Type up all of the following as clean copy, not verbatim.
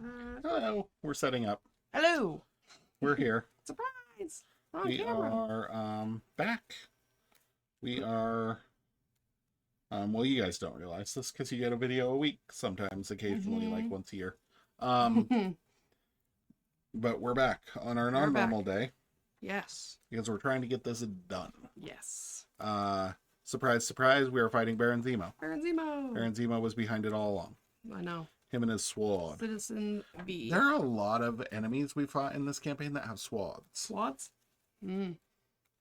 Hello. We're setting up. Hello. We're here. Surprise. On We camera. are back. We are well, you guys don't realize this because you get a video a week sometimes, occasionally, like once a year. But we're back on our non-normal day Yes. because we're trying to get this done. Yes. Surprise, surprise, we are fighting Baron Zemo. Baron Zemo. Baron Zemo was behind it all along. I know. Him and his sword. Citizen V. There are a lot of enemies we fought in this campaign that have swords. Swads? There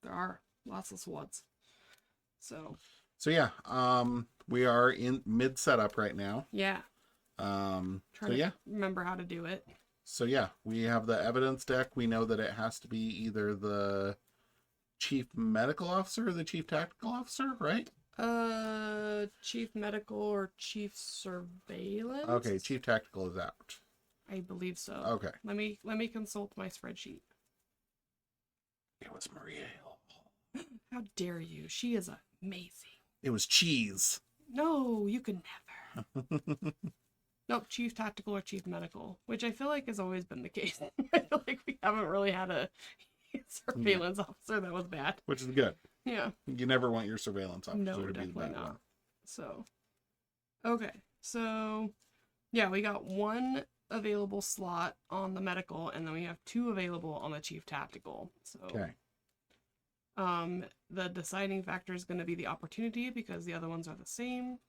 are lots of swads. So yeah, we are in mid setup right now. yeah. Trying to remember how to do it. So yeah, we have the evidence deck. We know that it has to be either the chief medical officer or the chief tactical officer, right? Chief medical or chief surveillance? Okay, chief tactical is out. I believe so. Okay. Let me consult my spreadsheet. It was Maria. How dare you? She is amazing. It was cheese. No, you can never. Nope, chief tactical or chief medical, which I feel like has always been the case. I feel like we haven't really had a surveillance officer that was bad. Which is good. Yeah. You never want your surveillance officer No, to be the definitely bad not. one. So, okay. So, yeah, we got one available slot on the medical, and then we have two available on the chief tactical. So, Okay. the deciding factor is going to be the opportunity because the other ones are the same.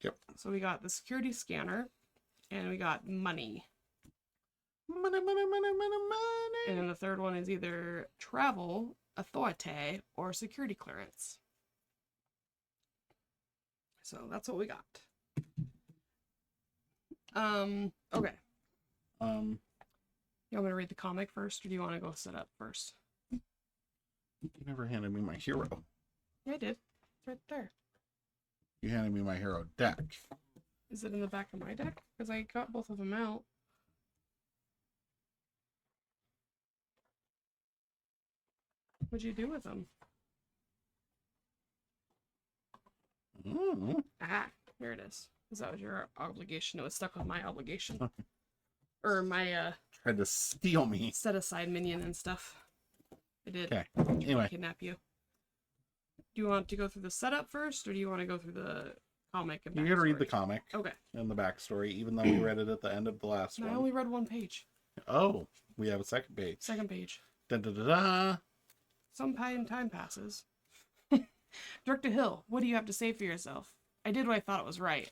Yep. So we got the security scanner, and we got money. Money, money, money, money, money. And then the third one is either travel, authority, or security clearance. So that's what we got. Okay. You want me to read the comic first, or do you want to go set up first? You never handed me my hero. Yeah, I did. It's right there. You handed me my hero deck. Is it in the back of my deck? Because I got both of them out. What'd you do with them? Mm-hmm. Ah, here it is. Because that was your obligation. It was stuck with my obligation. Or my, Tried to steal me. set aside minion and stuff. I did. Okay. Tried to Anyway. kidnap you. Do you want to go through the setup first, or do you want to go through the comic and You gotta read the backstory? comic Okay. and the backstory, even though we read it at the end of the last No, I one. only read one page. Oh, we have a second page. Second page. Dun, dun, dun, dun. Some time passes. Director Hill, what do you have to say for yourself? I did what I thought it was right.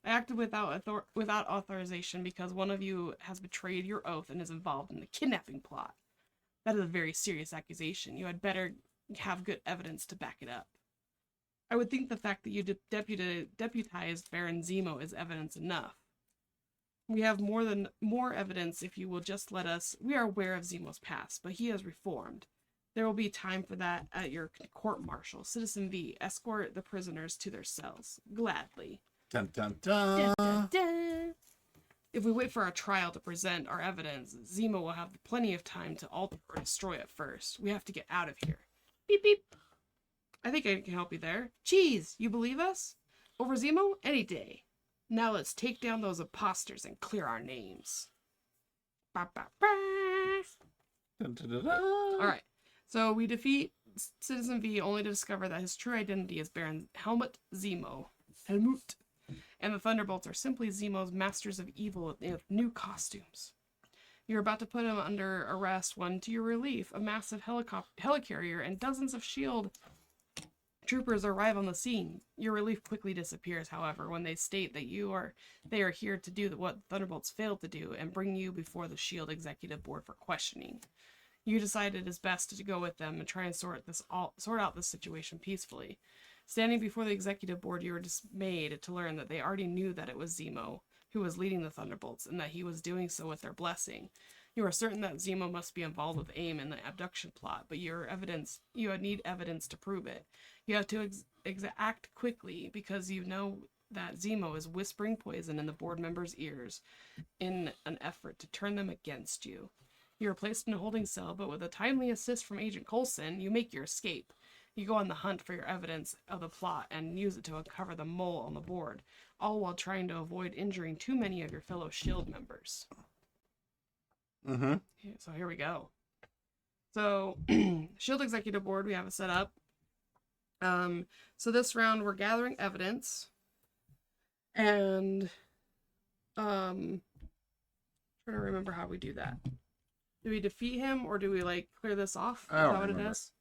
I acted without authorization because one of you has betrayed your oath and is involved in the kidnapping plot. That is a very serious accusation. You had better have good evidence to back it up. I would think the fact that you deputized Baron Zemo is evidence enough. We have more evidence if you will just let us. We are aware of Zemo's past, but he has reformed. There will be time for that at your court-martial. Citizen V, escort the prisoners to their cells. Gladly. Dun, dun, dun. Dun, dun, dun. If we wait for our trial to present our evidence, Zemo will have plenty of time to alter or destroy it first. We have to get out of here. Beep, beep. I think I can help you there. Cheese, you believe us? Over Zemo? Any day. Now let's take down those imposters and clear our names. Ba, ba, ba. Dun, dun, dun, dun. Alright, so we defeat Citizen V only to discover that his true identity is Baron Helmut Zemo. Helmut. And the Thunderbolts are simply Zemo's masters of evil with new costumes. You're about to put him under arrest when, to your relief, a massive helicarrier and dozens of S.H.I.E.L.D. troopers arrive on the scene. Your relief quickly disappears, however, when they state that they are here to do what Thunderbolts failed to do and bring you before the S.H.I.E.L.D. Executive Board for questioning. You decide it is best to go with them and try and sort out this situation peacefully. Standing before the Executive Board, you are dismayed to learn that they already knew that it was Zemo who was leading the Thunderbolts and that he was doing so with their blessing. You are certain that Zemo must be involved with AIM in the abduction plot, but you need evidence to prove it. You have to act quickly because you know that Zemo is whispering poison in the board members' ears in an effort to turn them against you. You are placed in a holding cell, but with a timely assist from Agent Coulson, you make your escape. You go on the hunt for your evidence of the plot and use it to uncover the mole on the board, all while trying to avoid injuring too many of your fellow S.H.I.E.L.D. members. Mm-hmm. So here we go. So Shield Executive Board, we have it set up. So this round we're gathering evidence, and trying to remember how we do that. Do we defeat him or do we like clear this off? I don't Is that remember. What it is?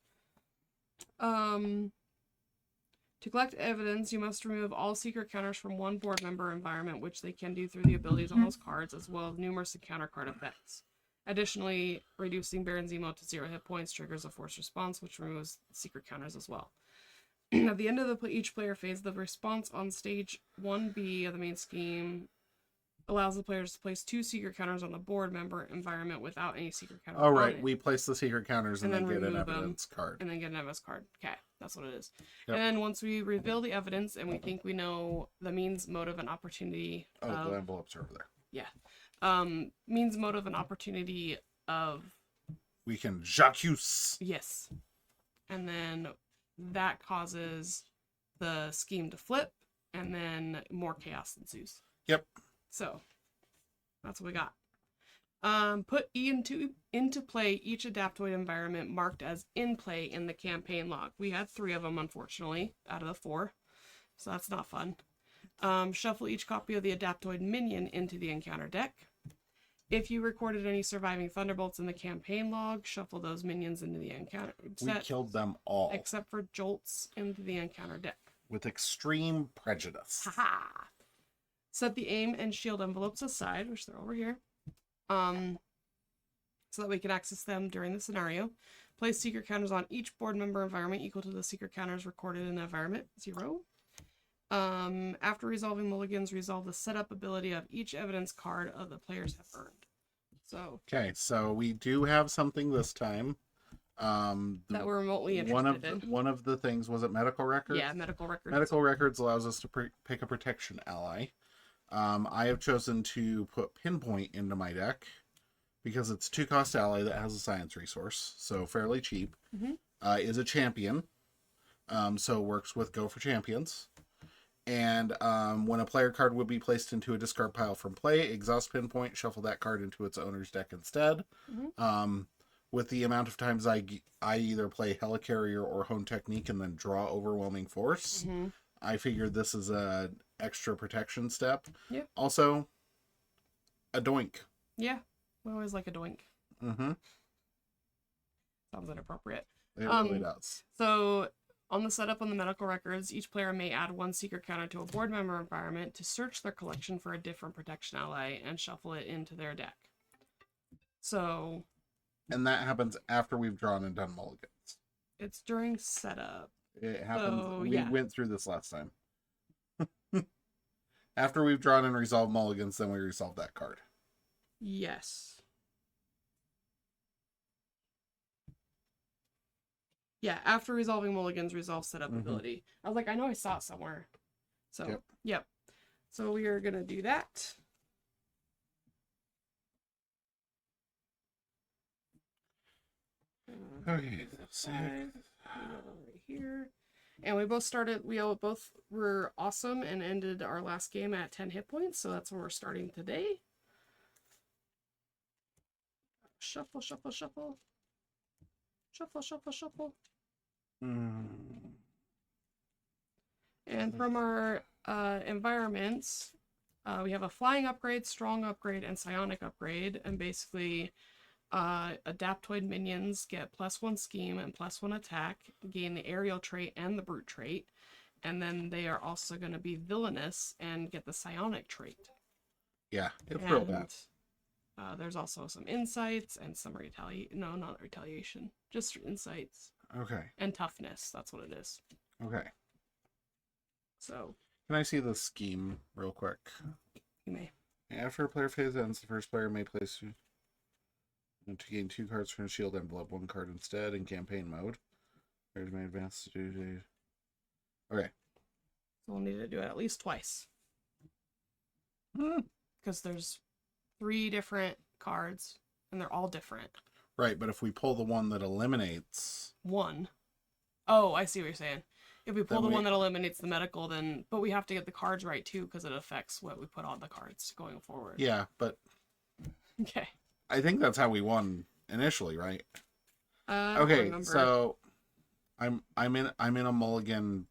To collect evidence, you must remove all secret counters from one board member environment, which they can do through the abilities on those cards, as well as numerous encounter card effects. Additionally, reducing Baron Zemo to 0 hit points triggers a force response, which removes secret counters as well. At the end of each player phase, the response on stage 1B of the main scheme allows the players to place 2 secret counters on the board member environment without any secret counter. Oh, right. We place the secret counters and then get an remove them, evidence card. And then get an evidence card. Okay, that's what it is. Yep. And then once we reveal the evidence and we think we know the means, motive, and opportunity. The envelopes are over there. Yeah. Means, motive, and opportunity of. We can j'accuse. Yes. And then that causes the scheme to flip, and then more chaos ensues. Yep. So that's what we got. Put into play each adaptoid environment marked as in play in the campaign log. We had 3 of them, unfortunately, out of the 4. So that's not fun. Shuffle each copy of the adaptoid minion into the encounter deck. If you recorded any surviving Thunderbolts in the campaign log, shuffle those minions into the encounter set. We killed them all. Except for Jolts into the encounter deck. With extreme prejudice. Haha! Set the aim and shield envelopes aside, which they're over here, so that we can access them during the scenario. Place secret counters on each board member environment equal to the secret counters recorded in the environment, 0. After resolving mulligans, resolve the setup ability of each evidence card of the players have earned. So okay, so we do have something this time. That we're remotely interested in. One of the things, was it medical records? Yeah, medical records. Medical records allows us to pick a protection ally. I have chosen to put Pinpoint into my deck because it's a 2-cost ally that has a science resource, so fairly cheap. Mm-hmm. Is a champion, so works with Go for Champions. And when a player card would be placed into a discard pile from play, exhaust Pinpoint, shuffle that card into its owner's deck instead. Mm-hmm. With the amount of times I either play Helicarrier or Hone Technique and then draw Overwhelming Force, Mm-hmm. I figured this is a extra protection step. Yeah. Also, a doink. Yeah, we always like a doink. Mm-hmm. Sounds inappropriate. It really does. So, on the setup on the medical records, each player may add 1 secret counter to a board member environment to search their collection for a different protection ally and shuffle it into their deck. So... And that happens after we've drawn and done mulligans. It's during setup. It happens. So, we yeah. went through this last time. After we've drawn and resolved mulligans, then we resolve that card. Yes. Yeah, after resolving mulligans, resolve setup ability. I was like, I know I saw it somewhere. So, yep. So we are going to do that. Okay, right here. And we both were awesome and ended our last game at 10 hit points, so that's where we're starting today. Shuffle, shuffle, shuffle. Shuffle, shuffle, shuffle. And from our environments, we have a flying upgrade, strong upgrade, and psionic upgrade. And basically, adaptoid minions get +1 scheme and +1 attack, gain the aerial trait and the brute trait. And then they are also going to be villainous and get the psionic trait. Yeah, it's real bad. There's also some insights and some not retaliation, just insights. Okay. And toughness, that's what it is. Okay. So. Can I see the scheme real quick? You may. After a player phase ends, the first player may place to gain 2 cards from a shield envelope, 1 card instead in campaign mode. Players may advance to do. Okay. So we'll need to do it at least twice. Because there's 3 different cards, and they're all different. Right, but if we pull the one that eliminates... 1. Oh, I see what you're saying. If we pull the one that eliminates the medical, then... But we have to get the cards right, too, because it affects what we put on the cards going forward. Yeah, but... Okay. I think that's how we won initially, right? I don't Okay, remember. so I'm in a mulligan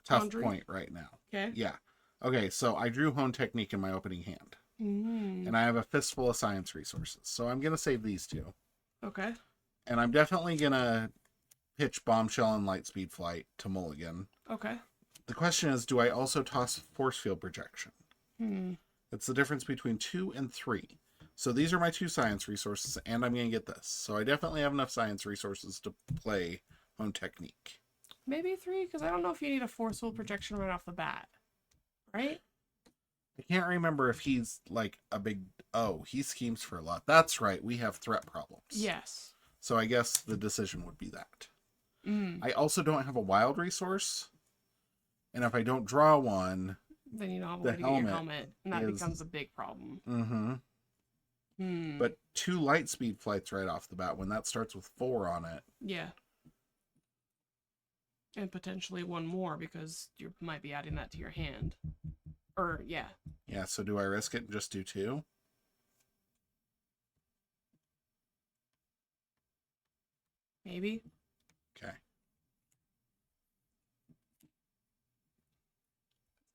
tough Laundry? point right now. Okay. Yeah. Okay, so I drew Hone Technique in my opening hand, Mm. and I have a fistful of science resources. So I'm gonna save these two, Okay. and I'm definitely gonna pitch Bombshell and Lightspeed Flight to mulligan. Okay. The question is, do I also toss Force Field Projection? Hmm. It's the difference between 2 and 3. So these are my 2 science resources, and I'm going to get this. So I definitely have enough science resources to play Hone Technique. Maybe 3, because I don't know if you need a forceful projection right off the bat. Right? I can't remember if he's like a big... Oh, he schemes for a lot. That's right. We have threat problems. Yes. So I guess the decision would be that. Mm. I also don't have a wild resource. And if I don't draw one... Then you don't have a The way to get your helmet helmet, and that is- becomes a big problem. Mm-hmm. Hmm. But 2 Lightspeed Flights right off the bat, when that starts with 4 on it... Yeah. And potentially one more, because you might be adding that to your hand. Or, yeah. Yeah, so do I risk it and just do 2? Maybe. Okay.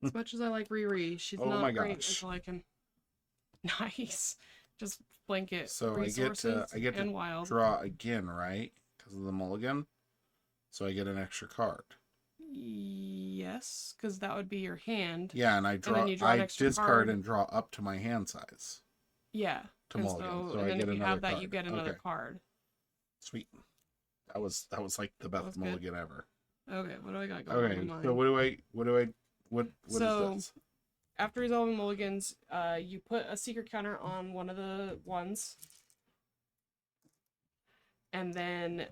As much as I like Riri, she's Oh not my great gosh. until I can. Nice. Just blanket So resources I get to and wild. draw again, right? Because of the mulligan. So I get an extra card. Yes, because that would be your hand. Yeah, and I then you draw an I extra discard card. and draw up to my hand size Yeah. to And mulligan. So and I then get if you another have that, card. you get another Okay. card. Sweet. That was like the was best good. mulligan ever. Okay, what do I got going Okay, on mine? so what So- is this? After resolving mulligans, you put a secret counter on one of the ones. And then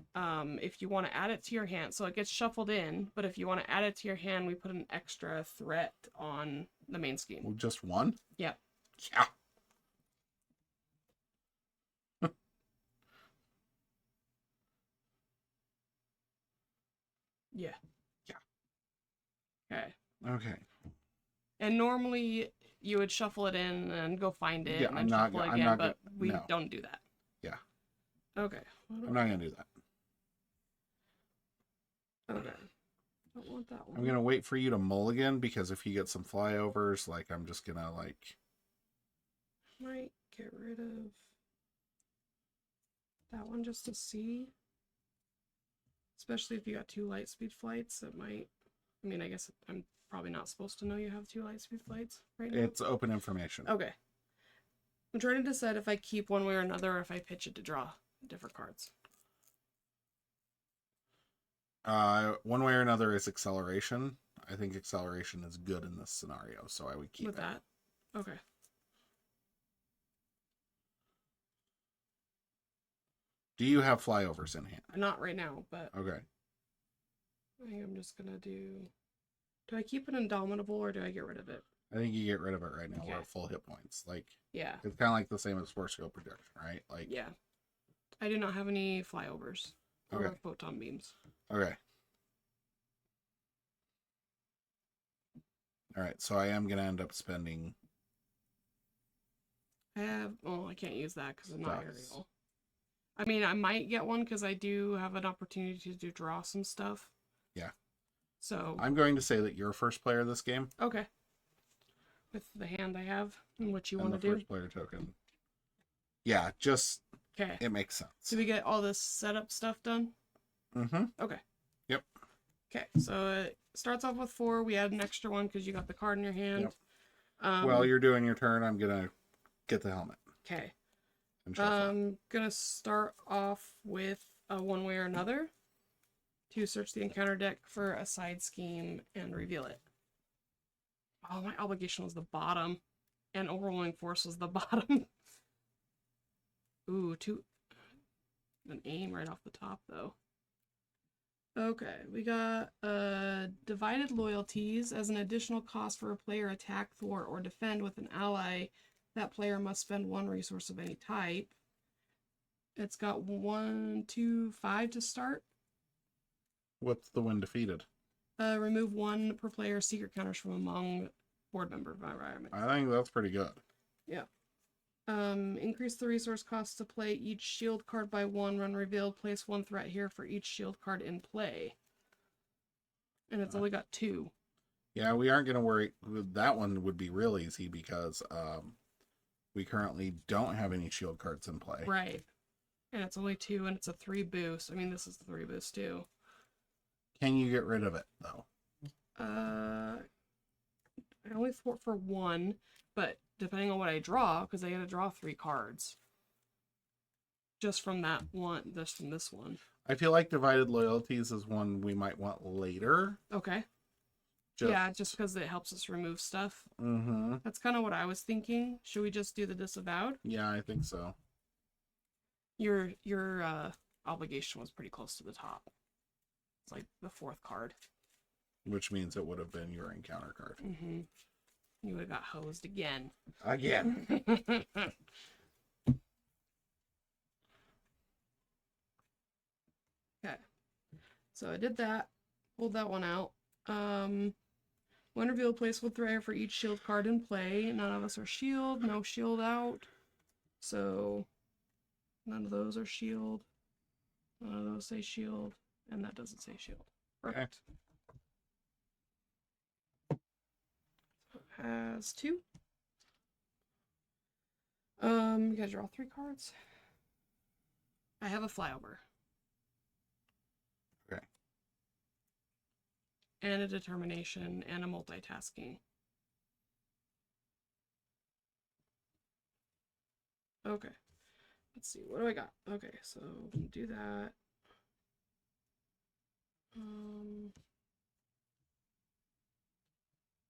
if you want to add it to your hand, so it gets shuffled in, but if you want to add it to your hand, we put an extra threat on the main scheme. Well, just one? Yep. Yeah. Yeah. Yeah. Okay. Okay. And normally you would shuffle it in and go find it Yeah, and I'm then not shuffle go- it I'm again, not but go- we no. don't do that. Yeah. Okay. I'm not gonna do that. Okay. Don't want that one. I'm gonna wait for you to mulligan because if you get some flyovers, like I'm just gonna like Might get rid of that one just to see. Especially if you got 2 Lightspeed flights, it might. I mean, I guess I'm probably not supposed to know you have 2 Lightspeed flights right now. it's open information. Okay. I'm trying to decide if I keep one way or another or if I pitch it to draw different cards. One way or another is acceleration. I think acceleration is good in this scenario, so I would keep With it. that. Okay. Do you have flyovers in hand? Not right now, but Okay. I think I'm just gonna do. Do I keep it indomitable or do I get rid of it? I think you get rid of it right now. Okay. We're at full hit points. Like Yeah. it's kind of like the same as force field projection, right? Like Yeah. I do not have any flyovers or Okay. photon beams. Okay. All right, so I am gonna end up spending. I have. Oh, I can't use that because I'm not Dots. aerial. I mean, I might get one because I do have an opportunity to draw some stuff. Yeah. So. I'm going to say that you're first player of this game. Okay. With the hand I have and what you and want to the do. first player token. Yeah, just Okay. it makes sense. So we get all this setup stuff done? Mm-hmm. Okay. Yep. Okay, so it starts off with 4. We add an extra one because you got the card in your hand. Yep. Um, While you're doing your turn, I'm gonna get the helmet. Okay. And shuffle. I'm gonna start off with a one way or another to search the encounter deck for a side scheme and reveal it. Oh, my obligation was the bottom, and overwhelming force was the bottom. Ooh, an aim right off the top though. Okay, we got divided loyalties. As an additional cost for a player attack, thwart, or defend with an ally, that player must spend 1 resource of any type. It's got 1, 2, 5 to start. What's the win defeated? Remove 1 per player secret counters from among board member environment. I think that's pretty good. Yeah. Increase the resource cost to play each shield card by 1. Run revealed. Place 1 threat here for each shield card in play. And it's only got 2. Yeah, we aren't going to worry. That one would be real easy because we currently don't have any shield cards in play. Right. And it's only 2, and it's a 3 boost. I mean, this is the 3 boost too. Can you get rid of it, though? I only for 1, but depending on what I draw, because I gotta draw 3 cards. Just from that one, just from this one. I feel like Divided Loyalties is one we might want later. Okay. Yeah, just because it helps us remove stuff. Mm-hmm. That's kind of what I was thinking. Should we just do the Disavowed? Yeah, I think so. Your obligation was pretty close to the top. It's like the 4th card. Which means it would have been your encounter card. Mm-hmm. You would have got hosed again. Again. Okay. So I did that. Pulled that one out. When revealed, place 1 threat for each shield card in play. None of us are shield. No shield out. So none of those are shield. None of those say shield. And that doesn't say shield. Perfect. So it has 2. You gotta draw 3 cards. I have a flyover. Okay. And a determination and a multitasking. Okay. Let's see, what do I got? Okay, so do that.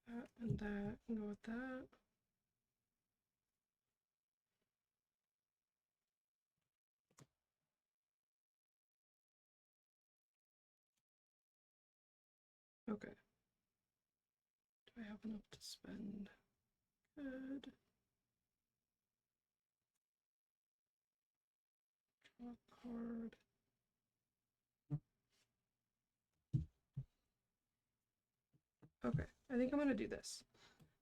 That and that, and go with that. Okay. Do I have enough to spend? Good. Draw a card. Okay, I think I'm gonna do this.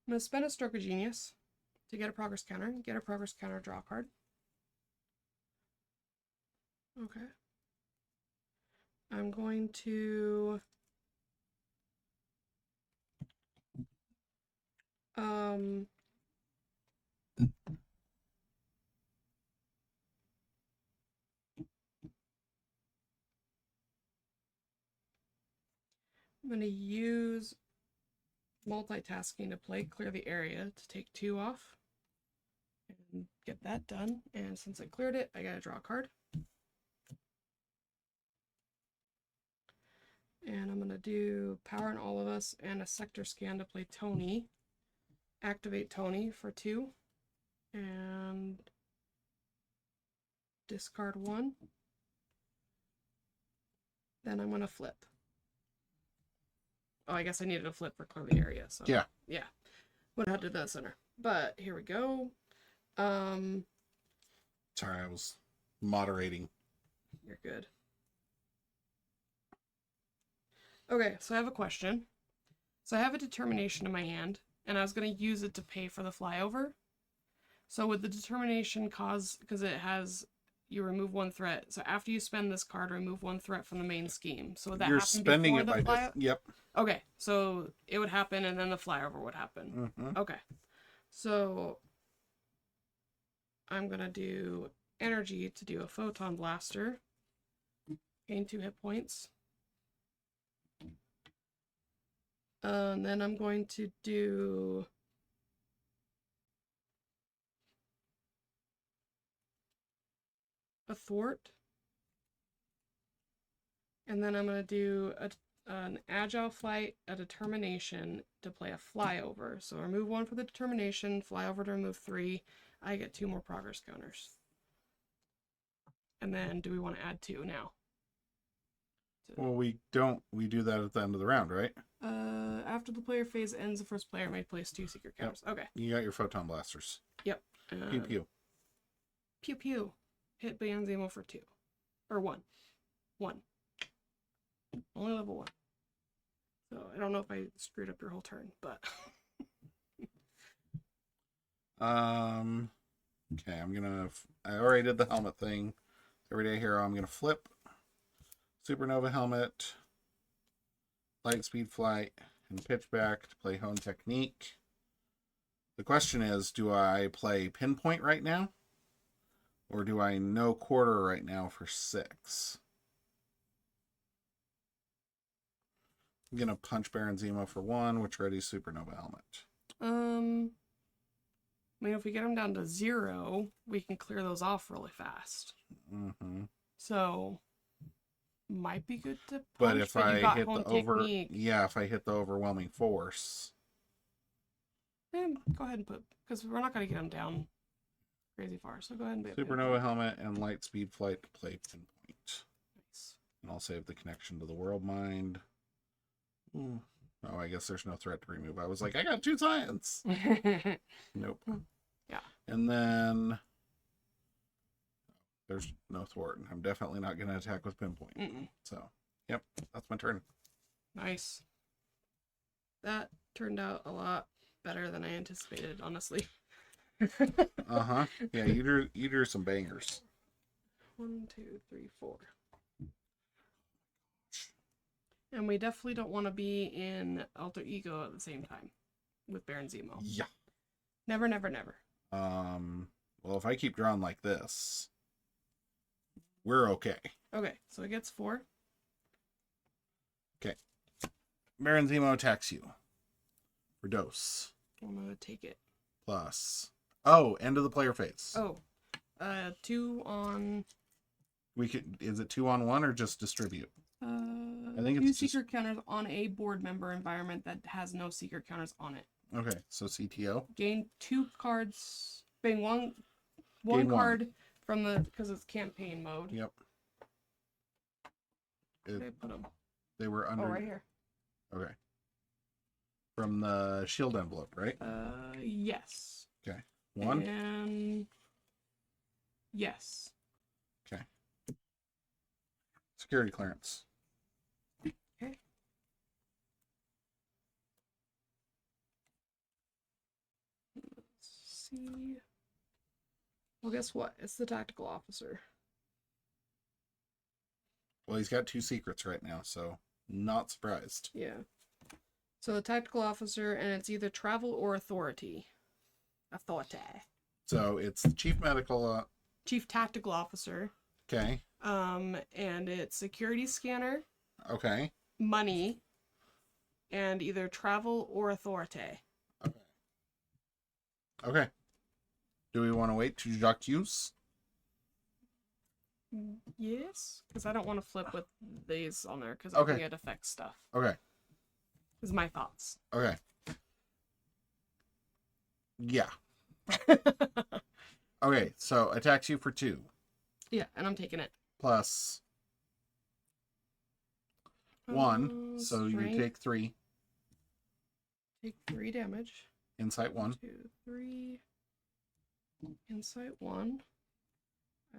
I'm gonna spend a Stroke of Genius to get a progress counter. Get a progress counter, draw a card. Okay. I'm going to I'm going to use multitasking to play Clear the Area to take 2 off and get that done. And since I cleared it, I gotta draw a card. And I'm going to do Power in All of Us and a Sector Scan to play Tony. Activate Tony for 2. And discard 1. Then I'm going to flip. Oh, I guess I needed a flip for Clear the Area. So Yeah. Yeah. Would have had to do that center. But here we go. Sorry, I was moderating. You're good. Okay, so I have a question. So I have a determination in my hand, and I was going to use it to pay for the flyover. So would the determination cause, because it has, you remove 1 threat. So after you spend this card, remove 1 threat from the main scheme. So would that You're happen spending before it the by Yep. Okay, so it would happen, and then the flyover would happen. Mm-hmm. Okay, so I'm going to do energy to do a photon blaster. Gain 2 hit points. And then I'm going to do a thwart. And then I'm going to do an agile flight, a determination to play a flyover. So remove 1 for the determination, flyover to remove 3. I get 2 more progress counters. And then do we want to add 2 now? Well, we don't. We do that at the end of the round, right? After the player phase ends, the first player may place 2 secret counters. Yep. Okay. You got your photon blasters. Yep. Pew pew. Pew pew. Hit Beyond Zemo for 2. Or 1. 1. Only level 1. So I don't know if I screwed up your whole turn, but Okay, I already did the helmet thing. Everyday hero, I'm gonna flip. Supernova helmet, light speed flight, and pitch back to play hone technique. The question is, do I play pinpoint right now? Or do I no quarter right now for 6? I'm gonna punch Baron Zemo for 1, which ready Supernova helmet. I mean, if we get them down to 0, we can clear those off really fast. Mm-hmm. So, might be good to punch, But if you I got hit home the technique. if I hit the overwhelming force, Then go ahead and put, because we're not going to get them down crazy far. So go ahead and put Supernova helmet and light speed flight to play pinpoint. Nice. And I'll save the connection to the world mind. Oh, I guess there's no threat to remove. I was like, I got 2 science. Nope. Yeah. And then there's no thwart. I'm definitely not going to attack with pinpoint. So, yep, that's my turn. Nice. That turned out a lot better than I anticipated, honestly. Uh-huh. Yeah, you drew some bangers. 1, 2, 3, 4. And we definitely don't want to be in Alter Ego at the same time with Baron Zemo. Yeah. Never, never, never. Well, if I keep drawing like this, we're okay. Okay, so it gets 4. Okay. Baron Zemo attacks you for dose. I'm gonna take it. Plus. Oh, end of the player phase. Oh, 2 on. Is it 2 on 1 or just distribute? I think it's secret counters on a board member environment that has no secret counters on it. Okay, so CTO. Gain 2 cards. Gain one Gain card from the, because it's campaign mode. Yep. They put them. They were under. Oh, right here. Okay. From the shield envelope, right? Yes. Okay. 1. And yes. Okay. Security clearance. Okay. Let's see. Well, guess what? It's the tactical officer. Well, he's got 2 secrets right now, so not surprised. Yeah. So the tactical officer, and it's either travel or authority. Authority. So it's the chief medical. Chief tactical officer. Okay. And it's security scanner, Okay. money, and either travel or authority. Okay. Okay. Do we want to wait to Jacques use? Yes, because I don't want to flip with these on there because I Okay. think it affects stuff. Okay. Is my thoughts. Okay. Yeah. Okay, so attacks you for 2. Yeah, and I'm taking it. Plus 1, so strength. you take 3. Take 3 damage. Insight 1. 2, 3. Insight 1.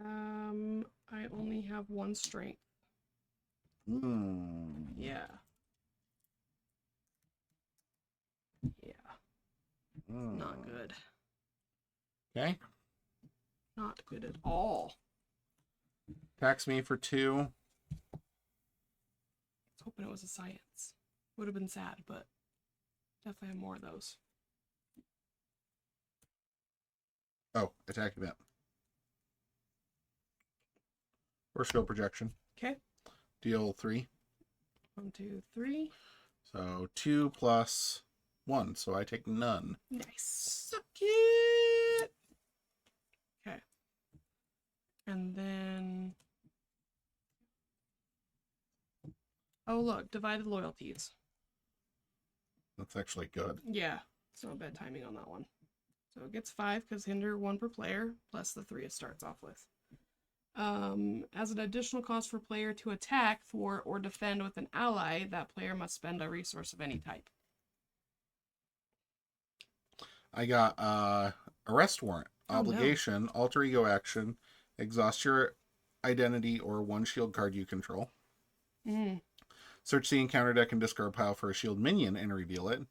I only have 1 strength. Yeah. Yeah. Not good. Okay. Not good at all. Attacks me for 2. I was hoping it was a science. Would have been sad, but definitely have more of those. Oh, attack event. Or skill projection. Okay. Deal 3. 1, 2, 3. So 2 plus 1, so I take none. Nice. Suck it. Okay. And then. Oh, look, divided loyalties. That's actually good. Yeah, it's not bad timing on that one. So it gets 5 because hinder 1 per player, plus the 3 it starts off with. As an additional cost for player to attack, thwart, or defend with an ally, that player must spend a resource of any type. I got arrest warrant, obligation, alter ego action, exhaust your identity or 1 shield card you control. Search the encounter deck and discard pile for a shield minion and reveal it.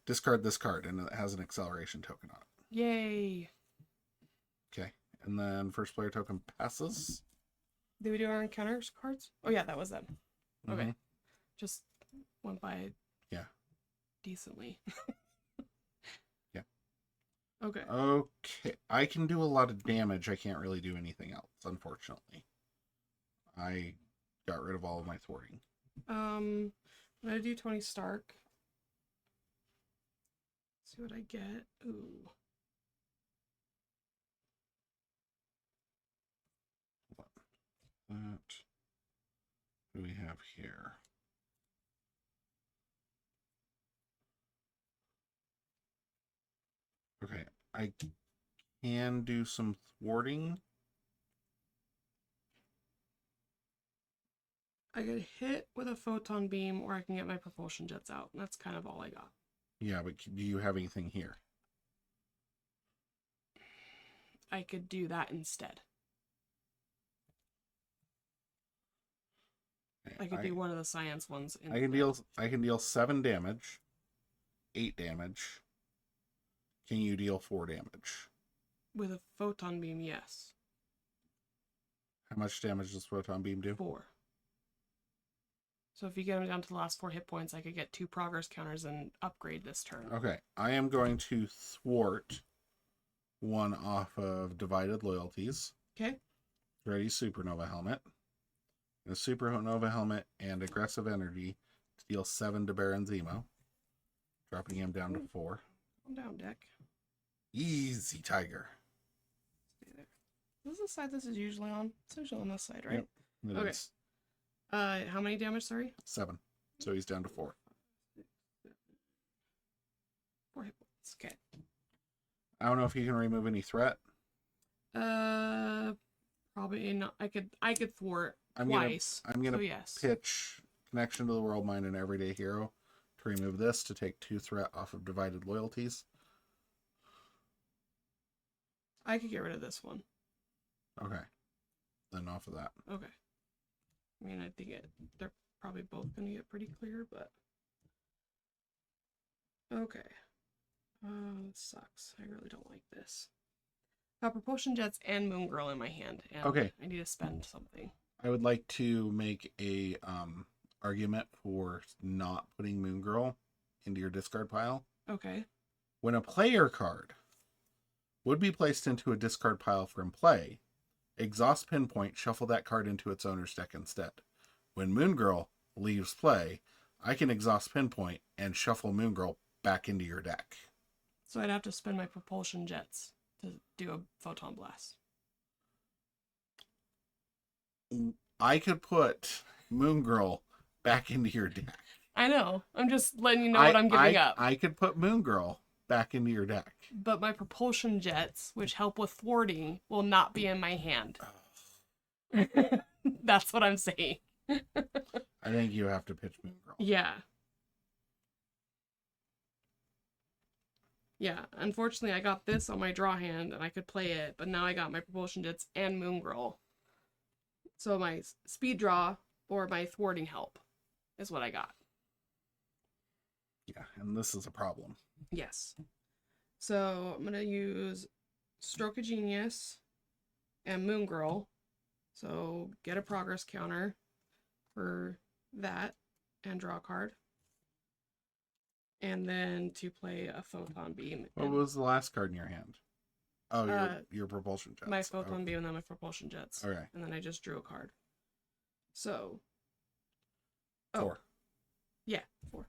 Discard this card and it has an acceleration token on it. Yay. Okay. And then first player token passes. Did we do our encounters cards? Oh yeah, that was them. Okay. Mhm. Just went by Yeah. decently. Yeah. Okay. Okay. I can do a lot of damage. I can't really do anything else, unfortunately. I got rid of all of my thwarting. I'm gonna do Tony Stark. See what I get. Ooh. What do we have here? Okay, I can do some thwarting. I get hit with a photon beam, or I can get my propulsion jets out. And that's kind of all I got. Yeah, but do you have anything here? I could do that instead. Okay, I could do one of the science ones. I can deal 7 damage, 8 damage. Can you deal 4 damage? With a photon beam, yes. How much damage does photon beam do? 4. So if you get him down to the last 4 hit points, I could get 2 progress counters and upgrade this turn. Okay, I am going to thwart one off of Divided Loyalties. Okay. Ready, Supernova Helmet. And a Supernova Helmet and Aggressive Energy to deal 7 to Baron Zemo. Dropping him down to 4. Calm down, deck. Easy, Tiger. Stay there. This is the side this is usually on. It's usually on this side, right? Yep, Okay. is How many damage, sorry? 7. So he's down to 4. 4 hit points. Okay. I don't know if you can remove any threat. Probably not. I could thwart I'm twice. I'm gonna so yes. pitch Connection to the World Mind and Everyday Hero to remove this to take 2 threat off of Divided Loyalties. I could get rid of this one. Okay. Then off of that. Okay. I mean, I think they're probably both gonna get pretty clear, but okay. This sucks. I really don't like this. Got Propulsion Jets and Moon Girl in my hand, and Okay. I need to spend something. I would like to make a argument for not putting Moon Girl into your discard pile. Okay. When a player card would be placed into a discard pile from play, exhaust Pinpoint, shuffle that card into its owner's deck instead. When Moon Girl leaves play, I can exhaust Pinpoint and shuffle Moon Girl back into your deck. So I'd have to spend my Propulsion Jets to do a Photon Blast. I could put Moon Girl back into your deck. I know. I'm just letting you know what I'm giving up. I could put Moon Girl back into your deck. But my Propulsion Jets, which help with thwarting, will not be in my hand. That's what I'm saying. I think you have to pitch Moon Girl. Yeah. Yeah, unfortunately I got this on my draw hand and I could play it, but now I got my Propulsion Jets and Moon Girl. So my speed draw or my thwarting help is what I got. Yeah, and this is a problem. Yes. So I'm going to use Stroke of Genius and Moon Girl. So get a progress counter for that and draw a card. And then to play a Photon Beam. What was the last card in your hand? Oh, your Propulsion Jets. My Photon Beam and then my Propulsion Jets. Okay. And then I just drew a card. So. 4. Yeah, 4.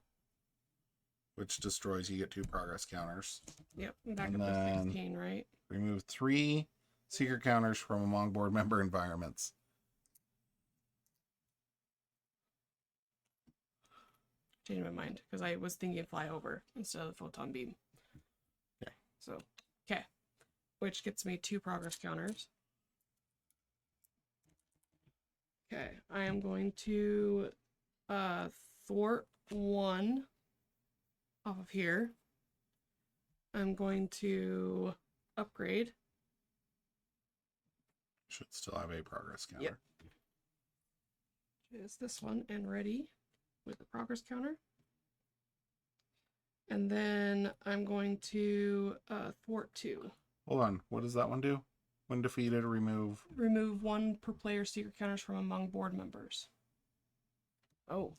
Which destroys, you get 2 progress counters. Yep, back And up to then 16, right? Remove 3 secret counters from among board member environments. Changed my mind because I was thinking fly over instead of the Photon Beam. Okay. So, okay. Which gets me 2 progress counters. Okay, I am going to thwart 1 off of here. I'm going to upgrade. Should still have a progress counter. Yep. Is this one and ready with the progress counter. And then I'm going to thwart 2. Hold on. What does that one do? When defeated, remove. Remove 1 per player secret counters from among board members. Oh.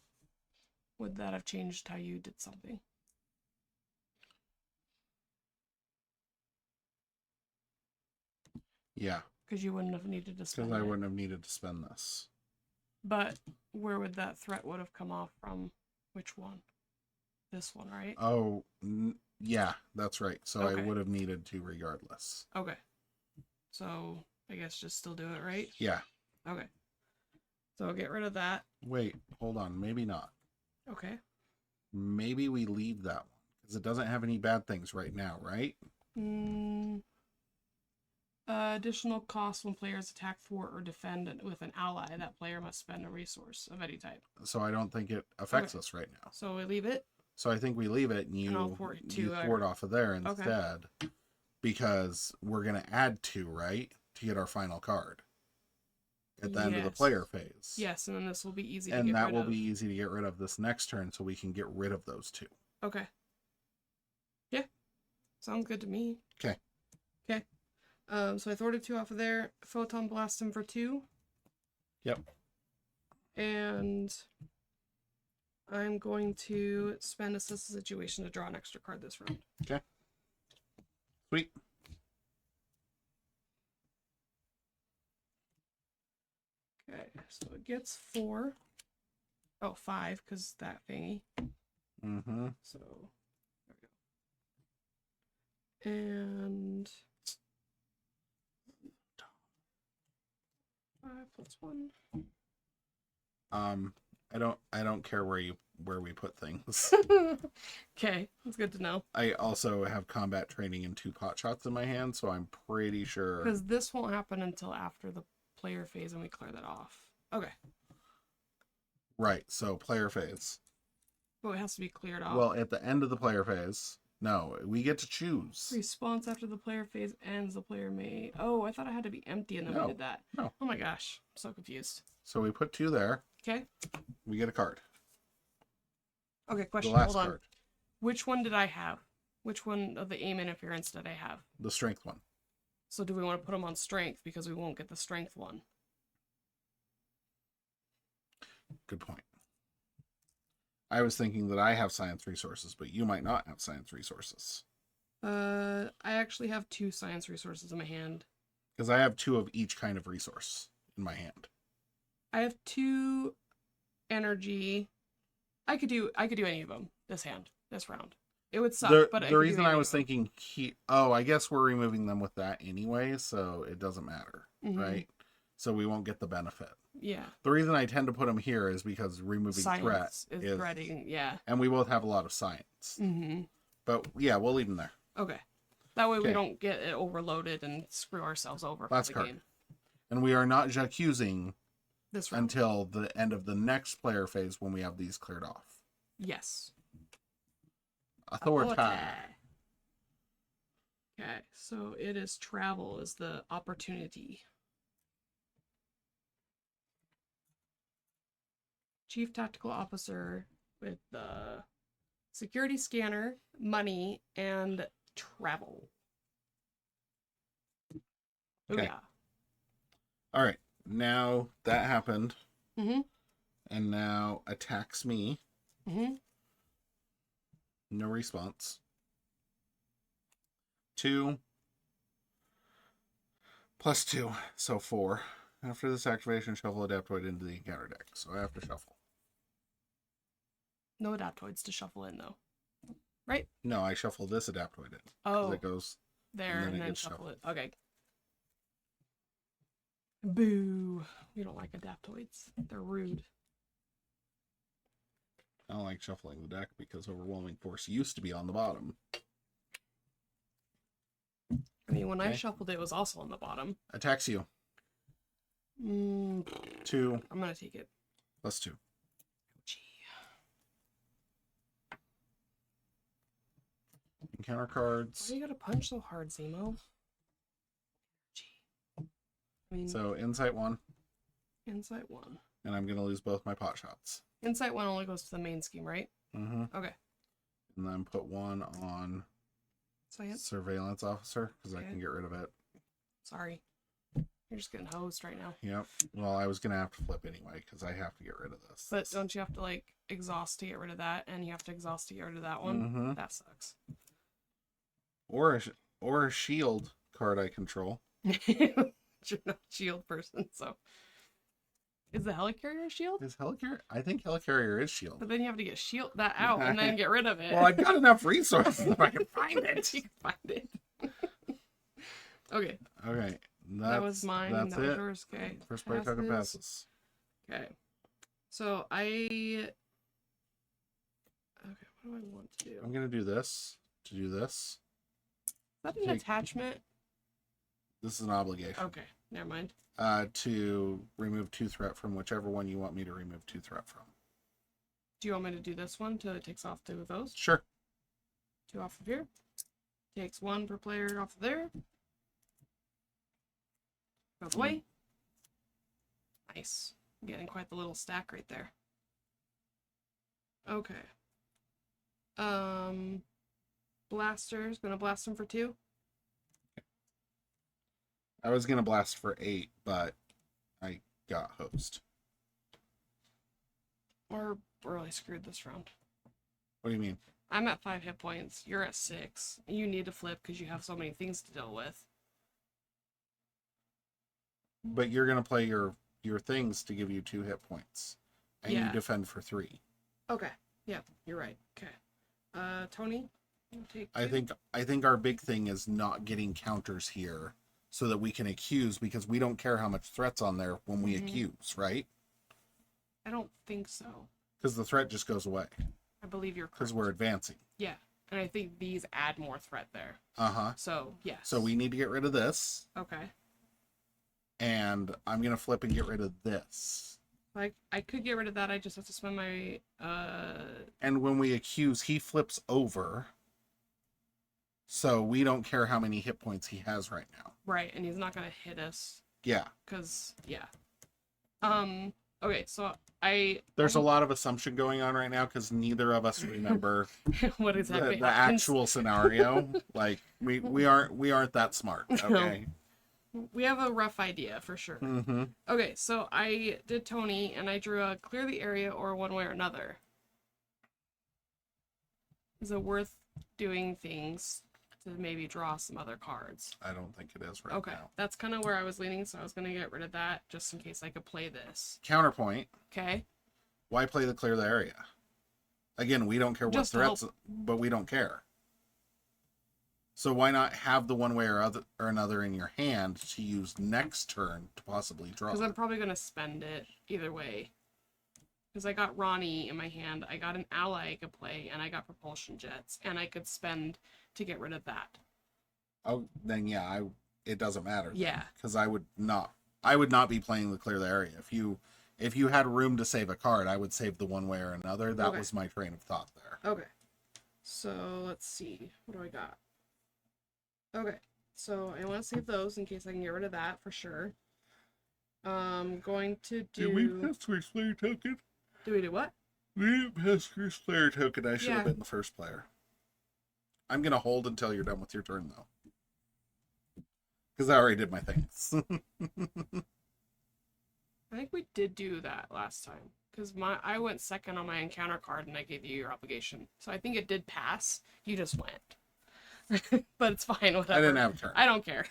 Would that have changed how you did something? Yeah. Because you wouldn't have needed to spend Because I it. wouldn't have needed to spend this. But where would that threat would have come off from? Which one? This one, right? Oh, yeah, that's right. So Okay. I would have needed to regardless. Okay. So I guess just still do it, right? Yeah. Okay. So I'll get rid of that. Wait, hold on. Maybe not. Okay. Maybe we leave that one. Because it doesn't have any bad things right now, right? Additional cost when players attack for or defend with an ally. That player must spend a resource of any type. So I don't think it affects us right now. So we leave it? So I think we leave it and I'll you port it you to port off of there Okay. instead. Because we're going to add 2, right? To get our final card. At the end of the Yes. player phase. Yes, and then this will be easy to And get that rid will of. be easy to get rid of this next turn so we can get rid of those 2. Okay. Yeah. Sounds good to me. Okay. Okay. So I thwarted 2 off of there. Photon blast him for 2. Yep. And I'm going to spend assist the situation to draw an extra card this round. Okay. Sweet. Okay, so it gets 4. Oh, 5, because that thingy. Mm-hmm. So, there we go. And 5 plus 1. I don't care where we put things. Okay, that's good to know. I also have combat training and 2 pot shots in my hand, so I'm pretty sure. Because this won't happen until after the player phase and we clear that off. Okay. Right, so player phase. But it has to be cleared off. Well, at the end of the player phase, no, we get to choose. Response after the player phase ends, the player may... Oh, I thought it had to be empty and then No, we did that. no. Oh my gosh, I'm so confused. So we put 2 there. Okay. We get a card. Okay, The question, last hold on. card. Which one did I have? Which one of the aim interference did I have? The strength one. So do we want to put them on strength because we won't get the strength one? Good point. I was thinking that I have science resources, but you might not have science resources. I actually have 2 science resources in my hand. Because I have 2 of each kind of resource in my hand. I have 2 energy. I could do any of them this round. It would suck, but the reason I was thinking, I guess we're removing them with that anyway, so it doesn't matter, right? So we won't get the benefit. Yeah. The reason I tend to put them here is because removing Science threat is threading, yeah. And we both have a lot of science. But yeah, we'll leave them there. Okay. That way we don't get it overloaded and screw ourselves over Last for the card. game. And we are not J'accusing This round. until the end of the next player phase when we have these cleared off. Yes. Authority. Okay, so it is travel is the opportunity. Chief Tactical Officer with the security scanner, money, and travel. Okay. Yeah. All right. Now that happened. Mm-hmm. And now attacks me. Mm-hmm. No response. 2 plus 2, so 4. After this activation, shuffle Adaptoid into the encounter deck. So I have to shuffle. No adaptoids to shuffle in though. Right? No, I shuffle this Adaptoid in. Oh. It goes there and it then gets shuffle shuffled. it. Okay. Boo. We don't like adaptoids. They're rude. I don't like shuffling the deck because Overwhelming Force used to be on the bottom. I mean, when I Okay. shuffled it was also on the bottom. Attacks you. 2 I'm gonna take it. plus 2. Gee. Encounter cards. Why do you gotta punch so hard, Zemo? Gee. I mean, So Insight 1, Insight 1. and I'm going to lose both my pot shots. Insight 1 only goes to the main scheme, right? Mm-hmm. Okay. And then put 1 on Science. Surveillance Officer, because I Okay. can get rid of it. Sorry. You're just getting hosed right now. Yep. Well, I was gonna have to flip anyway because I have to get rid of this. But don't you have to like exhaust to get rid of that, and you have to exhaust to get rid of that one? Mm-hmm. That sucks. Or a shield card I control. You're not a shield person, so. Is the helicarrier a shield? Is Helicarrier? I think Helicarrier is shield. But then you have to get shield that out and then get rid of it. Well, I've got enough resources if I can find it. You can find it. Okay. Okay. That was mine. That's that was it. yours. Okay. First player token passes. Okay. So okay, what do I want to do? I'm gonna do this to do this. Is that an attachment? This is an obligation. Okay, never mind. To remove 2 threat from whichever one you want me to remove 2 threat from. Do you want me to do this one till it takes off 2 of those? Sure. 2 off of here. Takes 1 per player off of there. Goes away. Nice. I'm getting quite the little stack right there. Okay. Blaster's gonna blast him for 2. I was gonna blast for 8, but I got hosed. We're really screwed this round. What do you mean? I'm at 5 hit points. You're at 6. You need to flip because you have so many things to deal with. But you're gonna play your things to give you 2 hit points, and you defend for 3. Okay. Yep, you're right. Okay. Tony, you take 2. I think our big thing is not getting counters here, so that we can accuse, because we don't care how much threat's on there when we accuse, right? I don't think so. Because the threat just goes away. I believe you're correct. Because we're advancing. Yeah, and I think these add more threat there. Uh-huh. So, yes. So we need to get rid of this. Okay. And I'm going to flip and get rid of this. Like, I could get rid of that. I just have to spend my, And when we accuse, he flips over. So we don't care how many hit points he has right now. Right, and he's not going to hit us. Yeah. Because, yeah. Okay, so There's a lot of assumption going on right now because neither of us remember what exactly the actual scenario. Like, we aren't that smart, okay? We have a rough idea for sure. Mm-hmm. Okay, so I did Tony, and I drew a clear the area or one way or another. Is it worth doing things to maybe draw some other cards? I don't think it is right Okay, now. that's kind of where I was leaning, so I was going to get rid of that just in case I could play this. Counterpoint. Okay. Why play the clear the area? Again, we don't care what Just to threats, help. but we don't care. So why not have the one way or another in your hand to use next turn to possibly draw? Because I'm probably going to spend it either way. Because I got Ronnie in my hand, I got an ally I could play, and I got propulsion jets, and I could spend to get rid of that. Oh, then yeah, it doesn't matter. Yeah. Because I would not be playing the clear the area. If you had room to save a card, I would save the one way or another. That was my train of thought there. Okay. So let's see. What do I got? Okay. So I want to save those in case I can get rid of that for sure. Going to do. Did we pass Chris player token? Do we do what? We didn't pass Chris player token. I should have Yeah. been the first player. I'm gonna hold until you're done with your turn though. Because I already did my things. I think we did do that last time. Because I went second on my encounter card and I gave you your obligation. So I think it did pass. You just went. But it's fine, whatever. I didn't have a turn. I don't care.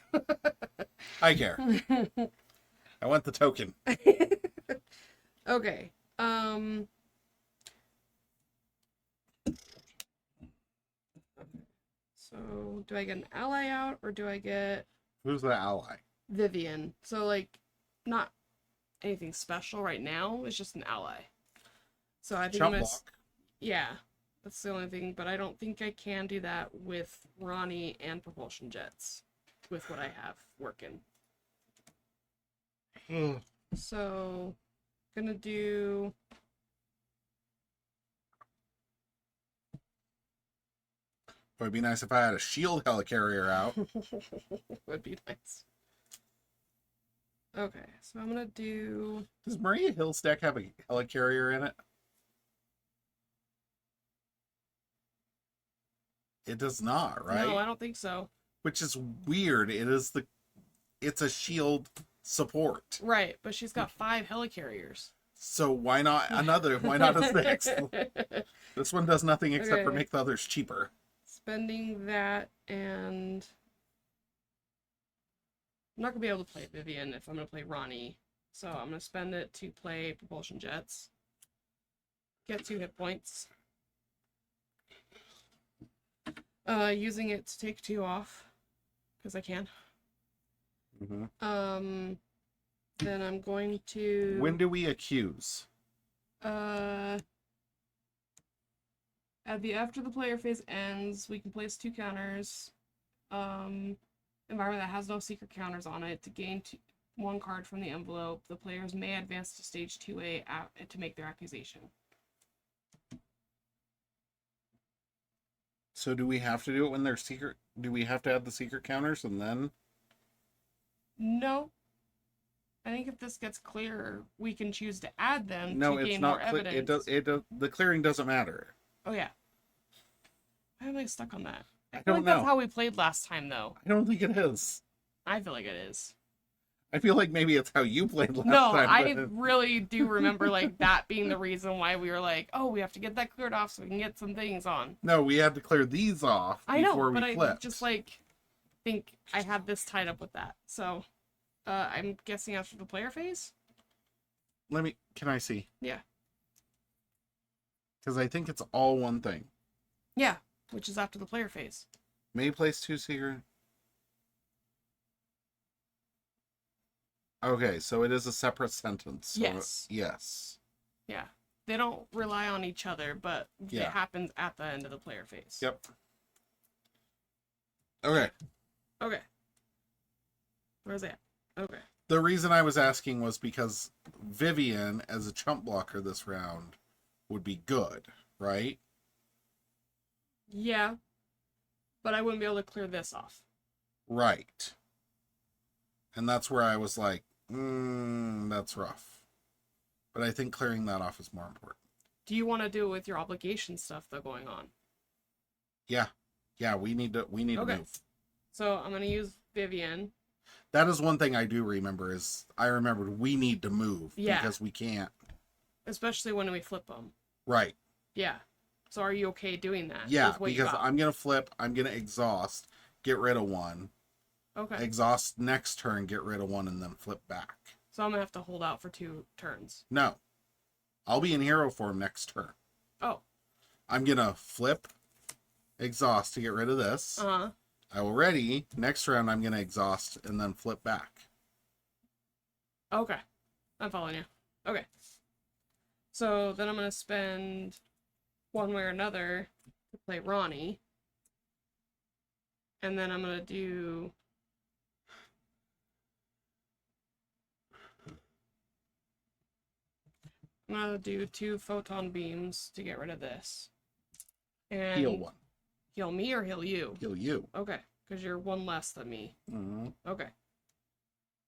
I care. I want the token. Okay. So do I get an ally out or do I get Who's the ally? Vivian? So like not anything special right now. It's just an ally. So I think Chop I'm gonna block. yeah, that's the only thing. But I don't think I can do that with Ronnie and propulsion jets with what I have working. So gonna do. It would be nice if I had a shield helicarrier out. Would be nice. Okay, so I'm gonna do. Does Maria Hill's deck have a helicarrier in it? It does not, right? No, I don't think so. Which is weird. It's a shield support. Right, but she's got 5 helicarriers. So why not another? Why not a sixth? This one does nothing except for Okay. make the others cheaper. Spending that, and I'm not gonna be able to play Vivian if I'm gonna play Ronnie. So I'm gonna spend it to play Propulsion Jets. Get 2 hit points. Using it to take 2 off, because I can. Mm-hmm. Then I'm going to... When do we accuse? After the player phase ends, we can place 2 counters. Environment that has no secret counters on it. To gain 1 card from the envelope, the players may advance to stage 2A to make their accusation. So do we have to do it when they're secret? Do we have to add the secret counters and then? No. I think if this gets clearer, we can choose to add them No, to it's gain not. more evidence. It does. The clearing doesn't matter. Oh, yeah. Why am I stuck on that? I I feel don't like know. that's how we played last time, though. I don't think it is. I feel like it is. I feel like maybe it's how you played last No, time. I but- really do remember like that being the reason why we were like, oh, we have to get that cleared off so we can get some things on. No, we had to clear these off I know, before but we I flipped. just like think I had this tied up with that. So, I'm guessing after the player phase. Can I see? Yeah. Because I think it's all one thing. Yeah, which is after the player phase. May place 2 secret. Okay, so it is a separate sentence. So Yes. Yes. Yeah, they don't rely on each other, but Yeah. it happens at the end of the player phase. Yep. Okay. Okay. Where's that? Okay. The reason I was asking was because Vivian, as a chump blocker this round, would be good, right? Yeah, but I wouldn't be able to clear this off. Right. And that's where I was like, that's rough. But I think clearing that off is more important. Do you want to do it with your obligation stuff though going on? Yeah. Yeah, we need to Okay. move. So I'm gonna use Vivian. That is one thing I do remember is I remembered we need to move Yeah. because we can't. Especially when we flip them. Right. Yeah. So are you okay doing that? Yeah, with what you because got? I'm going to flip, I'm going to exhaust, get rid of 1. Okay. Exhaust next turn, get rid of 1, and then flip back. So I'm gonna have to hold out for 2 turns. No. I'll be in hero form next turn. Oh. I'm going to flip, exhaust to get rid of this. Uh-huh. I will ready. Next round, I'm going to exhaust and then flip back. Okay. I'm following you. Okay. So then I'm gonna spend one way or another to play Ronnie. And then I'm gonna do I'm gonna do 2 photon beams to get rid of this. And Heal 1. Heal me or heal you? Heal you. Okay, because you're 1 less than me. Mm-hmm. Okay.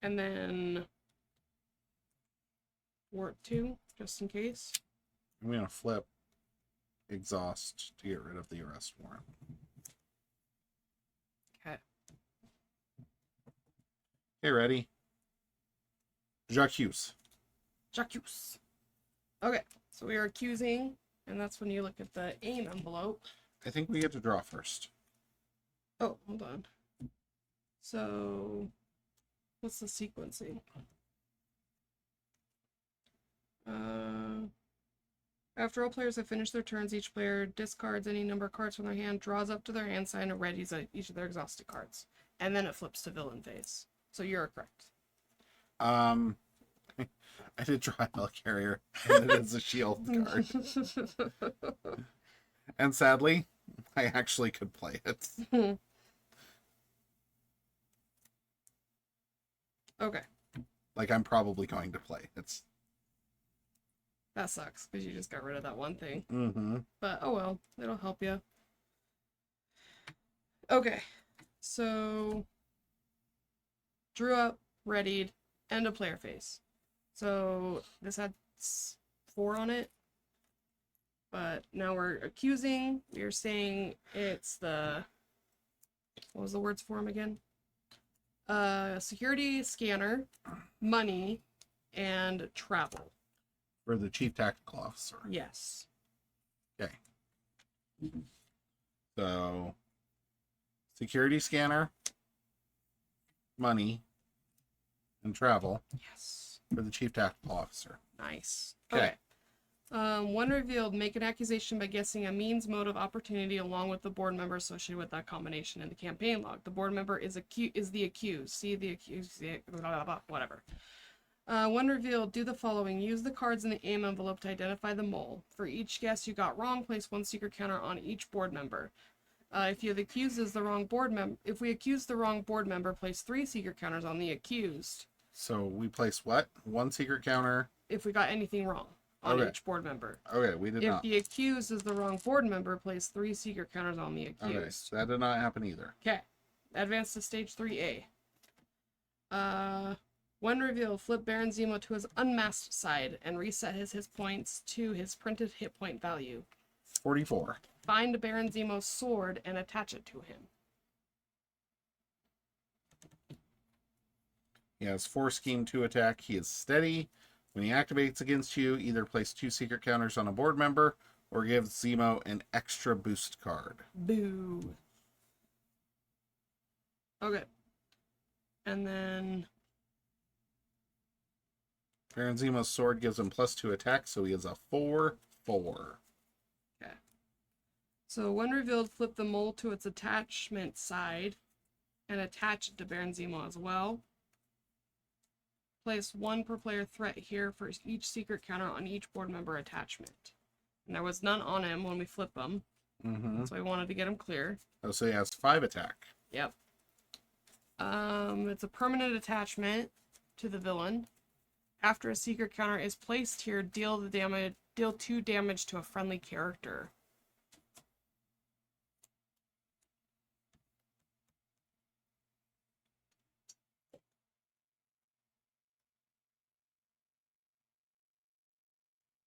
And then Wart 2, just in case. I'm going to flip, exhaust to get rid of the arrest warrant. Okay. Okay, ready? Jacques. Jacques. Okay, so we are accusing, and that's when you look at the aim envelope. I think we get to draw first. Oh, hold on. So, what's the sequencing? After all players have finished their turns, each player discards any number of cards from their hand, draws up to their hand sign, and readies each of their exhausted cards. And then it flips to villain phase. So you're correct. I did draw a Helicarrier, and it is a shield card. And sadly, I actually could play it. Okay. Like, I'm probably going to play it. That sucks, because you just got rid of that one thing. Mm-hmm. But, oh well, it'll help you. Okay, so drew up, readied, end of player phase. So this had 4 on it, but now we're accusing. We're saying it's the, what was the words for him again? Security, scanner, money, and travel. For the chief tactical officer. Yes. Okay. So, security scanner, money, and travel Yes. for the chief tactical officer. Nice. Okay. When revealed, make an accusation by guessing a means, motive, opportunity, along with the board member associated with that combination in the campaign log. The board member is the accused. See the accused. Blah, blah, blah, whatever. When revealed, do the following. Use the cards in the aim envelope to identify the mole. For each guess you got wrong, place 1 secret counter on each board member. If we accuse the wrong board member, place 3 secret counters on the accused. So we place what? 1 secret counter. If we got anything wrong on each board member. Okay, we did not. If the accused is the wrong board member, place 3 secret counters on the accused. Okay, so that did not happen either. Okay. Advance to stage 3A. When revealed, flip Baron Zemo to his unmasked side and reset his points to his printed hit point value. 44. Find Baron Zemo's sword and attach it to him. He has 4 scheme 2 attack. He is steady. When he activates against you, either place 2 secret counters on a board member or give Zemo an extra boost card. Boo. Okay. And then Baron Zemo's sword gives him +2 attack, so he is a 4/4. okay. So when revealed, flip the mole to its attachment side and attach it to Baron Zemo as well. Place 1 per player threat here for each secret counter on each board member attachment. And there was none on him when we flip him. Mm-hmm. So I wanted to get him clear. Oh, so he has 5 attack. Yep. It's a permanent attachment to the villain. After a secret counter is placed here, deal 2 damage to a friendly character.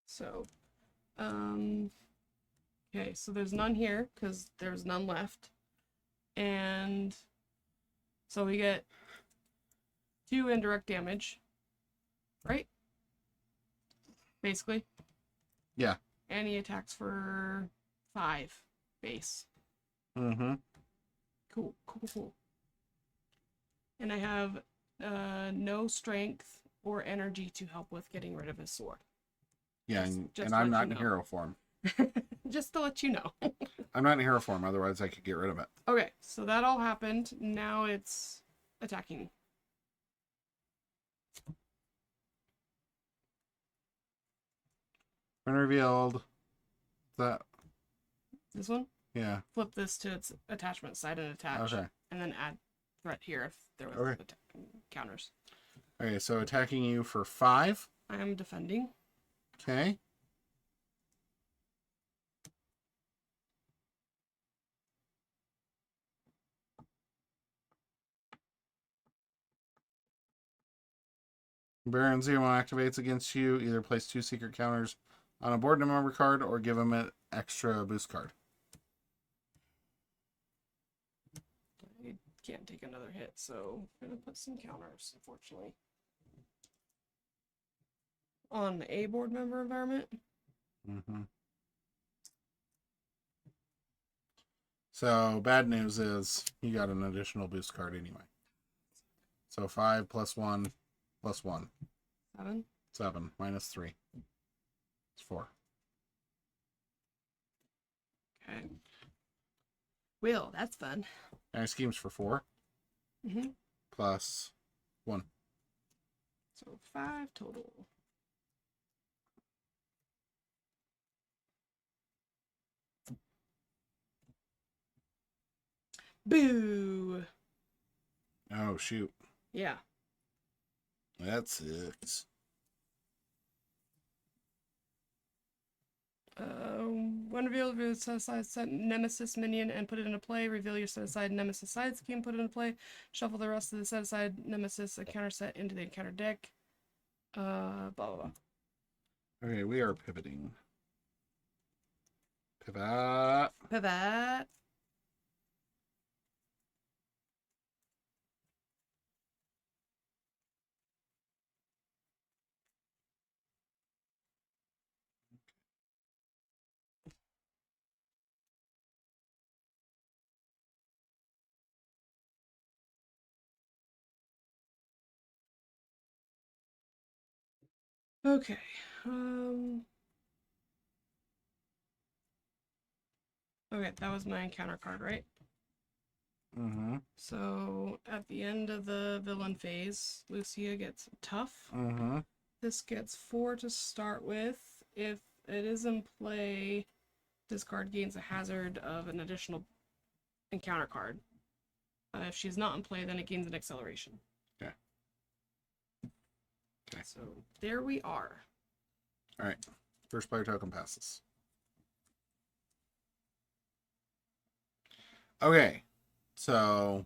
So, okay, so there's none here because there's none left. And so we get 2 indirect damage, right? Basically. Yeah. And he attacks for 5 base. Mm-hmm. Cool. And I have no strength or energy to help with getting rid of his sword. Yeah, Just and to I'm let not you in know. hero form. Just to let you know. I'm not in hero form, otherwise I could get rid of it. Okay, so that all happened. Now it's attacking. When revealed, that, This one? yeah, Flip this to its attachment side and attach. okay. And then add threat here if there was Okay. counters. Okay, so attacking you for 5. I am defending. Okay. Baron Zemo activates against you. Either place 2 secret counters on a board member card or give him an extra boost card. I can't take another hit, so I'm going to put some counters, unfortunately. On a board member environment. Mm-hmm. So, bad news is you got an additional boost card anyway. So 5 + 1 + 1. 7. 7 -3. It's 4. Okay. Will, that's fun. And schemes for 4 Mm-hmm. + 1. So 5 total. Boo! Oh, shoot. Yeah. That sucks. When revealed, reveal set aside set Nemesis minion and put it into play. Reveal your set aside Nemesis side scheme, put it into play. Shuffle the rest of the set aside Nemesis encounter set into the encounter deck. Blah blah blah. Okay, we are pivoting. Pivot. Pivot. Okay. Um. Okay, that was my encounter card, right? Mm-hmm. So at the end of the villain phase, Lucia gets tough. Mm-hmm. This gets 4 to start with. If it is in play, this card gains a hazard of an additional encounter card. If she's not in play, then it gains an acceleration. Okay. Okay. So there we are. All right. First player token passes. Okay. So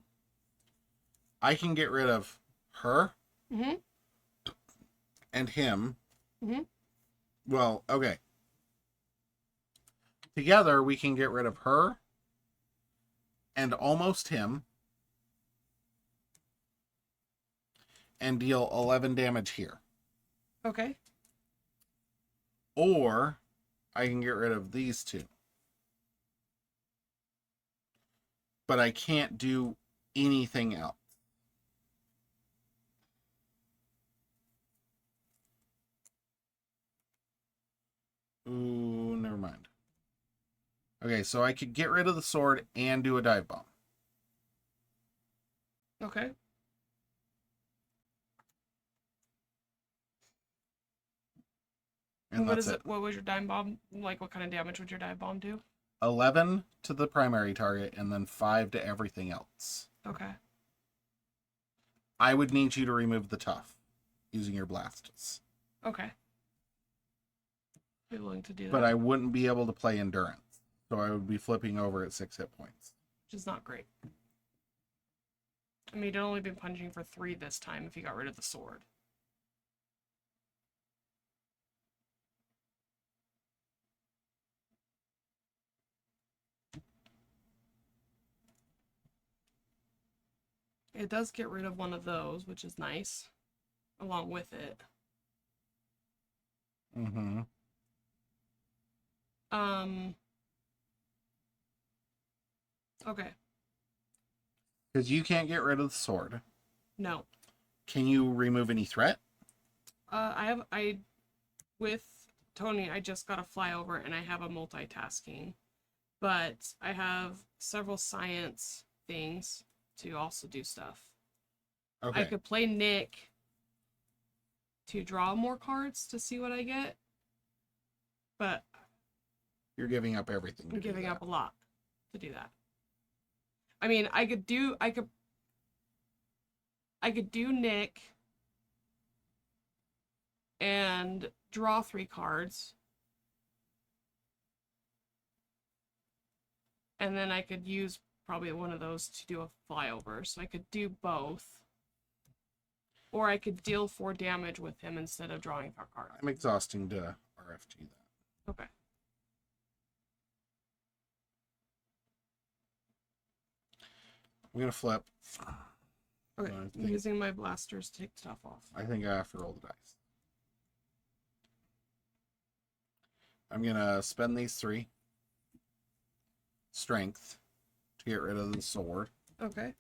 I can get rid of her Mm-hmm. and him. Mm-hmm. Well, okay. Together we can get rid of her and almost him and deal 11 damage here. Okay. Or I can get rid of these two. But I can't do anything else. Ooh, never mind. Okay, so I could get rid of the sword and do a dive bomb. Okay. And What that's is it. What was your dive bomb? Like, what kind of damage would your dive bomb do? 11 to the primary target and then 5 to everything else. Okay. I would need you to remove the tough using your blasts. Okay. Be willing to do that. But I wouldn't be able to play endurance. So I would be flipping over at 6 hit points. Which is not great. I mean, you'd only been punching for 3 this time if you got rid of the sword. It does get rid of one of those, which is nice. Along with it. Mm-hmm. Okay. Because you can't get rid of the sword. No. Can you remove any threat? With Tony, I just got a flyover and I have a multitasking. But I have several science things to also do stuff. Okay. I could play Nick to draw more cards to see what I get. But You're giving up everything. I'm giving up a lot to do that. I mean, I could do Nick and draw 3 cards. And then I could use probably one of those to do a flyover. So I could do both. Or I could deal 4 damage with him instead of drawing a card. I'm exhausting to RFG that. Okay. I'm going to flip. Okay. I I'm think- using my blasters to take stuff off. I think I have to roll the dice. I'm going to spend these 3. Strength to get rid of the sword. Okay.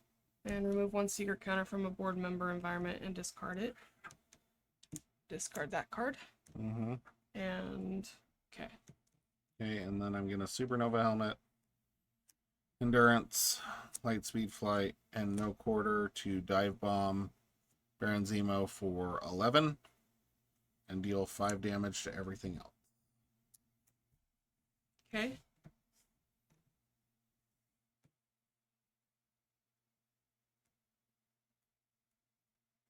And remove 1 secret counter from a board member environment and discard it. Discard that card. Mm-hmm. And okay. Okay, and then I'm going to supernova helmet, endurance, light speed flight, and no quarter to dive bomb Baron Zemo for 11 and deal 5 damage to everything else. Okay.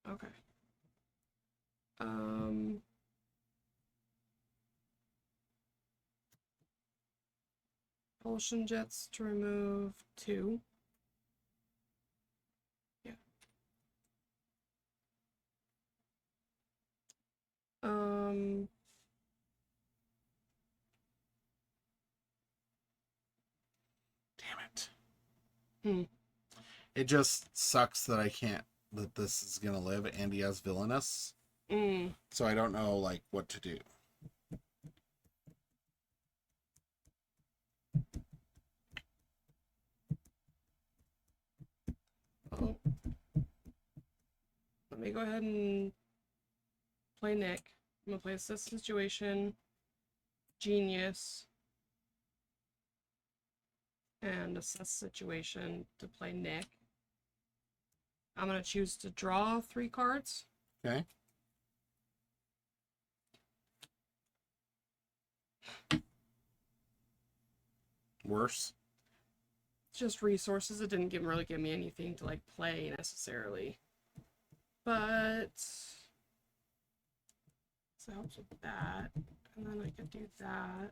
Okay. Propulsion jets to remove 2. Yeah. Damn it. Hmm. It just sucks that I can't, that this is going to live and he has villainous. So I don't know, like, what to do. Oh. Let me go ahead and play Nick. I'm gonna play Assess Situation, Genius, and Assess Situation to play Nick. I'm gonna choose to draw 3 cards. Okay. Worse. It's just resources. It didn't really give me anything to like play necessarily. But so it helps with that. And then I could do that.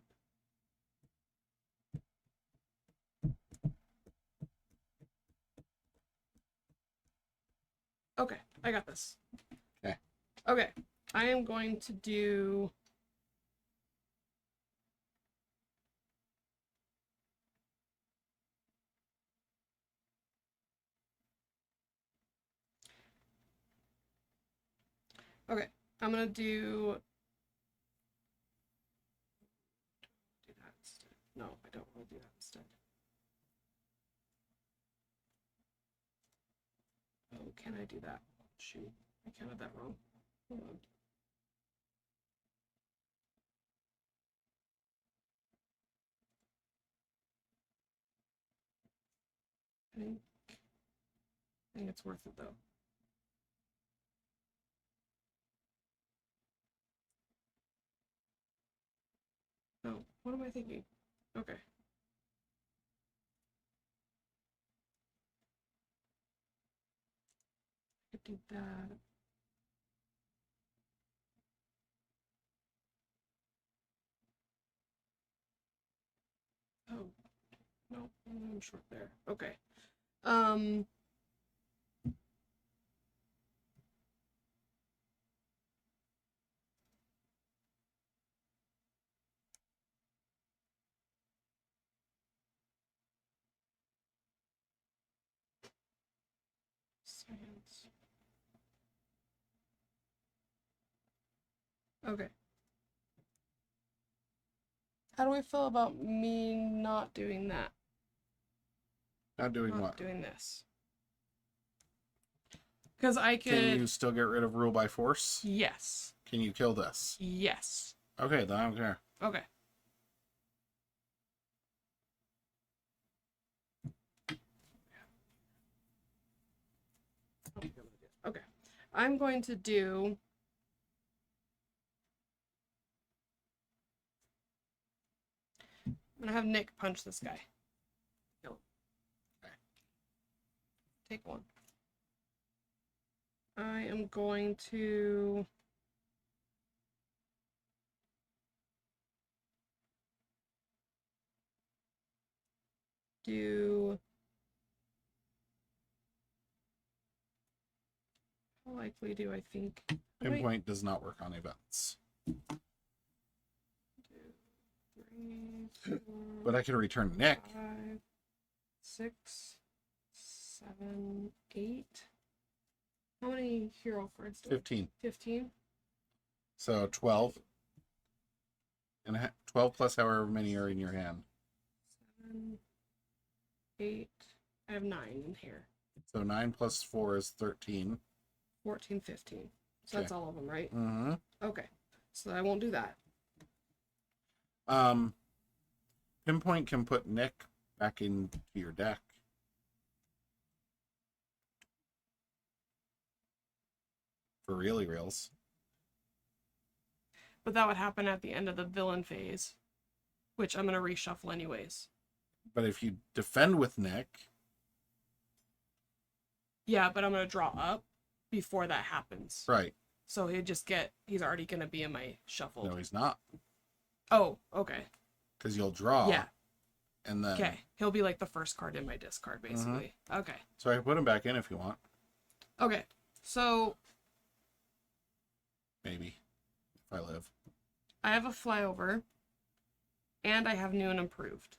Okay, I got this. Okay. Okay, I am going to do... Okay, I'm gonna do that instead. No, I don't want to do that instead. Oh, can I do that? Shoot, I counted that wrong. Hold on. I think it's worth it though. Oh, what am I thinking? Okay. I could do that. Oh, no, I'm short there. Okay. Science. Okay. How do I feel about me not doing that? Not doing Not what? doing this. Because I could... Can you still get rid of rule by force? Yes. Can you kill this? Yes. Okay, then I don't care. Okay. Okay. I'm going to do... I'm going to have Nick punch this guy. Kill him. Okay. Take 1. I am going to... do... How likely do I think... Pinpoint does not work on events. 2, 3, 4, But I can return Nick. 5, 6, 7, 8. How many hero cards do 15. 15? So 12. And 12 plus however many are in your hand. 7, 8. I have 9 in here. So 9 plus 4 is 13. 14, 15. So that's all of them, right? Mm-hmm. Okay. So I won't do that. Pinpoint can put Nick back into your deck. For really reals. But that would happen at the end of the villain phase, which I'm going to reshuffle anyways. But if you defend with Nick... Yeah, but I'm going to draw up before that happens. Right. So he's already going to be in my shuffle. No, he's not. Oh, okay. Because you'll draw. Yeah. And then... Okay. He'll be like the first card in my discard, basically. Mm-hmm. Okay. So I can put him back in if you want. Okay. So... Maybe. If I live. I have a flyover. And I have new and improved.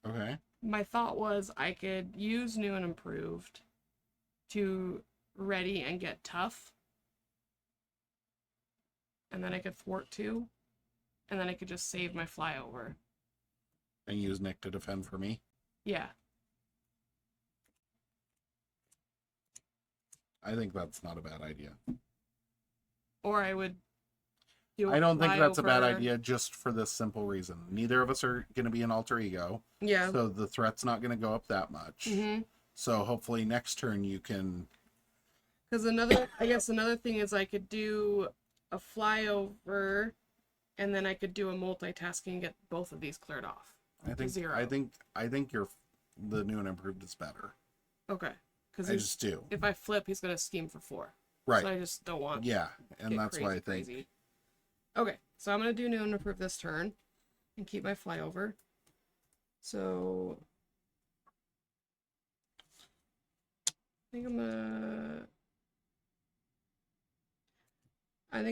Okay. My thought was I could use new and improved to ready and get tough. And then I could thwart 2. And then I could just save my flyover. And use Nick to defend for me? Yeah. I think that's not a bad idea. Or I would do. I don't think that's a bad flyover. idea just for this simple reason. Neither of us are going to be an alter ego. Yeah. So the threat's not going to go up that much. Mm-hmm. So hopefully next turn you can. Because I guess another thing is I could do a flyover, and then I could do a multitasking and get both of these cleared off. Zero. I think the new and improved is better. Okay. Because I just do. if I flip, he's gonna scheme for 4. Right. So I just don't want. Yeah, and that's why I think. Crazy. Okay, so I'm gonna do new and improved this turn, and keep my flyover. So I think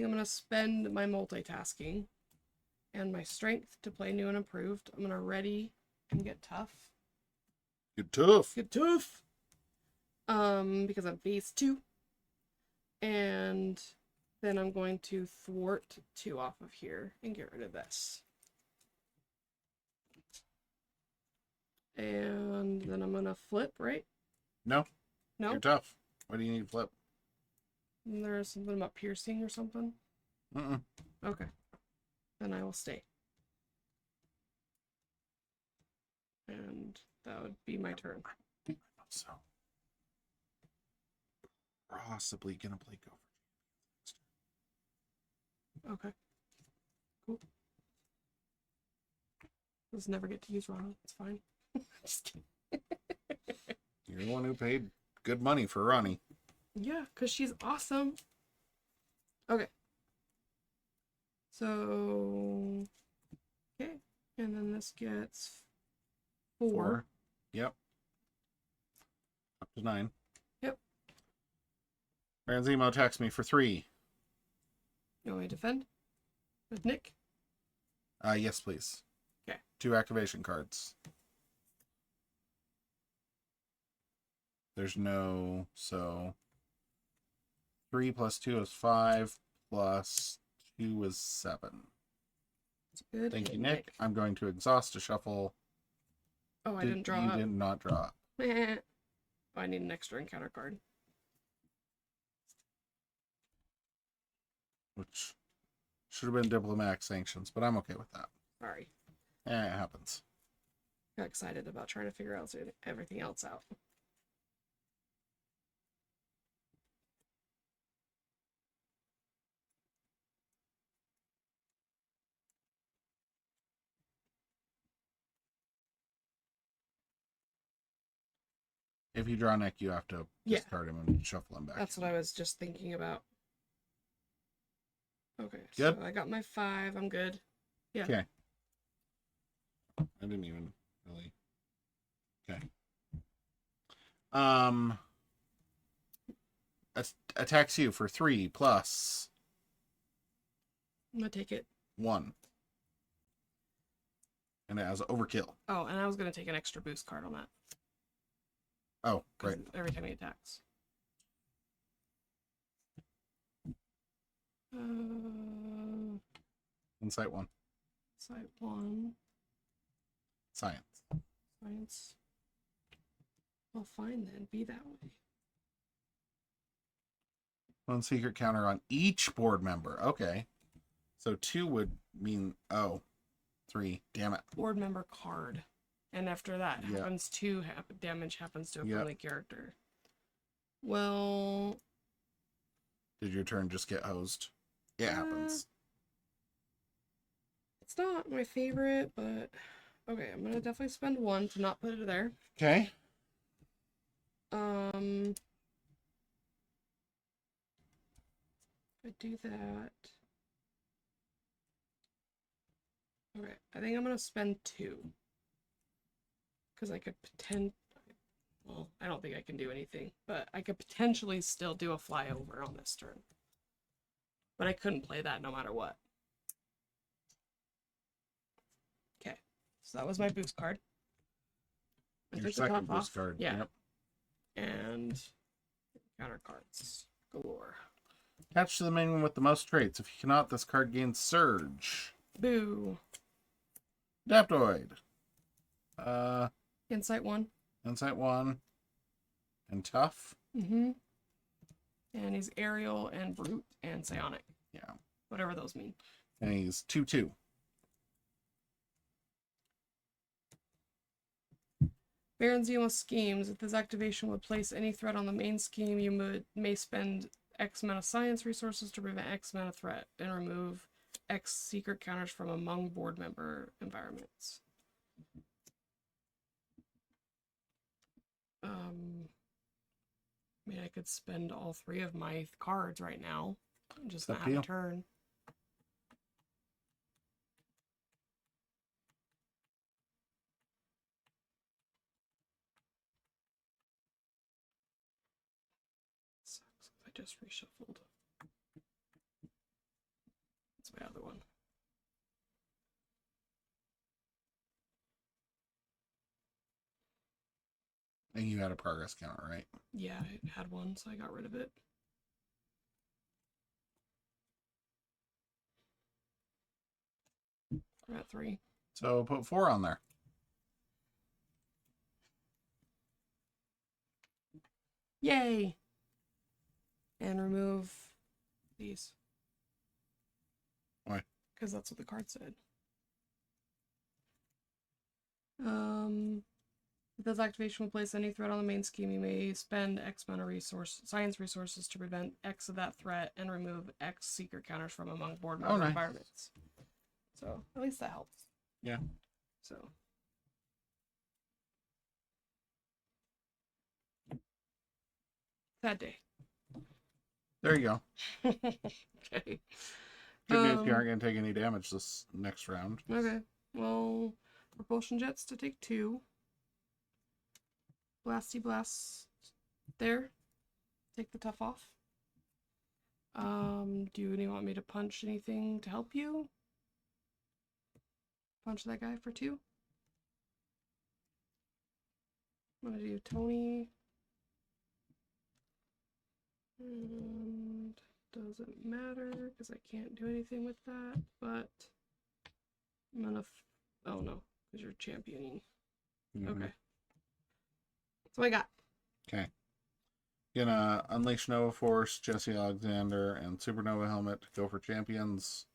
I'm gonna spend my multitasking and my strength to play new and improved. I'm gonna ready and get tough. Get tough. Get tough. Because I'm phase 2. And then I'm going to thwart 2 off of here and get rid of this. And then I'm gonna flip, right? No. No? You're tough. What do you need to flip? And there's something about piercing or something? Mm-mm. Okay. Then I will stay. And that would be my turn. So possibly gonna play go. Okay. Cool. Let's never get to use Rana. It's fine. Just kidding. You're the one who paid good money for Ronnie. Yeah, because she's awesome. Okay. So, okay. And then this gets 4. Yep. Up to 9. Yep. Baron Zemo attacks me for 3. You want me to defend? With Nick? Yes, please. Okay. 2 activation cards. There's no, so 3 plus 2 is 5, plus 2 is 7. That's good. Thank you, Nick. I'm going to exhaust to shuffle. Oh, I didn't draw You up. did not draw up. Oh, I need an extra encounter card. Which should have been diplomatic sanctions, but I'm okay with that. Sorry. It happens. Got excited about trying to figure out everything else out. If you draw Nick, you have to discard him and shuffle him back. That's what I was just thinking about. Okay, Good. so I got my 5. I'm good. Yeah. Okay. I didn't even really. Okay. Attacks you for 3 plus I'm gonna take it. 1. And it has overkill. Oh, and I was gonna take an extra boost card on that. Oh, 'cause right. Every time he attacks. Insight 1. Site 1. Science. Science. Well, fine then. Be that way. 1 secret counter on each board member. Okay. So 2 would mean 3. Damn it. Board member card. And after that Yeah. happens to damage happens to a Yeah. friendly character. Well, Did your turn just get hosed? It happens. it's not my favorite, but okay, I'm gonna definitely spend 1 to not put it there. Okay. I do that. Okay, I think I'm gonna spend 2. Because I could well, I don't think I can do anything, but I could potentially still do a flyover on this turn. But I couldn't play that no matter what. Okay, so that was my boost card. I Your took the top second boost off. card. Yeah. Yep. And counter cards galore. Attached to the main one with the most traits. If you cannot, this card gains Surge. Boo. Adaptoid. Insight 1. Insight 1. And Tough. Mm-hmm. And he's aerial and brute and psionic. Yeah. Whatever those mean. And he's 2/2. Baron Zemo schemes. If this activation would place any threat on the main scheme, you may spend X amount of science resources to prevent X amount of threat and remove X secret counters from among board member environments. I mean, I could spend all 3 of my cards right now. I'm just not have a turn. Sucks if I just reshuffled. That's my other one. And you had a progress counter, right? Yeah, I had one, so I got rid of it. We're at 3. So put 4 on there. Yay! And remove these. Why? Because that's what the card said. If this activation will place any threat on the main scheme, you may spend X amount of science resources to prevent X of that threat and remove X secret counters from among board member environments. So at least that helps. Yeah. So. Sad day. There you go. Okay. Good news, you aren't going to take any damage this next round. Okay. Well, propulsion jets to take 2. Blasty blast there. Take the tough off. Do you want me to punch anything to help you? Punch that guy for 2. I'm gonna do Tony. And doesn't matter because I can't do anything with that, but I'm gonna oh no, because you're championing. Okay. That's what I got. Okay. Gonna unleash Nova Force, Jesse Alexander, and Supernova Helmet to go for champions.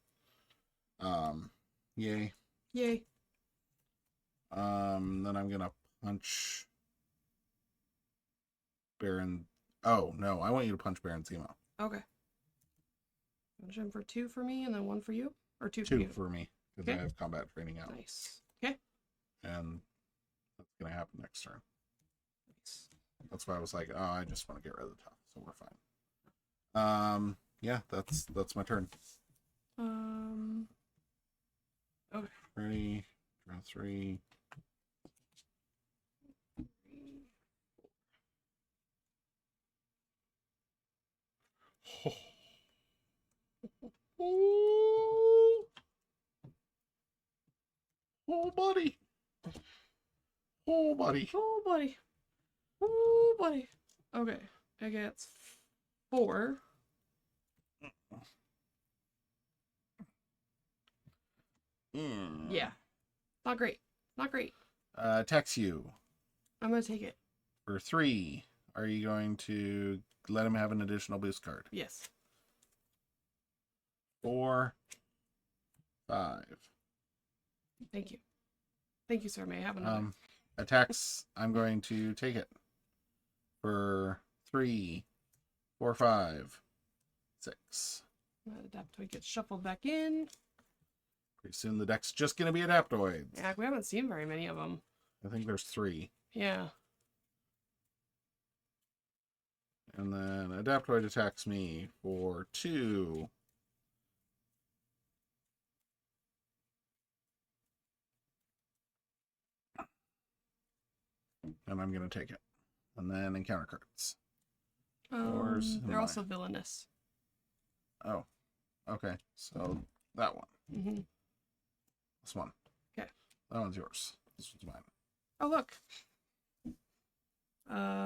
Yay. Yay. Then I'm gonna punch Baron. Oh no, I want you to punch Baron Zemo. Okay. Punch him for 2 for me, and then 1 for you, or 2 for 2 you. for me because I have combat training out. Nice. Okay. And that's gonna happen next turn. Nice. That's why I was like, oh, I just want to get rid of the top, so we're fine. Yeah, that's my turn. Okay. Ready? Draw 3. Oh, oh, buddy. Oh, buddy. Oh, buddy. Oh, buddy. Okay. I get 4. Yeah. Not great. Not great. Attacks you. I'm going to take it. For 3. Are you going to let him have an additional boost card? Yes. 4, 5. Thank you. Thank you, sir. May I have another? Attacks, I'm going to take it. For 3, 4, 5, 6. Adaptoid gets shuffled back in. Pretty soon the deck's just going to be Adaptoids. Yeah, we haven't seen very many of them. I think there's 3. Yeah. And then Adaptoid attacks me for 2. And I'm going to take it. And then encounter cards. They're also villainous. Oh, okay. So that one. Mm-hmm. This one. Okay. That one's yours. This one's mine. Oh, look.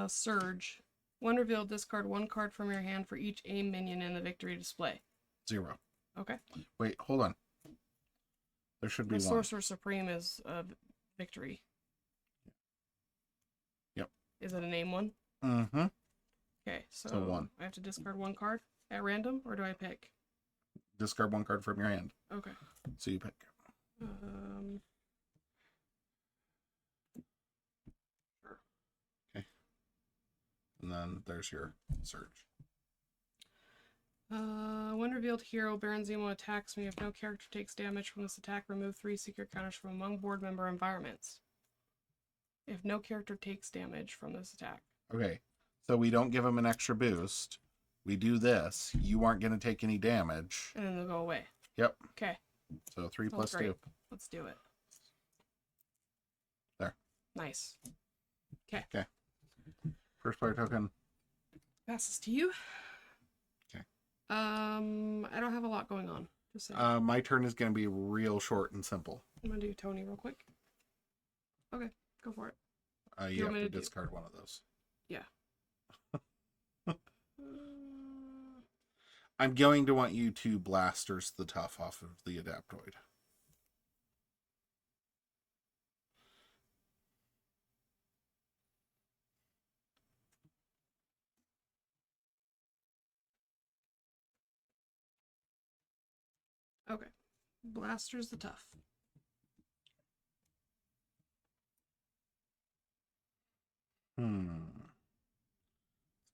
Surge. When revealed, discard 1 card from your hand for each aim minion in the victory display. 0. Okay. Wait, hold on. There should be The one. Sorcerer Supreme is victory. Yep. Is it a name one? Mm-hmm. Okay, so 1. I have to discard 1 card at random, or do I pick? discard 1 card from your hand. Okay. So you pick. Sure. Okay. And then there's your search. When revealed hero, Baron Zemo attacks me. If no character takes damage from this attack, remove 3 secret counters from among board member environments. If no character takes damage from this attack. Okay. So we don't give him an extra boost. We do this. You aren't going to take any damage. And then they'll go away. Yep. Okay. So 3 Sounds plus great. 2. Let's do it. There. Nice. Okay. Okay. First player token. Passes to you. Okay. I don't have a lot going on. Just saying. My turn is going to be real short and simple. I'm gonna do Tony real quick. Okay, go for it. You have to discard one of those. Yeah. I'm going to want you to blasters the tough off of the Adaptoid. Okay. Blasters the tough.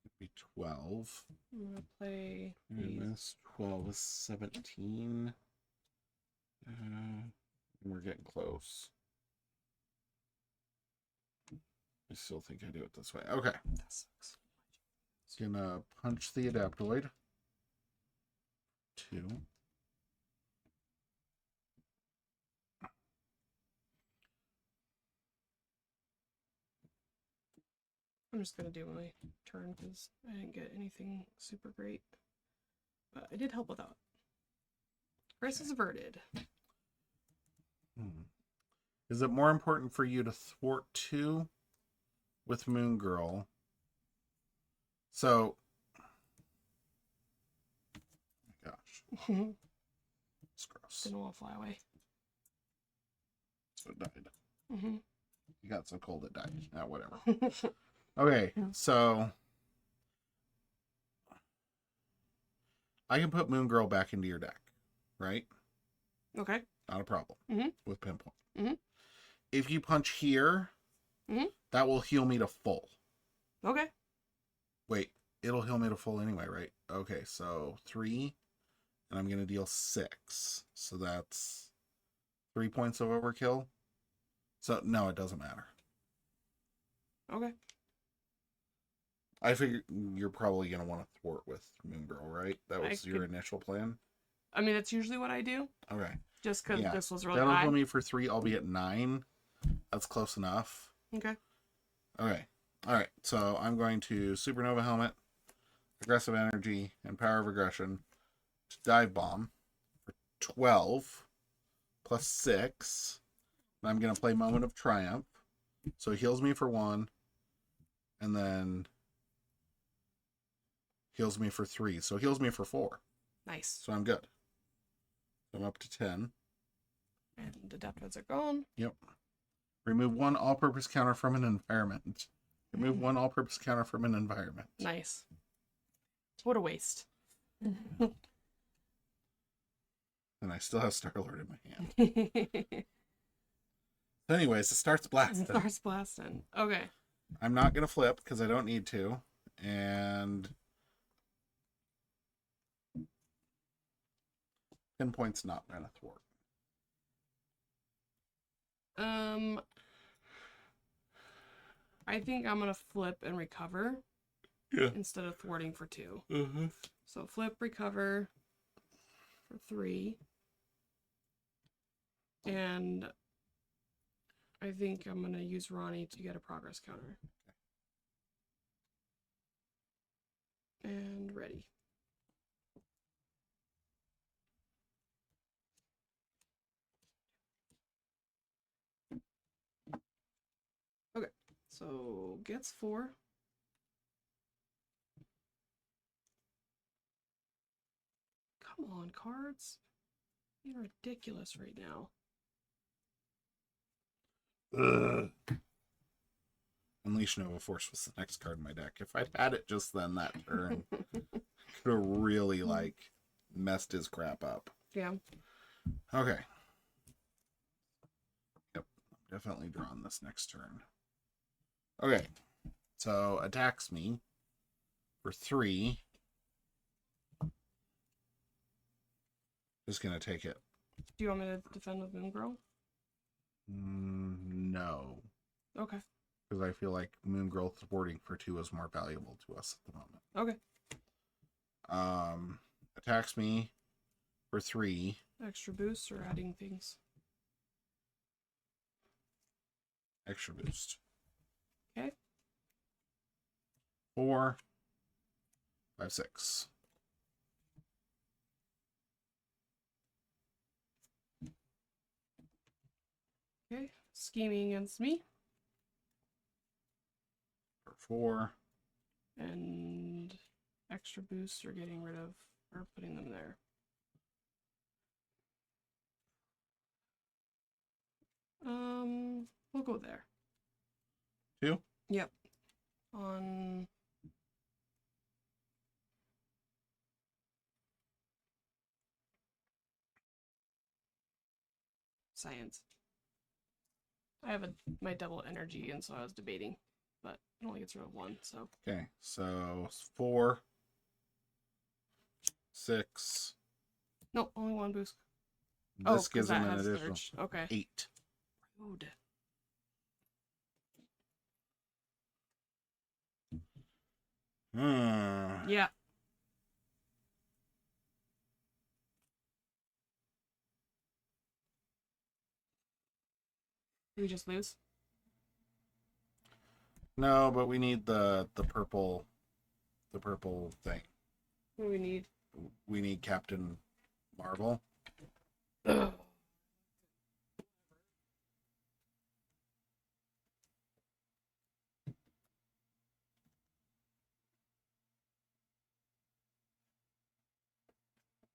It'd be 12. I'm gonna play these. This 12 is 17. We're getting close. I still think I do it this way. Okay. That sucks. Gonna punch the Adaptoid. 2. I'm just gonna do my turn because I didn't get anything super great. But I did help without. Crisis averted. Is it more important for you to thwart 2 with Moon Girl? So, oh my gosh, it's gross. Didn't want to fly away. So it died. Mm-hmm. You got so cold it died. Now, whatever. Okay, so I can put Moon Girl back into your deck, right? Okay. Not a problem with Pinpoint. Mm-hmm. If you punch here, that will heal me to full. Okay. Wait, it'll heal me to full anyway, right? Okay, so 3, and I'm going to deal 6. So that's 3 points of overkill. So, no, it doesn't matter. Okay. I figure you're probably going to want to thwart with Moon Girl, right? That was your initial plan? I mean, that's usually what I do. Okay. Just because this was really That'll high. heal me for 3, albeit 9. That's close enough. Okay. Okay. All right. So I'm going to Supernova Helmet, Aggressive Energy, and Power of Aggression to Dive Bomb for 12 plus 6. And I'm going to play Moment of Triumph. So it heals me for 1. And then heals me for 3. So it heals me for 4. Nice. So I'm good. I'm up to 10. And the Adaptoids are gone. Yep. Remove 1 all-purpose counter from an environment. Remove 1 all-purpose counter from an environment. Nice. What a waste. And I still have Star-Lord in my hand. So anyways, it starts blasting. Starts blasting. Okay. I'm not going to flip because I don't need to. And Pinpoint's not going to thwart. I think I'm gonna flip and recover instead of thwarting for 2. Mm-hmm. So flip, recover for 3. And I think I'm gonna use Ronnie to get a progress counter. And ready. Okay, so gets 4. Come on, cards. You're ridiculous right now. Unleash Nova Force was the next card in my deck. If I'd had it just then that turn, could have really messed his crap up. Yeah. Okay. Yep. Definitely drawing this next turn. Okay. So attacks me for 3. Just gonna take it. Do you want me to defend with Moongirl? No. Okay. Because I feel like Moon Growth supporting for 2 is more valuable to us at the moment. Okay. Attacks me for 3. Extra boost or adding things? Extra boost. Okay. 4, 5, 6. Okay. Scheming against me. For 4. And extra boosts or getting rid of or putting them there. We'll go there. 2. Yep. On science. I have my double energy, and so I was debating, but it only gets rid of 1, so. Okay, so 4, 6. No, only 1 boost. This 'cause gives him that an has additional surge. Okay. 8. Rude. Yeah. We just lose. No, but we need the purple thing. What do we need? We need Captain Marvel. Ugh.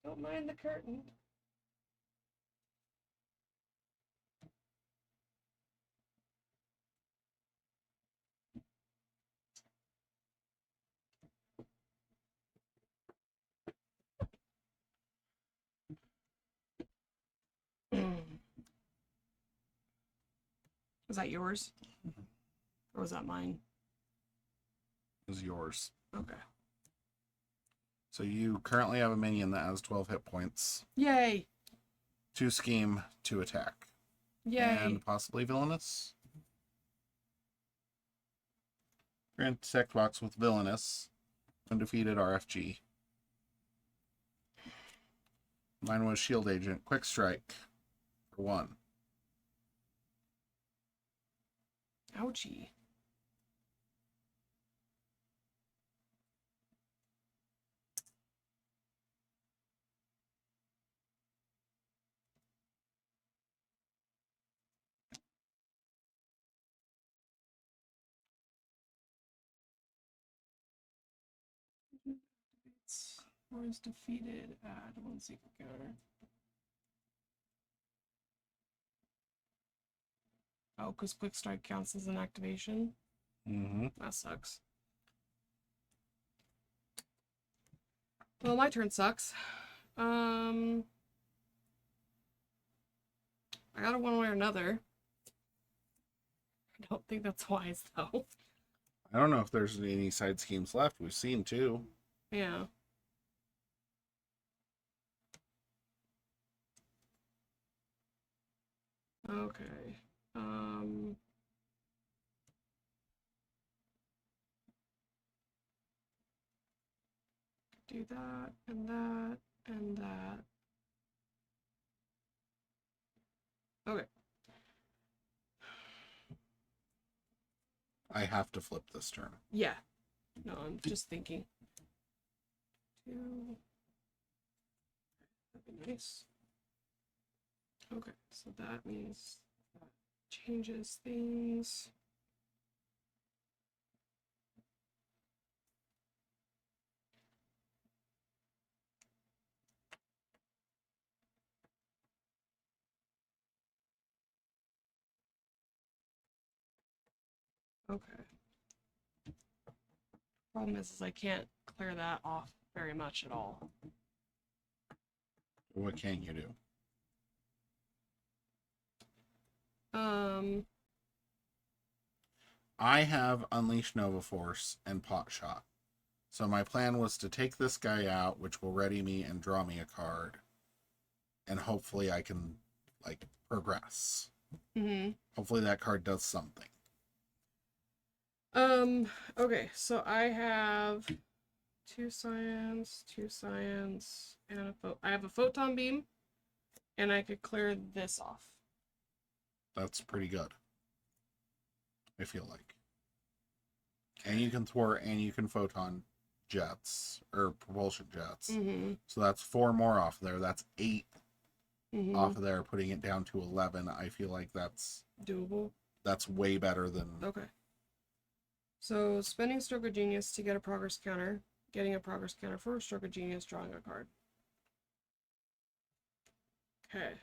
Don't mind the curtain. Was that yours? Or was that mine? Is yours. Okay. So you currently have a minion that has 12 hit points. Yay! 2 scheme, 2 attack. Yay! And possibly villainous. Grant text box with villainous. Undefeated RFG. Mine was shield agent. Quick strike. For 1. Ouchie. Or is defeated, add 1 secret counter. Oh, because quick strike counts as an activation? Mm-hmm. That sucks. Well, my turn sucks. I got it one way or another. I don't think that's wise, though. I don't know if there's any side schemes left. We've seen 2. Yeah. Okay. Do that, and that, and that. Okay. I have to flip this turn. Yeah. No, I'm just thinking. 2. That'd be nice. Okay, so that means that changes things. Okay. Problem is I can't clear that off very much at all. What can you do? I have Unleash Nova Force and Pot Shot. So my plan was to take this guy out, which will ready me and draw me a card. And hopefully I can, like, progress. Mm-hmm. Hopefully that card does something. Okay, so I have 2 science, and I have a photon beam, and I could clear this off. That's pretty good. I feel like. And you can thwart and you can photon jets, or propulsion jets. Mm-hmm. So that's 4 more off there. That's 8 Mm-hmm. off of there, putting it down to 11. I feel like that's Doable. That's way better than... Okay. So, spending Stroke of Genius to get a progress counter, getting a progress counter for a Stroke of Genius, drawing a card. Okay.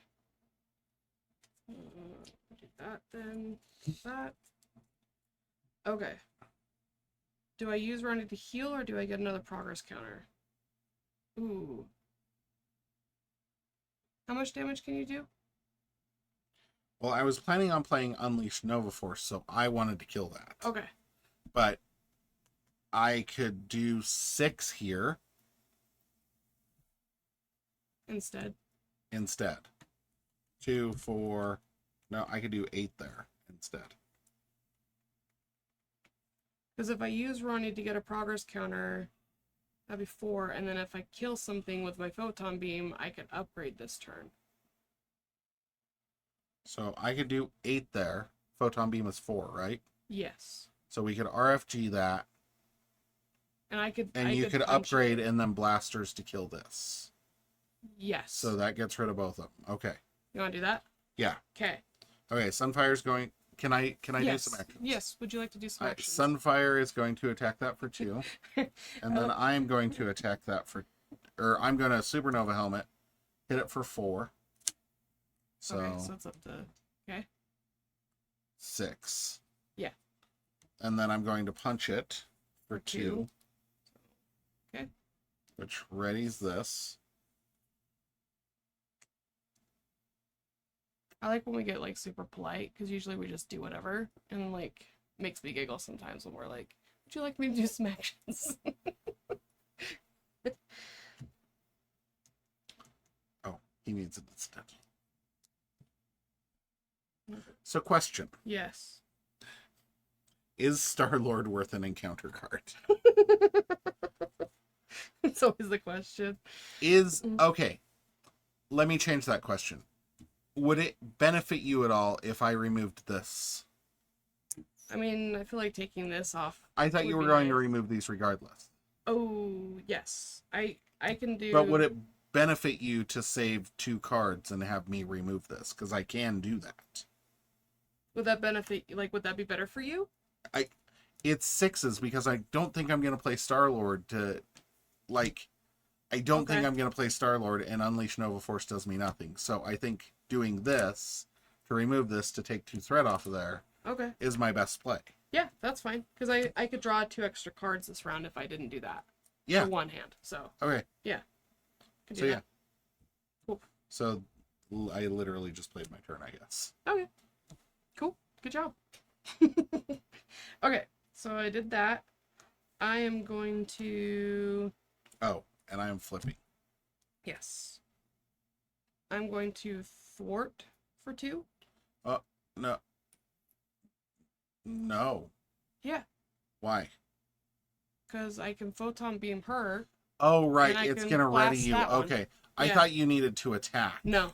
Do that then. That. Okay. Do I use Ronnie to heal or do I get another progress counter? Ooh. How much damage can you do? Well, I was planning on playing Unleash Nova Force, so I wanted to kill that. Okay. But I could do 6 here Instead. 2, 4... No, I could do 8 there instead. Because if I use Ronnie to get a progress counter, that'd be 4, and then if I kill something with my photon beam, I could upgrade this turn. So I could do 8 there. Photon Beam is 4, right? Yes. So we could RFG that. And you could punch upgrade it. and then blasters to kill this. Yes. So that gets rid of both of them. Okay. You want to do that? Yeah. Okay. Okay, Sunfire's going... Can I Yes. do some actions? Yes. Would you like to do some actions? Sunfire is going to attack that for 2. And then I'm going to attack that for... Or I'm going to Supernova Helmet, hit it for 4. So, okay, so it's up to... Okay. 6. Yeah. And then I'm going to punch it for 2. Okay. Which readies this. I like when we get, like, super polite, because usually we just do whatever, and, like, makes me giggle sometimes when we're like, would you like me to do some actions? Oh, he needs an instant. So, question. Yes. Is Star-Lord worth an encounter card? It's always the question. Okay, let me change that question. Would it benefit you at all if I removed this? I mean, I feel like taking this off. I thought you were going to remove these regardless. Oh, yes. I can do... But would it benefit you to save 2 cards and have me remove this? Because I can do that. Would that benefit... Like, would that be better for you? It's 6s because I don't think I'm going to play Star-Lord to... Like, I don't think I'm going to play Star-Lord, and Unleash Nova Force does me nothing. So I think doing this, to remove this, to take 2 threat off of there, is my best play. Yeah, that's fine. Because I could draw 2 extra cards this round if I didn't do that. Yeah. For 1 hand, so. Okay. Yeah. Could do So, that. yeah. Cool. So, I literally just played my turn, I guess. Okay. Cool. Good job. Okay, so I did that. I am going to... Oh, and I am flipping. Yes. I'm going to thwart for 2. Oh, no. No. Yeah. Why? Because I can photon beam her. Oh, right. And It's I going to can ready blast you. that one. Okay. I Yeah. thought you needed to attack. No.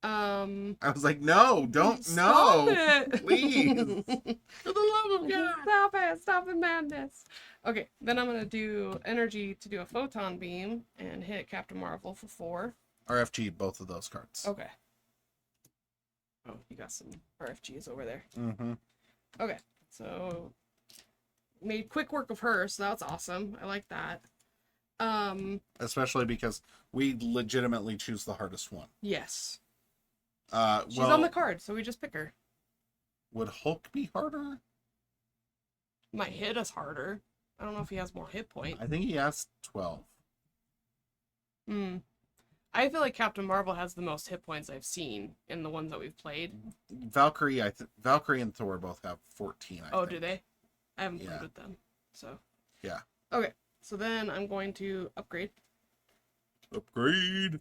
I was like, no, don't, Stop no. it. Please. For the love of God. Stop it, madness. Okay, then I'm going to do energy to do a photon beam and hit Captain Marvel for 4. RFG both of those cards. Okay. Oh, you got some RFGs over there. Mm-hmm. Okay, so made quick work of her, so that's awesome. I like that. Especially because we legitimately choose the hardest one. Yes. She's Well, on the card, so we just pick her. would Hulk be harder? Might hit us harder. I don't know if he has more hit point. I think he has 12. I I feel like Captain Marvel has the most hit points I've seen in the ones that we've played. Valkyrie, Valkyrie and Thor both have 14. I think. Do they? I haven't Yeah. played with them, so. Yeah. Okay, so then I'm going to upgrade Upgrade. to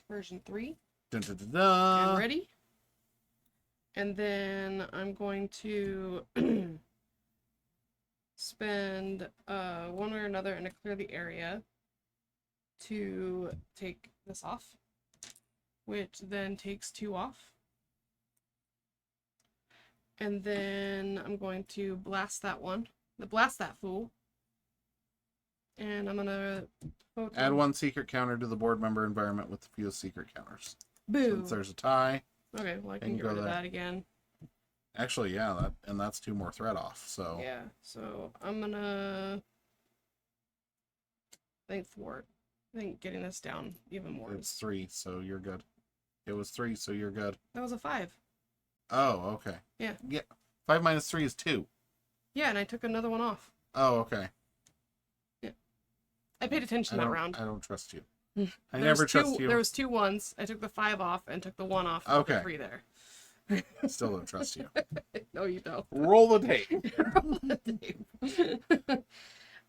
version 3. Dun, dun, dun, dun. And ready. And then I'm going to spend one way or another and clear the area to take this off, which then takes 2 off. And then I'm going to blast that fool. And I'm gonna Add 1 secret counter to the board member environment with the fewest secret counters. Boo. Since there's a tie. Okay, well I can And get go rid of there. that again. Actually, yeah, that's 2 more threat off. So Yeah, so I'm gonna think thwart. I think getting this down even more. it's 3, so you're good. It was 3, so you're good. That was a 5. Oh, okay. Yeah. Yeah. 5 minus 3 is 2. Yeah, and I took another one off. Oh, okay. I paid attention that round. I don't trust you. I There never was trust you. There was 2 ones. I took the 5 off and took the 1 off. And Okay. The 3 there. Still don't trust you. No, you don't. Roll the tape.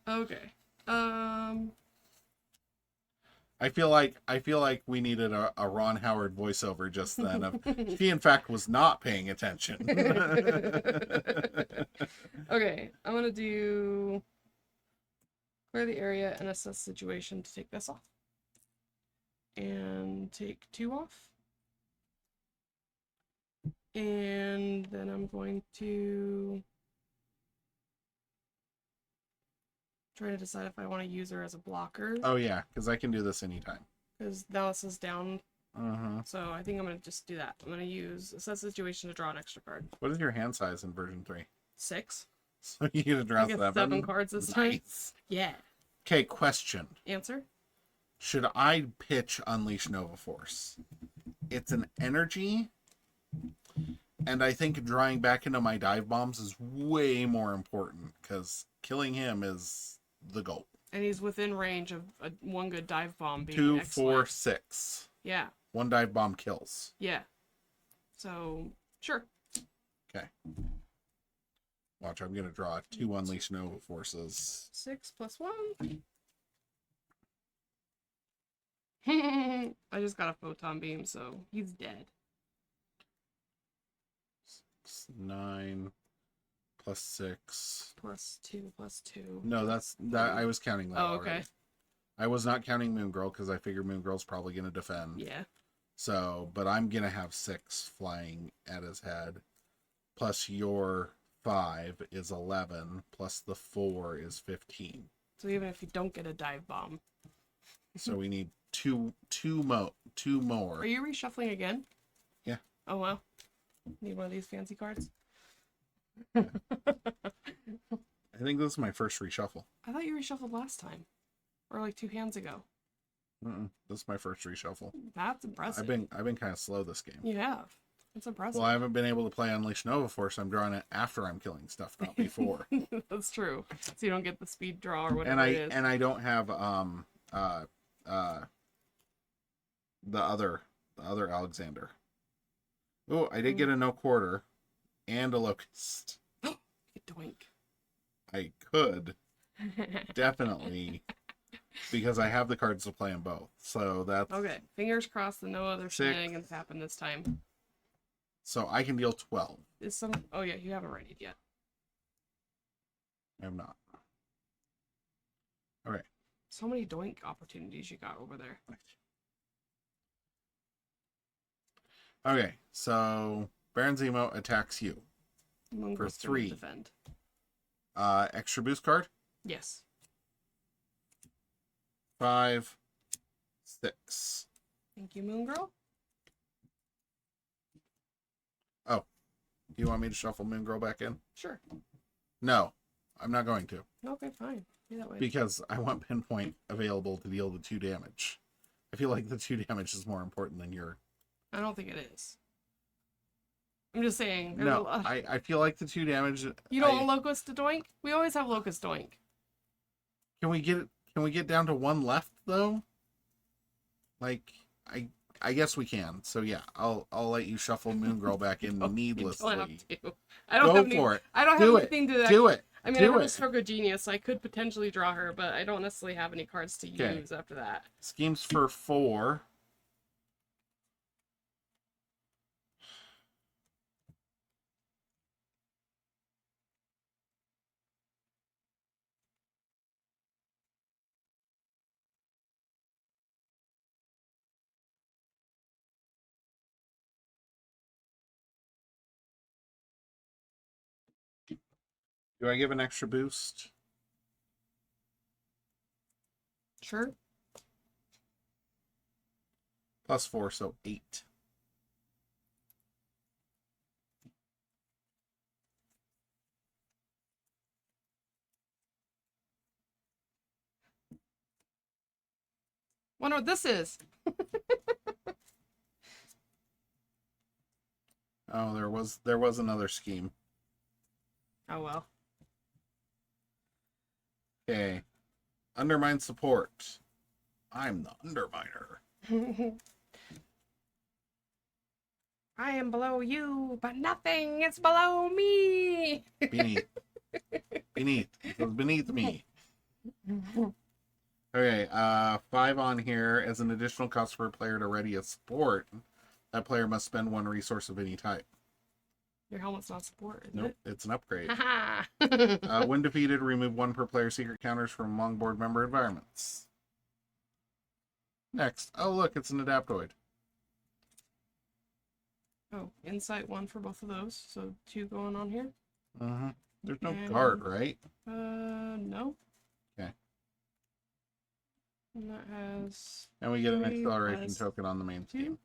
Okay. I feel like we needed a Ron Howard voiceover just then of he in fact was not paying attention. Okay, I'm gonna do clear the area and assess situation to take this off. And take 2 off. And then I'm going to try to decide if I want to use her as a blocker. Oh yeah, because I can do this anytime. Because now this is down. Uh-huh. So I think I'm going to just do that. I'm going to use assess situation to draw an extra card. What is your hand size in version 3? 6. So you get to draw I get 7. 7 cards this time. Nice. Yeah. Okay, question. Answer? Should I pitch Unleash Nova Force? It's an energy, and I think drawing back into my dive bombs is way more important because killing him is the goal. And he's within range of one good dive bomb being 2, excellent. 4, 6. Yeah. 1 dive bomb kills. Yeah. So, sure. Okay. Watch, I'm gonna draw 2 Unleash Nova Forces. 6 plus 1. I just got a photon beam, so he's dead. 9 plus 6. Plus 2 plus 2. No, that I was counting that. Oh, already. okay. I was not counting Moon Girl because I figured Moon Girl's probably gonna defend. Yeah. So, but I'm gonna have 6 flying at his head. Plus your 5 is 11. Plus the 4 is 15. So even if you don't get a dive bomb. So we need two more. Are you reshuffling again? Yeah. Oh, well. Need one of these fancy cards? I think this is my first reshuffle. I thought you reshuffled last time. Or like 2 hands ago. This is my first reshuffle. That's impressive. I've been kind of slow this game. You have. That's impressive. Well, I haven't been able to play Unleash Nova Force. I'm drawing it after I'm killing stuff, not before. That's true. So you don't get the speed draw or whatever and it is. I don't have the other Alexander. Oh, I did get a no quarter and a locust. Doink. I could definitely because I have the cards to play them both. So that's Okay. Fingers crossed that no other 6. shenanigans happen this time. So I can deal 12. Is some Oh yeah, you haven't readied yet. I have not. Okay. So many doink opportunities you got over there. Okay, so Baron Zemo attacks you. Moon For Girl's gonna 3. Defend. Extra boost card. Yes. 5, 6. Thank you, Moon Girl. Oh, do you want me to shuffle Moon Girl back in? Sure. No, I'm not going to. Okay, fine. Be that way. Because I want Pinpoint available to deal the 2 damage. I feel like the 2 damage is more important than your... I don't think it is. I'm just saying. There's No, a lot. I feel like the 2 damage... You don't want Locust to doink? We always have Locust doink. Can we get down to 1 left, though? Like, I guess we can. So yeah, I'll let you shuffle Moon Girl back in No, needlessly. you don't have to. I don't Go have any, for it. I don't Do have it. anything to Do it. I mean, I Do have a it. Stroke of Genius, so I could potentially draw her, but I don't necessarily have any cards to Okay. use after that. Schemes for 4. Do I give an extra boost? Sure. +4, so 8. Wonder what this is. Oh, there was another scheme. Oh well. Okay. Undermine support. I'm the Underminer. I am below you, but nothing is below me. Beneath. Beneath. It goes beneath me. Okay, 5 on here. As an additional cost for a player to ready a support, that player must spend 1 resource of any type. Your helmet's not support, isn't Nope, it? it's an upgrade. Haha. When defeated, remove 1 per player secret counters from longboard member environments. Next. Oh, look, it's an Adaptoid. Oh, insight 1 for both of those, so 2 going on here. Mm-hmm. There's no And, guard, right? No. Okay. And that has And we get an 3 acceleration plus token on the main 2. scheme.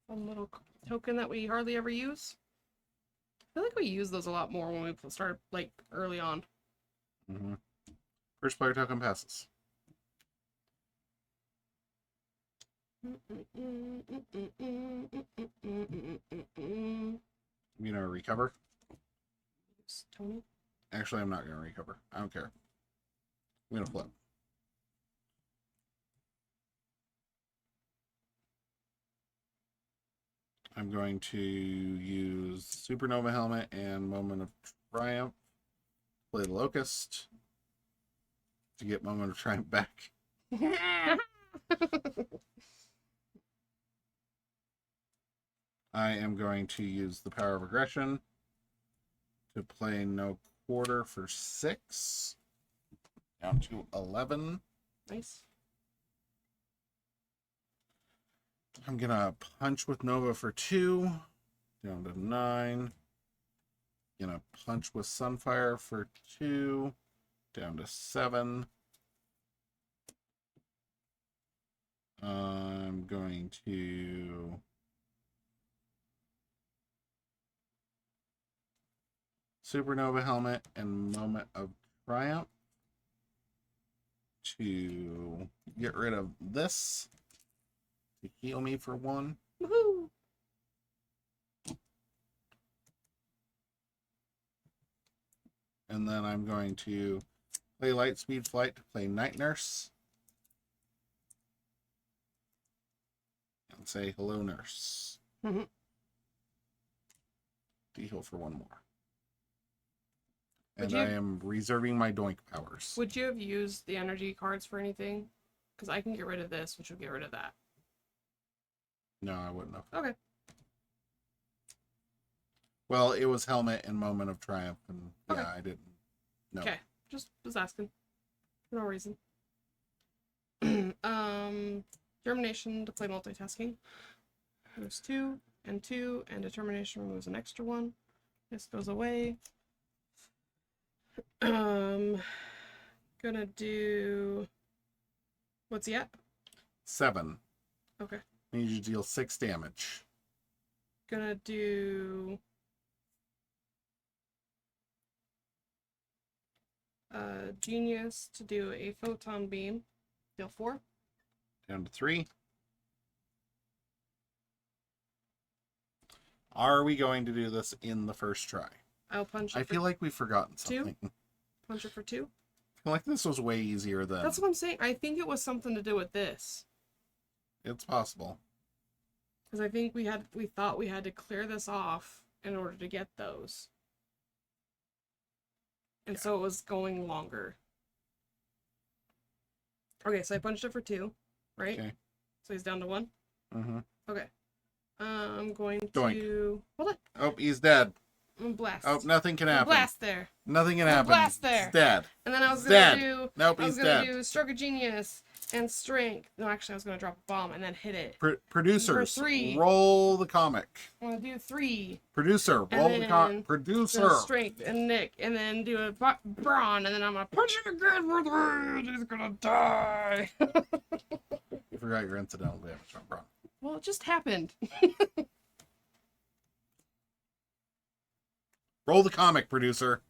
One little token that we hardly ever use. I feel like we use those a lot more when we start, like, early on. Mm-hmm. First player token passes. You know, recover. Tony. Actually, I'm not going to recover. I don't care. I'm going to flip. I'm going to use Supernova Helmet and Moment of Triumph. Play the Locust to get Moment of Triumph back. I am going to use the Power of Aggression to play No Quarter for 6. Down to 11. Nice. I'm going to punch with Nova for 2. Down to 9. Gonna punch with Sunfire for 2. Down to 7. I'm going to Supernova Helmet and Moment of Triumph to get rid of this to heal me for 1. Woohoo! And then I'm going to play Lightspeed Flight to play Night Nurse. And say, hello, nurse. Mm-hmm. De-heal for 1 more. Would And I am reserving my Doink powers. Would you have used the energy cards for anything? Because I can get rid of this, which will get rid of that. No, I wouldn't have. Okay. Well, it was Helmet and Moment of Triumph, and Okay. yeah, I didn't. No. Okay. Just was asking. For no reason. Determination to play multitasking. Moves 2 and 2, and Determination removes an extra 1. This goes away. Gonna do. What's he at? 7. Okay. Need you to deal 6 damage. Gonna do. Genius to do a photon beam. Deal 4. Down to 3. Are we going to do this in the first try? I'll punch it I for feel like we've forgotten 2. something. Punch it for 2. I feel like this was way easier than. That's what I'm saying. I think it was something to do with this. It's possible. Because I think we thought we had to clear this off in order to get those. And so it was going longer. Okay, so I punched it for 2, right? Okay. So he's down to 1? Mm-hmm. Okay. I'm going Doink. to... Hold on. Oh, he's dead. I'm gonna blast. Oh, nothing can I'm happen. blast there. Nothing can I'm happen. blast there. He's dead. And then I was He's gonna dead. do... Nope, I was he's gonna dead. do Stroke of Genius and Strength. No, actually, I was gonna drop a bomb and then hit it. Producers, For 3. roll the comic. I'm gonna do 3. Producer, And roll the comic. then Producer. The Strength and Nick, and then do a Brawn, and then I'm gonna punch him again for 3. He's gonna die. You forgot your incidental damage on Braun. Well, it just happened. Roll the comic, producer.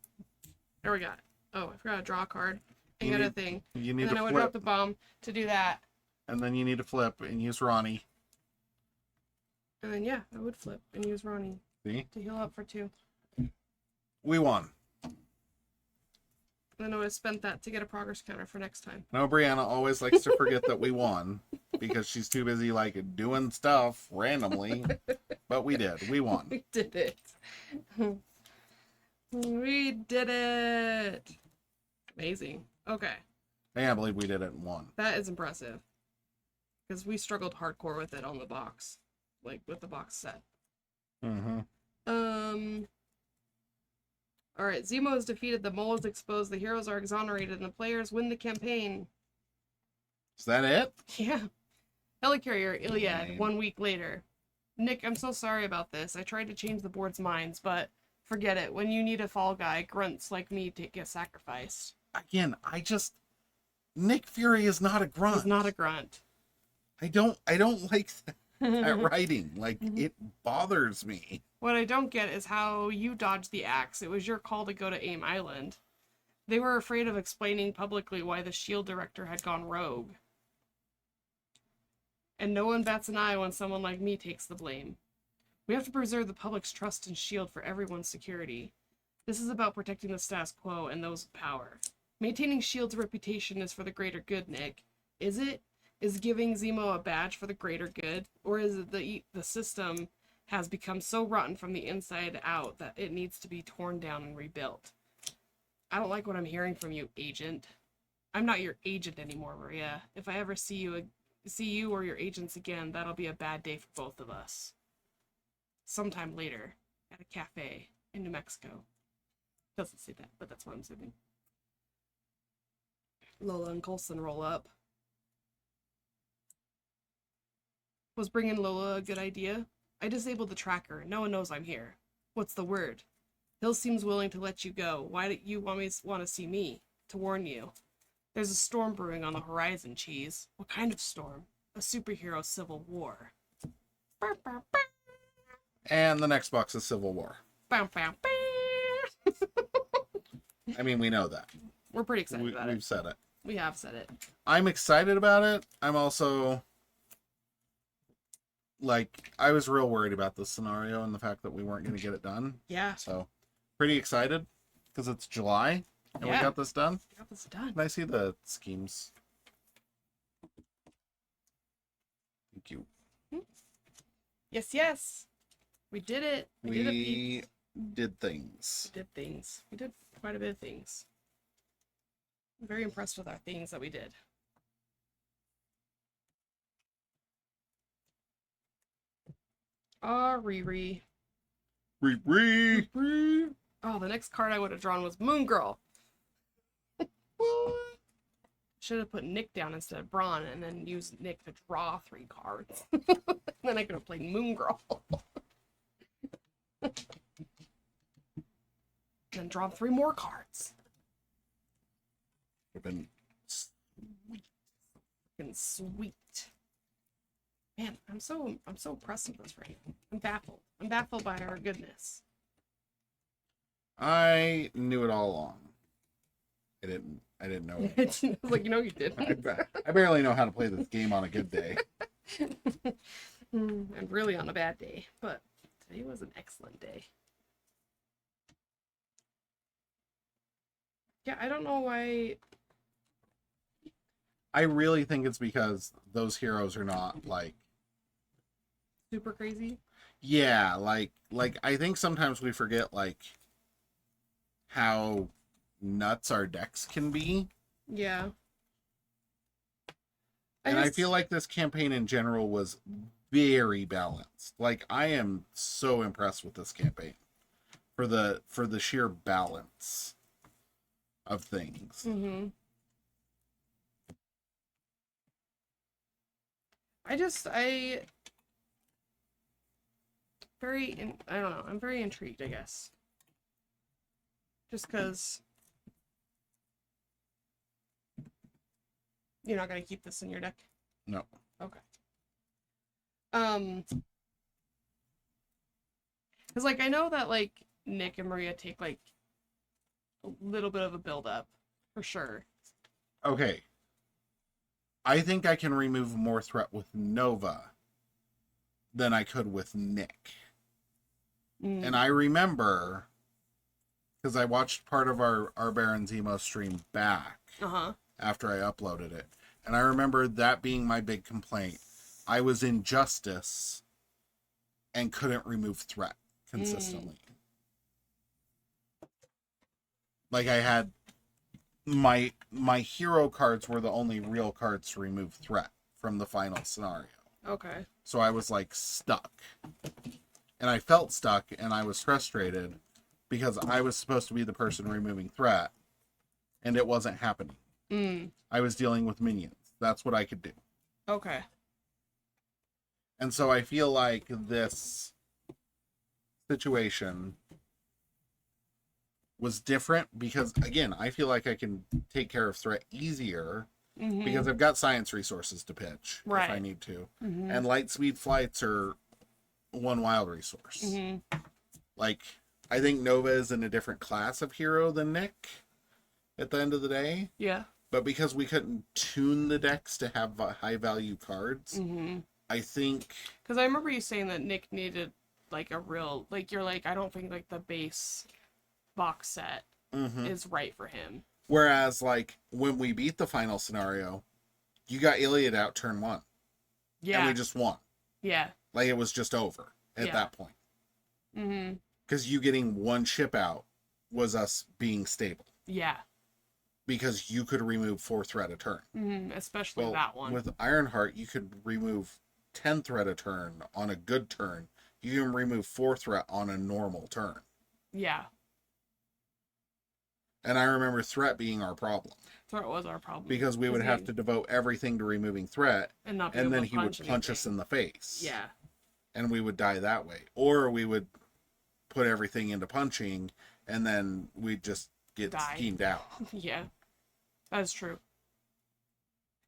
There we got it. Oh, I forgot to draw a card. I You got a need- thing. You And need then I to would drop flip, the bomb to do that. and then you need to flip and use Ronnie. And then, yeah, I would flip and use Ronnie See? to heal up for 2. We won. And then I would have spent that to get a progress counter for next time. No, Brianna always likes to forget that we won because she's too busy like doing stuff randomly. But we did. We won. We did it. We did it. Amazing. Okay. I can't believe we did it in one. That is impressive. Because we struggled hardcore with it on the box. Like, with the box set. Mm-hmm. Alright, Zemo is defeated, the mole is exposed, the heroes are exonerated, and the players win the campaign. Is that it? Yeah. Helicarrier, Iliad, Lame. 1 week later. Nick, I'm so sorry about this. I tried to change the board's minds, but forget it. When you need a fall guy, grunts like me to get sacrificed. Again, Nick Fury is not a grunt. He's not a grunt. I don't like that writing. Like, it bothers me. What I don't get is how you dodged the axe. It was your call to go to AIM Island. They were afraid of explaining publicly why the S.H.I.E.L.D. director had gone rogue. And no one bats an eye when someone like me takes the blame. We have to preserve the public's trust in S.H.I.E.L.D. for everyone's security. This is about protecting the status quo and those with power. Maintaining S.H.I.E.L.D.'s reputation is for the greater good, Nick. Is it? Is giving Zemo a badge for the greater good? Or is it the system has become so rotten from the inside out that it needs to be torn down and rebuilt? I don't like what I'm hearing from you, agent. I'm not your agent anymore, Maria. If I ever see you or your agents again, that'll be a bad day for both of us. Sometime later, at a cafe in New Mexico. Doesn't say that, but that's what I'm assuming. Lola and Coulson roll up. Was bringing Lola a good idea? I disabled the tracker. No one knows I'm here. What's the word? Hill seems willing to let you go. Why do you want to see me? To warn you. There's a storm brewing on the horizon, Cheese. What kind of storm? A superhero civil war. Bow, bow, bow. And the next box is Civil War. Bow, bow, bow. I mean, we know that. We're pretty excited about We've it. said it. We have said it. I'm excited about it. I'm also... Like, I was real worried about this scenario and the fact that we weren't going to get it done. Yeah. So, pretty excited because it's July and we Yeah. got this done. We got this done. Can I see the schemes? Thank you. Yes, yes. We did it. We did it. We did things. We did things. We did quite a bit of things. I'm very impressed with our things that we did. Riri. Riri. Oh, the next card I would have drawn was Moon Girl. Should have put Nick down instead of Braun and then used Nick to draw 3 cards. Then I could have played Moon Girl. Then drawn 3 more cards. We've been Fucking sweet. Man, I'm so impressed with this right now. I'm baffled. I'm baffled by our goodness. I knew it all along. I didn't know it. It's like, you know you did. I barely know how to play this game on a good day. And really on a bad day, but today was an excellent day. Yeah, I don't know why. I really think it's because those heroes are not like, Super crazy. yeah, like I think sometimes we forget like how nuts our decks can be. Yeah. And I feel like this campaign in general was very balanced. Like I am so impressed with this campaign for the sheer balance of things. Mm-hmm. I I don't know. I'm very intrigued, I guess. Just because you're not gonna keep this in your deck. No. Okay. Because like I know that like Nick and Maria take like a little bit of a build up, for sure. Okay. I think I can remove more threat with Nova than I could with Nick. Mm. And I remember, because I watched part of our Baron Zemo stream back after I uploaded it. And I remember that being my big complaint. I was in Justice and couldn't remove threat consistently. Like I had my hero cards were the only real cards to remove threat from the final scenario. Okay. So I was like stuck. And I felt stuck and I was frustrated because I was supposed to be the person removing threat and it wasn't happening. I was dealing with minions. That's what I could do. Okay. And so I feel like this situation was different because, again, I feel like I can take care of threat easier because I've got science resources to pitch if I need to. And light speed flights are one wild resource. Like, I think Nova is in a different class of hero than Nick at the end of the day. Yeah. But because we couldn't tune the decks to have high value cards, I think... Because I remember you saying that Nick needed, like, a real... Like, you're like, I don't think, like, the base box set is right for him. Whereas, like, when we beat the final scenario, you got Iliad out turn 1. Yeah. And we just won. Yeah. Like, it was just over at that point. Mm-hmm. Because you getting one ship out was us being stable. Yeah. Because you could remove 4 threat a turn. Especially that one. With Ironheart, you could remove 10 threat a turn on a good turn. You can remove 4 threat on a normal turn. Yeah. And I remember threat being our problem. Threat was our problem. Because we would have to devote everything to removing threat. And then he would punch us in the face. Yeah. And we would die that way. Or we would put everything into punching and then we'd just get schemed out. Yeah. That's true.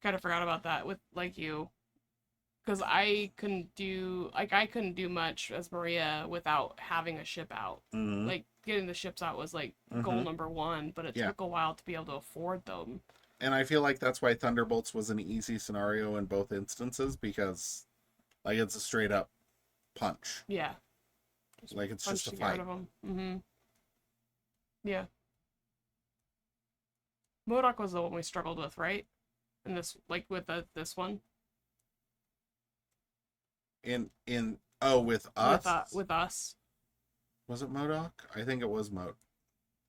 Kind of forgot about that with like you. Because I couldn't do much as Maria without having a ship out. Like getting the ships out was like goal number 1, but it took a while to be able to afford them. And I feel like that's why Thunderbolts was an easy scenario in both instances because like it's a straight up punch. Yeah. Like it's just a fight. Yeah. MODOK was the one we struggled with, right? In this, like with this one. With us. With us. Was it MODOK? I think it was MODOK.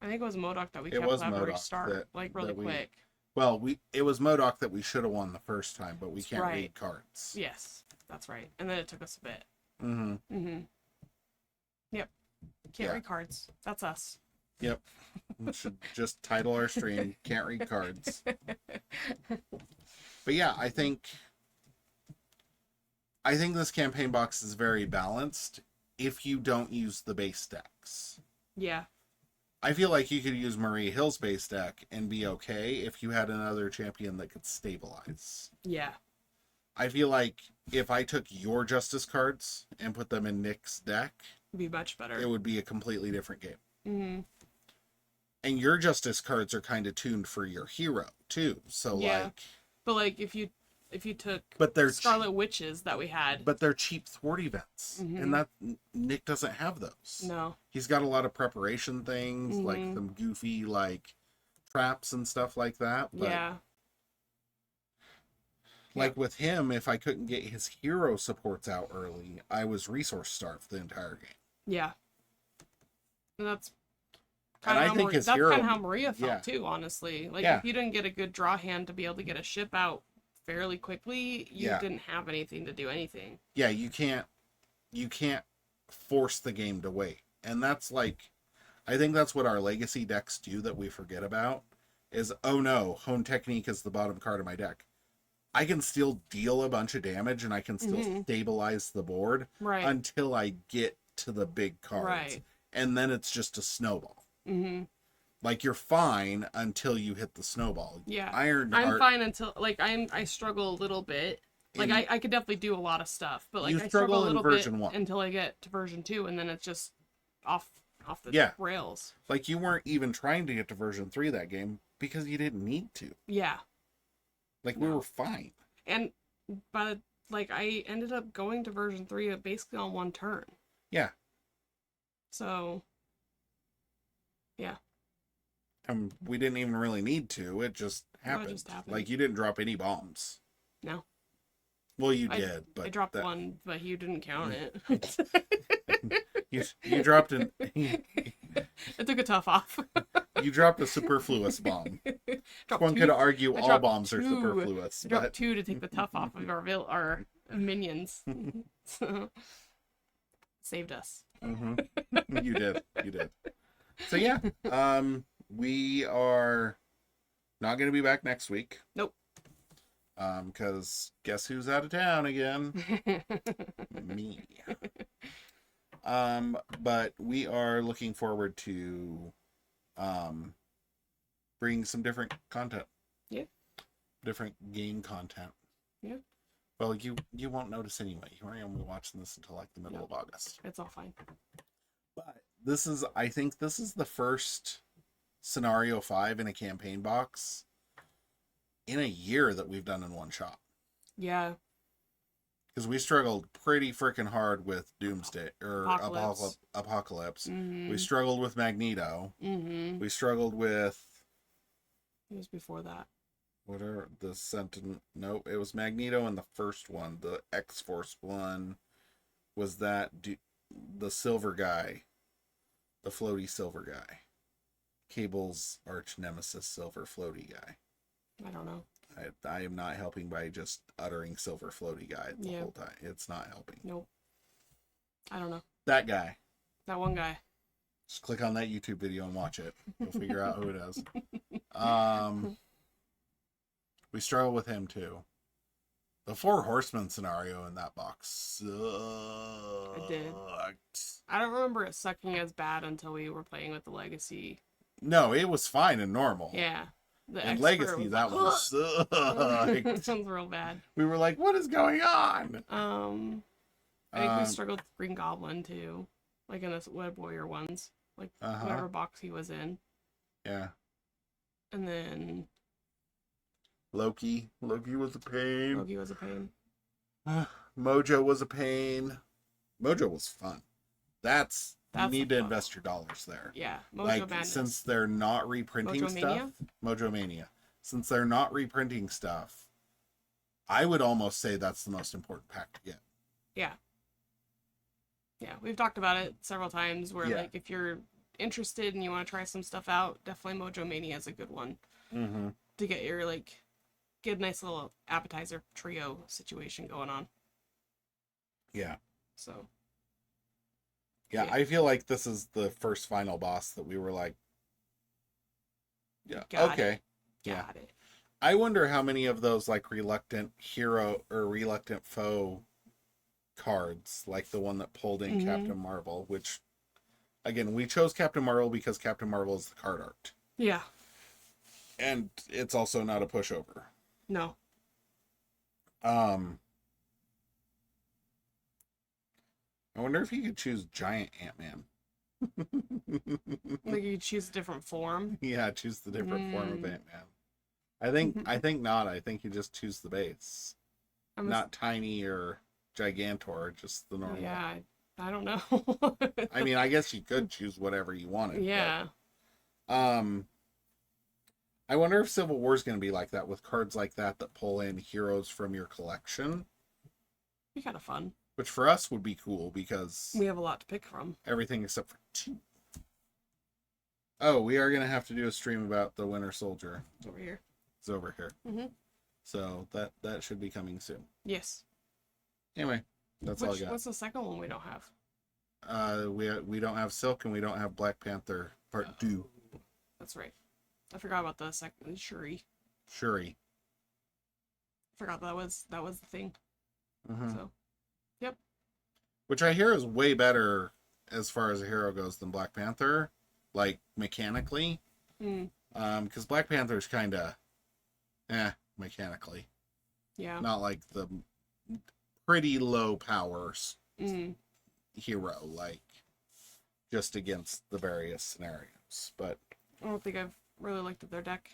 I think it was MODOK that we kept having to restart really quick. Well, it was MODOK that we should have won the first time, but we can't read cards. Yes, that's right. And then it took us a bit. Yep. Can't read cards. That's us. Yep. We should just title our stream "Can't Read Cards." But yeah, I think this campaign box is very balanced if you don't use the base decks. Yeah. I feel like you could use Marie Hill's base deck and be okay if you had another champion that could stabilize. Yeah. I feel like if I took your Justice cards and put them in Nick's deck, it'd be much better. It would be a completely different game. And your Justice cards are kind of tuned for your hero too. So but like if you took Scarlet Witches that we had, but they're cheap thwart events, and that Nick doesn't have those. No, he's got a lot of preparation things, like some goofy like traps and stuff like that. But Like with him, if I couldn't get his hero supports out early, I was resource starved the entire game. Yeah. And that's And I think his hero, kind of how Maria felt yeah. too, honestly. Like Yeah. if you didn't get a good draw hand to be able to get a ship out fairly quickly, you Yeah. didn't have anything to do anything. Yeah, you can't force the game to wait. And that's like, I think that's what our legacy decks do that we forget about is, oh no, Hone Technique is the bottom card of my deck. I can still deal a bunch of damage and I can still stabilize the board Right. until I get to the big cards. Right. And then it's just a snowball. Mm-hmm. Like you're fine until you hit the snowball. Yeah. Ironheart, I'm fine until like I struggle a little bit. Like I could definitely do a lot of stuff, but like you I struggle struggle a in little version bit 1. until I get to version 2, and then it's just off the Yeah. rails. Like you weren't even trying to get to version 3 that game because you didn't need to. Yeah. Like we were fine. And by like I ended up going to version 3 basically on one turn. Yeah. So yeah. We didn't even really need to. It just happened. just happened. Like you didn't drop any bombs. No. Well, you did, but I dropped one, but you didn't count it. you dropped an I took a tough off. you dropped a superfluous bomb. One could argue all bombs are superfluous. I dropped 2 to take the tough off of our minions. So, saved us. Mm-hmm. You did. So yeah, we are not going to be back next week. Nope. Because guess who's out of town again? Me. But we are looking forward to bringing some different content. Yeah. Different game content. Yeah. Well, you won't notice anyway. You aren't going to be watching this until like the middle of August. It's all fine. But I think this is the first scenario 5 in a campaign box in a year that we've done in one shot. Yeah. Because we struggled pretty freaking hard with Doomsday or Apocalypse. Mm-hmm. We struggled with Magneto. Mm-hmm. We struggled with. It was before that. What are the Sentinel? Nope, it was Magneto and the first one. The X-Force one was that the silver guy, the floaty silver guy, Cable's arch nemesis, silver floaty guy. I don't know. I am not helping by just uttering silver floaty guy the whole time. It's not helping. Nope. I don't know. That guy. That one guy. Just click on that YouTube video and watch it. You'll figure out who it is. We struggle with him too. The 4 Horsemen scenario in that box sucked. It did. I don't remember it sucking as bad until we were playing with the Legacy. No, it was fine and normal. Yeah. And Legacy, that one sucked. That sounds real bad. We were like, what is going on? I think we struggled with Green Goblin too. Like in the Web Warrior ones. Like whatever box he was in. Yeah. And then Loki was a pain. Loki was a pain. Mojo was a pain. Mojo was fun. That's you need to invest your dollars there. Yeah, Mojo like Madness. Since they're not reprinting Mojo stuff, Mania? Mojo Mania. Since they're not reprinting stuff, I would almost say that's the most important pack to get. Yeah. Yeah, we've talked about it several times where like if you're interested and you want to try some stuff out, definitely Mojo Mania is a good one. Mm-hmm. To get your get a nice little appetizer trio situation going on. Yeah. So. Yeah, I feel like this is the first final boss that we were like, yeah, Got okay. Got it. I wonder how many of those like reluctant hero or reluctant foe cards, like the one that pulled in Captain Marvel, which again, we chose Captain Marvel because Captain Marvel is the card art. Yeah. And it's also not a pushover. No. I wonder if you could choose Giant Ant-Man. Like you choose a different form. Yeah, choose the different form of Ant-Man. I think not. I think you just choose the base. Not tiny or Gigantor, just the normal. Yeah, I don't know. I mean, I guess you could choose whatever you wanted. Yeah. But, I wonder if Civil War is going to be like that with cards like that pull in heroes from your collection, Be kind of fun. which for us would be cool because We have a lot to pick from. everything except for 2. Oh, we are going to have to do a stream about the Winter Soldier. Over here. It's over here. Mm-hmm. So that should be coming soon. Yes. Anyway, that's all I got. What's the second one we don't have? We don't have Silk and we don't have Black Panther Part 2. That's right. I forgot about the second Shuri. Shuri. Forgot that was the thing. Mm-hmm. So, yep. Which I hear is way better as far as a hero goes than Black Panther, like mechanically. Because Black Panther's kind of, mechanically. Yeah. Not like the pretty low powers hero, like just against the various scenarios. But I don't think I've really looked at their deck.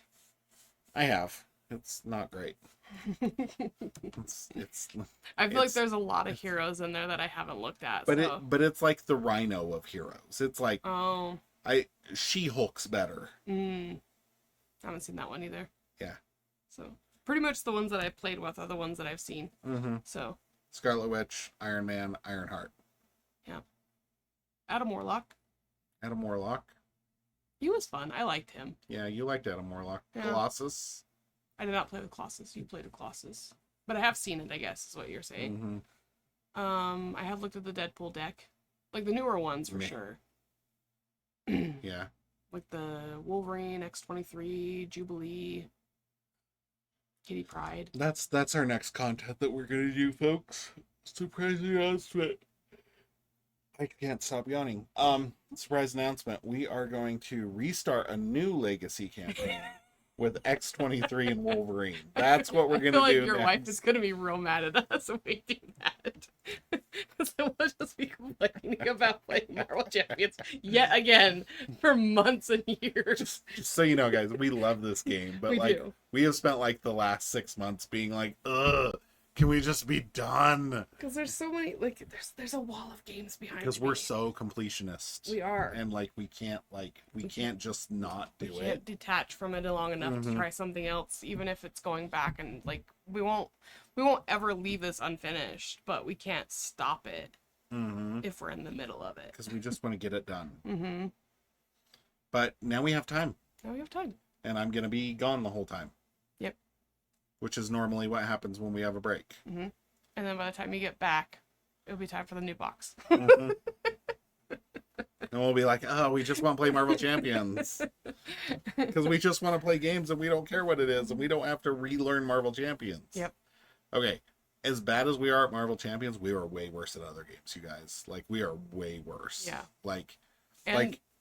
I have. It's not great. I feel like there's a lot of heroes in there that I haven't looked at. But but it's like the Rhino of heroes. It's like She-Hulk's better. I haven't seen that one either. Yeah. So pretty much the ones that I've played with are the ones that I've seen. Mm-hmm. So Scarlet Witch, Iron Man, Ironheart. Yeah. Adam Warlock. Adam Warlock. He was fun. I liked him. Yeah, you liked Adam Warlock. Yeah. Colossus. I did not play with Colossus. You played with Colossus. But I have seen it, I guess, is what you're saying. Mm-hmm. I have looked at the Deadpool deck. Like the newer ones for sure. Yeah. Like the Wolverine, X-23, Jubilee, Kitty Pryde. That's our next content that we're gonna do, folks. Surprise announcement. I can't stop yawning. Surprise announcement. We are going to restart a new Legacy campaign with X-23 and Wolverine. That's what we're gonna I feel do like your next. wife is gonna be real mad at us if we do that. Because we'll just be complaining about playing Marvel Champions yet again for months and years. Just so you know, guys, we love this game, but we have spent like the last 6 months being like, ugh, can we just be done? Because there's so many, like, there's a wall of games behind. Because we're so completionist. We are, and like we can't just not do it. We can't detach from it long enough to try something else, even if it's going back and like we won't ever leave this unfinished, but we can't stop it if we're in the middle of it. Because we just want to get it done. But now we have time. Now we have time. And I'm gonna be gone the whole time. Yep. Which is normally what happens when we have a break. And then by the time you get back, it'll be time for the new box. And we'll be like, oh, we just want to play Marvel Champions. Because we just want to play games and we don't care what it is. And we don't have to relearn Marvel Champions. Yep. Okay. As bad as we are at Marvel Champions, we are way worse at other games, you guys. Like, we are way worse. Yeah. Like,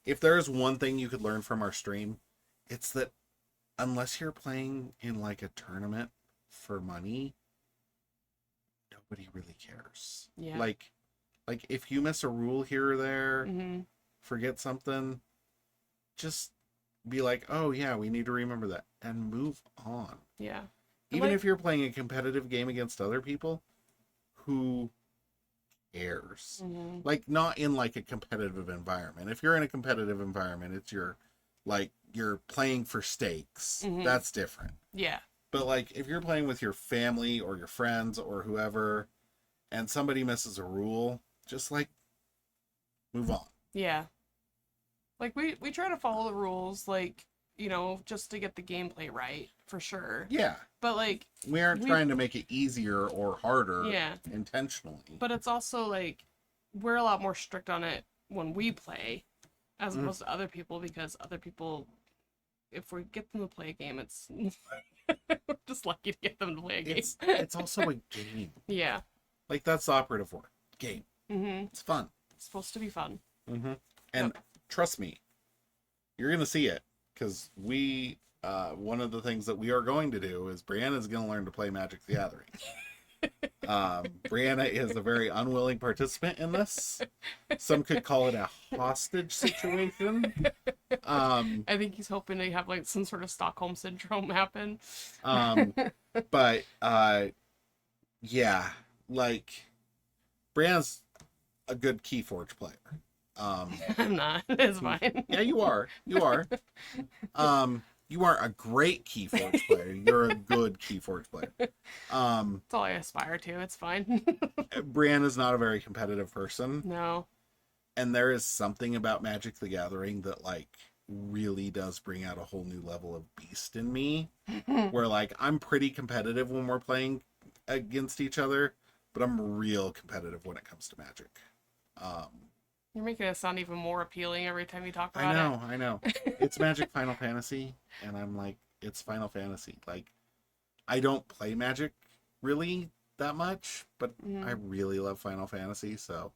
if there is one thing you could learn from our stream, it's that unless you're playing in, like, a tournament for money, nobody really cares. Yeah. Like if you miss a rule here or there, forget something, just be like, oh yeah, we need to remember that and move on. Yeah. Even if you're playing a competitive game against other people, who cares? Like, not in like a competitive environment. If you're in a competitive environment, it's you're playing for stakes. That's different. Yeah. But like if you're playing with your family or your friends or whoever and somebody misses a rule, just like move on. Yeah. Like we try to follow the rules, like, you know, just to get the gameplay right, for sure. Yeah. But like we aren't trying to make it easier or harder intentionally. But it's also like we're a lot more strict on it when we play as opposed to other people, because other people, if we get them to play a game, it's we're just lucky to get them to play a game. It's also a game. Yeah. Like, that's the operative word. Game. It's fun. It's supposed to be fun. And trust me, you're going to see it. Because one of the things that we are going to do is Brianna's going to learn to play Magic the Gathering. Brianna is a very unwilling participant in this. Some could call it a hostage situation. I think he's hoping to have like some sort of Stockholm syndrome happen. But yeah, like Brianna's a good Keyforge player. I'm not. It's fine. Yeah, you are. You are. You aren't a great Keyforge player. You're a good Keyforge player. That's all I aspire to. It's fine. Brienne is not a very competitive person. No. And there is something about Magic the Gathering that, like, really does bring out a whole new level of beast in me. Where, like, I'm pretty competitive when we're playing against each other, but I'm real competitive when it comes to Magic. You're making it sound even more appealing every time you talk I about know, I know. It's Magic Final Fantasy, and I'm like, it's Final Fantasy. Like, I don't play Magic really that much, but I really love Final Fantasy, so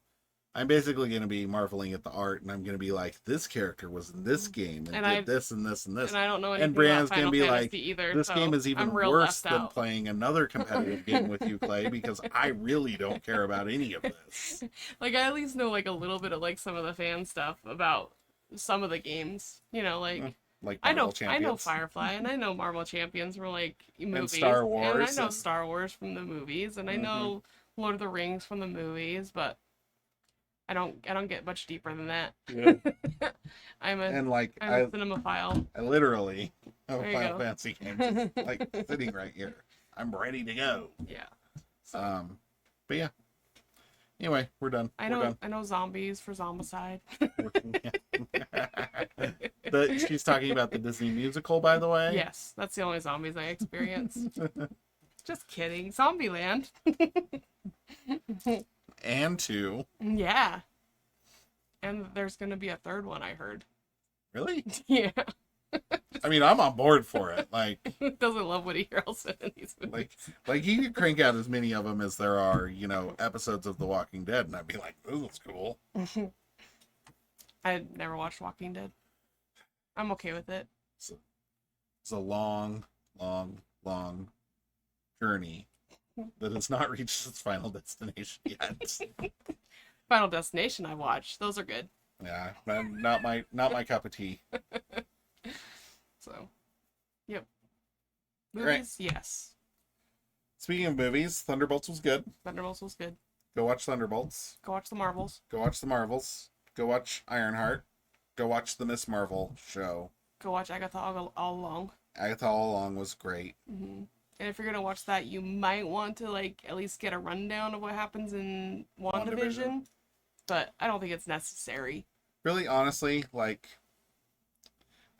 I'm basically going to be marveling at the art, and I'm going to be like, this character was in this game, and did this and this and this. And I don't know And anything Brianne's about Final be Fantasy like, either. this so game is even I'm real worse left than out. playing another competitive game with you, Clay, because I really don't care about any of this. Like, I at least know, like, a little bit of, like, some of the fan stuff about some of the games. You know, like Like Marvel I know Champions. Firefly, and I know Marvel Champions from, like, movies. And Star Wars. And I know Star Wars from the movies, and I know Lord of the Rings from the movies, but I don't get much deeper than that. Yeah. I'm a cinemaphile. I literally have There a you Final go. Fantasy game just, like, sitting right here. I'm ready to go. Yeah. But yeah. Anyway, we're done. I know zombies for Zombicide. She's talking about the Disney musical, by the way. Yes, that's the only zombies I experience. Just kidding. Zombieland. And two. Yeah. And there's gonna be a third one, I heard. Really? Yeah. I mean, I'm on board for it. Like, Doesn't love Woody Harrelson in these movies. like you could crank out as many of them as there are, episodes of The Walking Dead, and I'd be like, this is cool. I never watched Walking Dead. I'm okay with it. It's a long, long, long journey that has not reached its final destination yet. Final Destination I watched. Those are good. Yeah, not my cup of tea. So, yep. Right. Movies, yes. Speaking of movies, Thunderbolts was good. Thunderbolts was good. Go watch Thunderbolts. Go watch the Marvels. Go watch the Marvels. Go watch Ironheart. Go watch the Miss Marvel show. Go watch Agatha all along. Agatha All Along was great. And if you're gonna watch that, you might want to, like, at least get a rundown of what happens in WandaVision. But I don't think it's necessary. Really, honestly, like,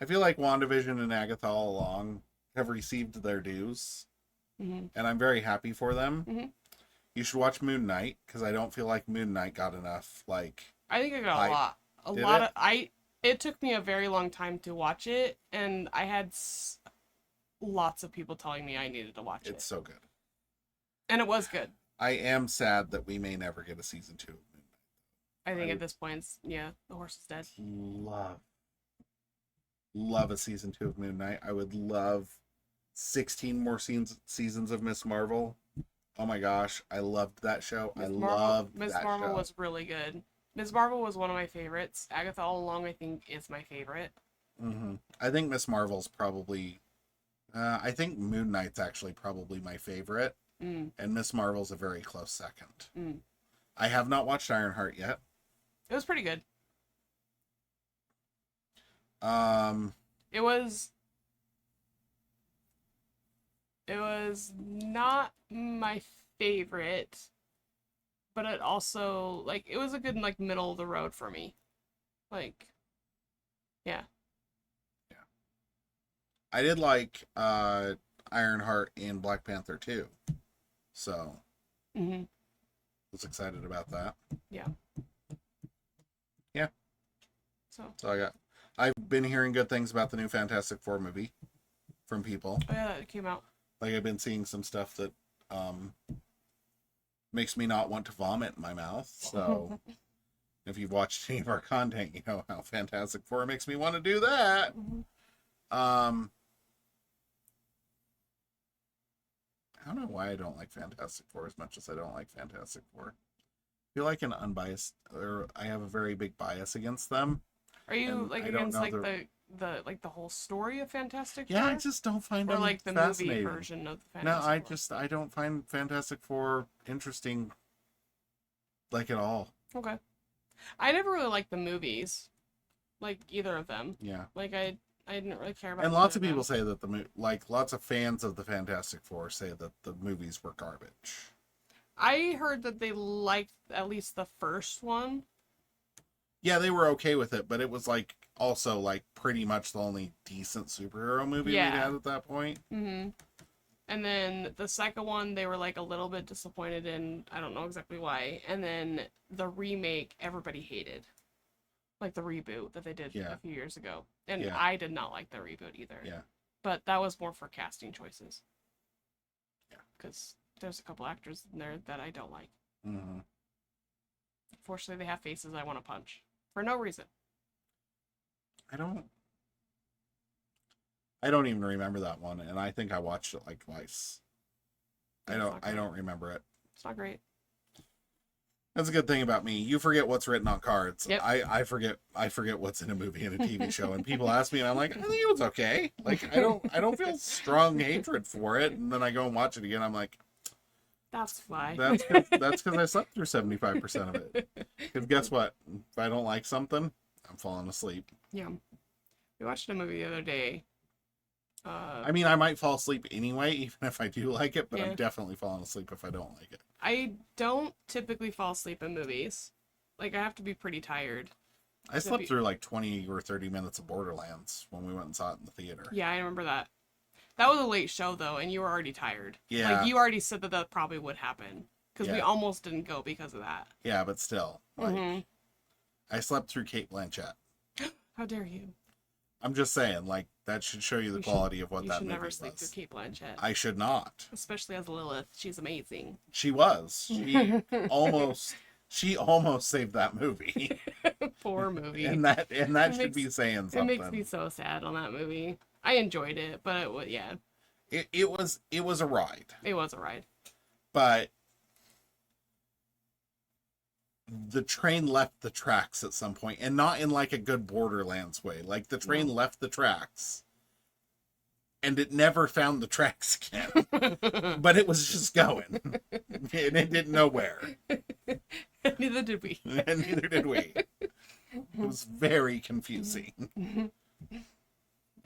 I feel like WandaVision and Agatha All Along have received their dues, and I'm very happy for them. You should watch Moon Knight, because I don't feel like Moon Knight got enough, like... I think I got a lot. It took me a very long time to watch it, and I had lots of people telling me I needed to watch it. It's so good. And it was good. I am sad that we may never get a season 2 of Moon Knight. I think at this point, the horse is dead. Love a season 2 of Moon Knight. I would love 16 more seasons of Miss Marvel. Oh my gosh, I loved that show. Miss Marvel was really good. Miss Marvel was one of my favorites. Agatha All Along, I think, is my favorite. I think Miss Marvel's probably... I think Moon Knight's actually probably my favorite. And Miss Marvel's a very close second. I have not watched Ironheart yet. It was pretty good. It was not my favorite, but it also, like, it was a good, like, middle of the road for me. Like, yeah. I did like Ironheart and Black Panther too. So was excited about that. Yeah. So I've been hearing good things about the new Fantastic Four movie from people. Oh yeah, it came out. Like, I've been seeing some stuff that makes me not want to vomit in my mouth. So if you've watched any of our content, you know how Fantastic Four makes me want to do that. I don't know why I don't like Fantastic Four as much as I don't like Fantastic Four. I feel like an unbiased, or I have a very big bias against them. Are you, like, against, like, the whole story of Fantastic Four? Yeah, I just don't find them like the movie version of Fantastic Four? I don't find Fantastic Four interesting, like, at all. Okay. I never really liked the movies, like, either of them. Yeah. Like, I I didn't really care about. And lots either of people them. say that lots of fans of the Fantastic Four say that the movies were garbage. I heard that they liked at least the first one. Yeah, they were okay with it, but it was like also like pretty much the only decent superhero movie we'd Yeah. had at that point. Mm-hmm. And then the second one, they were like a little bit disappointed in. I don't know exactly why. And then the remake, everybody hated. Like the reboot that they did Yeah. a few years ago. And Yeah. I did not like the reboot either. Yeah. But that was more for casting choices. Yeah. Because there's a couple actors in there that I don't like. Mm-hmm. Fortunately, they have faces I want to punch. For no reason. I don't even remember that one, and I think I watched it like twice. I don't remember it. It's not great. That's a good thing about me. You forget what's written on cards. Yep. I forget what's in a movie and a TV show, and people ask me, and I'm like, I think it was okay. Like I don't feel strong hatred for it, and then I go and watch it again. I'm like, that's why. That's because I slept through 75% of it. Because guess what? If I don't like something, I'm falling asleep. Yeah. We watched a movie the other day. I mean, I might fall asleep anyway, even if I do like it, but Yeah. I'm definitely falling asleep if I don't like it. I don't typically fall asleep in movies. Like, I have to be pretty tired. I slept through like 20 or 30 minutes of Borderlands when we went and saw it in the theater. Yeah, I remember that. That was a late show, though, and you were already tired. Yeah. Like, you already said that probably would happen. Because we Yeah. almost didn't go because of that. Yeah, but still. Like, Mm-hmm. I slept through Kate Blanchett. How dare you? I'm just saying, like, that should show you the quality of what You that should movie never was. sleep through Kate Blanchett. I should not. Especially as Lilith. She's amazing. She was. She almost saved that movie. Poor movie. and that should makes- be saying something. It makes me so sad on that movie. I enjoyed it, but it was, yeah, It was a ride, it was a ride. but the train left the tracks at some point, and not in like a good Borderlands way. Like the train left the tracks, and it never found the tracks again. But it was just going, and it didn't know where. Neither did we. And neither did we. It was very confusing.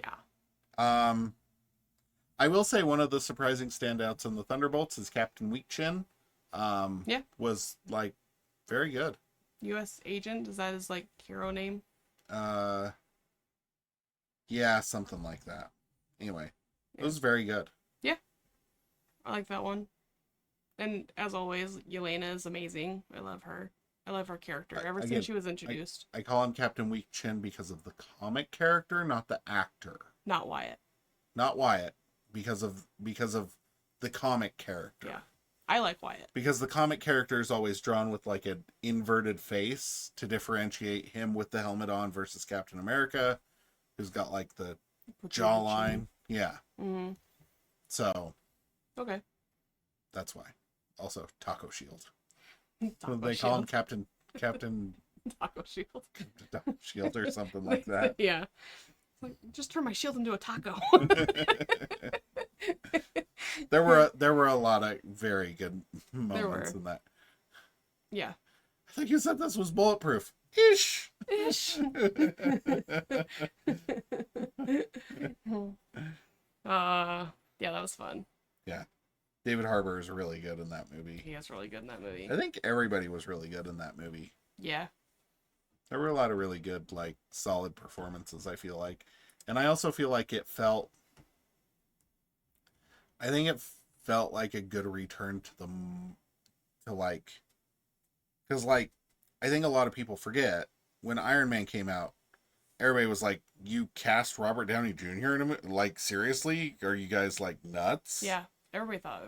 Yeah. I will say one of the surprising standouts in the Thunderbolts is Captain Weak Chin. Yeah. Was like very good. U.S. agent, is that his like hero name? Yeah, something like that. Anyway, it was very good. I like that one. And as always, Yelena is amazing. I love her. I love her character ever Again, since she was introduced. I call him Captain Weak Chin because of the comic character, not the actor. Not Wyatt. Not Wyatt, because of the comic character. Yeah. I like Wyatt. Because the comic character is always drawn with like an inverted face to differentiate him with the helmet on versus Captain America, who's got like the jawline. Yeah. Mm-hmm. So Okay. that's why. Also, Taco Shield. Taco They Shield. call him Captain Taco Shield. Taco Shield or something like that. Yeah. It's like, just turn my shield into a taco. There were a lot of very good moments were. in that. Yeah. I think you said this was bulletproof. Ish. Ish. Yeah, that was fun. Yeah. David Harbour is really good in that movie. He is really good in that movie. I think everybody was really good in that movie. Yeah. There were a lot of really good, like, solid performances, I feel like. And I also feel like it felt like a good return to like, because like, I think a lot of people forget when Iron Man came out, everybody was like, you cast Robert Downey Jr. in a movie? Like, seriously? Are you guys like nuts? Yeah. Everybody thought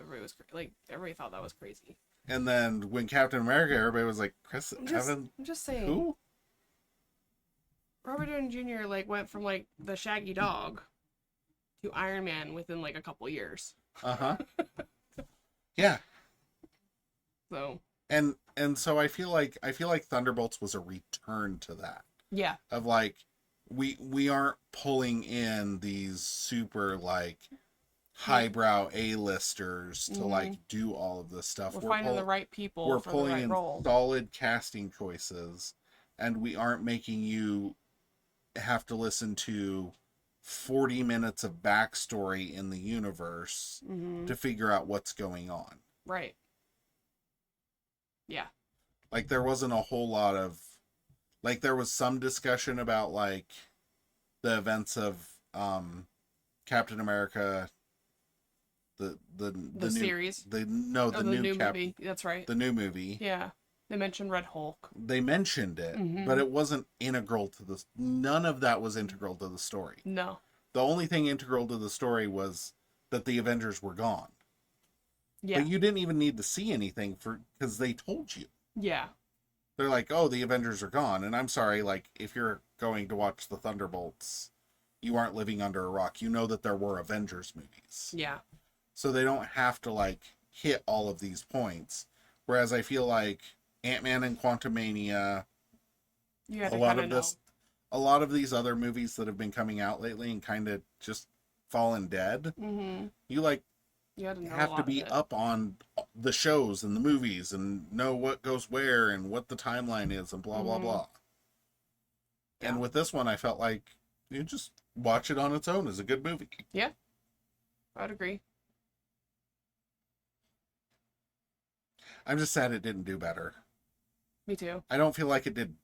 that was crazy. And then when Captain America, everybody was like, Chris Evans, I'm just saying. who? Robert Downey Jr. like went from like the Shaggy Dog to Iron Man within like a couple years. Uh-huh. Yeah. So And so I feel like Thunderbolts was a return to that. yeah. Of like, we aren't pulling in these super like highbrow A-listers to like do all of this stuff. We're finding the right people We're for pulling the right in role. solid casting choices, and we aren't making you have to listen to 40 minutes of backstory in the universe Mm-hmm. to figure out what's going on. Right. Yeah. Like, there wasn't a whole lot of, like, there was some discussion about, like, the events of Captain America, the new series. the The new new movie. That's right. the new movie. Yeah. They mentioned Red Hulk. They mentioned it, Mm-hmm. but it wasn't integral to the. None of that was integral to the story. No. The only thing integral to the story was that the Avengers were gone. Yeah. But you didn't even need to see anything because they told you. Yeah. They're like, oh, the Avengers are gone. And I'm sorry, like, if you're going to watch the Thunderbolts, you aren't living under a rock. You know that there were Avengers movies. Yeah. So they don't have to, like, hit all of these points. Whereas I feel like Ant-Man and Quantumania, You had a to lot kind of of this, a lot of these other movies that have been coming out lately and kind of just fallen dead, Mm-hmm. you, like, You had to know a have to lot be of it. up on the shows and the movies and know what goes where and what the timeline is and blah blah Mhm. blah. Yeah. And with this one, I felt like you just watch it on its own as a good movie. I would agree. I'm just sad it didn't do better. Me too. I don't feel like it did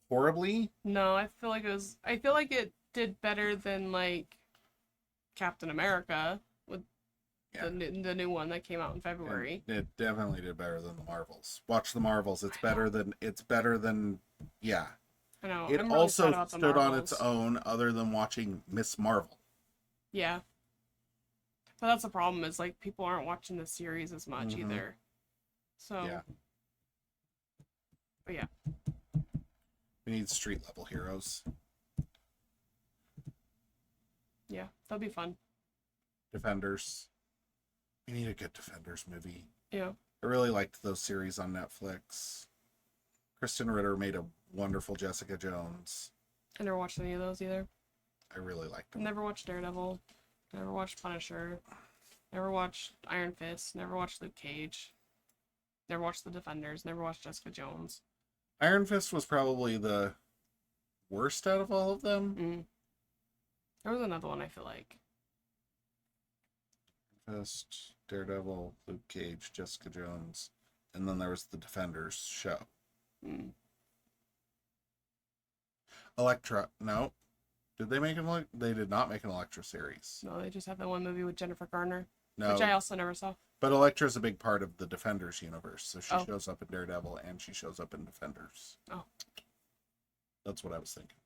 horribly. No, I feel like it was. I feel like it did better than like Captain America with Yeah. the new one that came out in February. And it definitely did better than the Marvels. Watch the Marvels. It's better than yeah. I know. It I'm really sad also about the stood on its Marvels. own other than watching Miss Marvel. Yeah. But that's the problem is like people aren't watching the series as much Mhm. either. So Yeah. But yeah. We need street level heroes. Yeah. That'll be fun. Defenders. We need a good Defenders movie. Yeah. I really liked those series on Netflix. Kristen Ritter made a wonderful Jessica Jones. I never watched any of those either. I really liked them. Never watched Daredevil. Never watched Punisher. Never watched Iron Fist. Never watched Luke Cage. Never watched The Defenders. Never watched Jessica Jones. Iron Fist was probably the worst out of all of them. There was another one I feel like. Fist, Daredevil, Luke Cage, Jessica Jones, and then there was the Defenders show. Mm. Elektra, no. Did they make an They did not make an Elektra series. No, they just had that one movie with Jennifer Garner, No. which I also never saw. But Elektra's a big part of the Defenders universe, so she Oh. shows up in Daredevil and she shows up in Defenders. Oh. That's what I was thinking.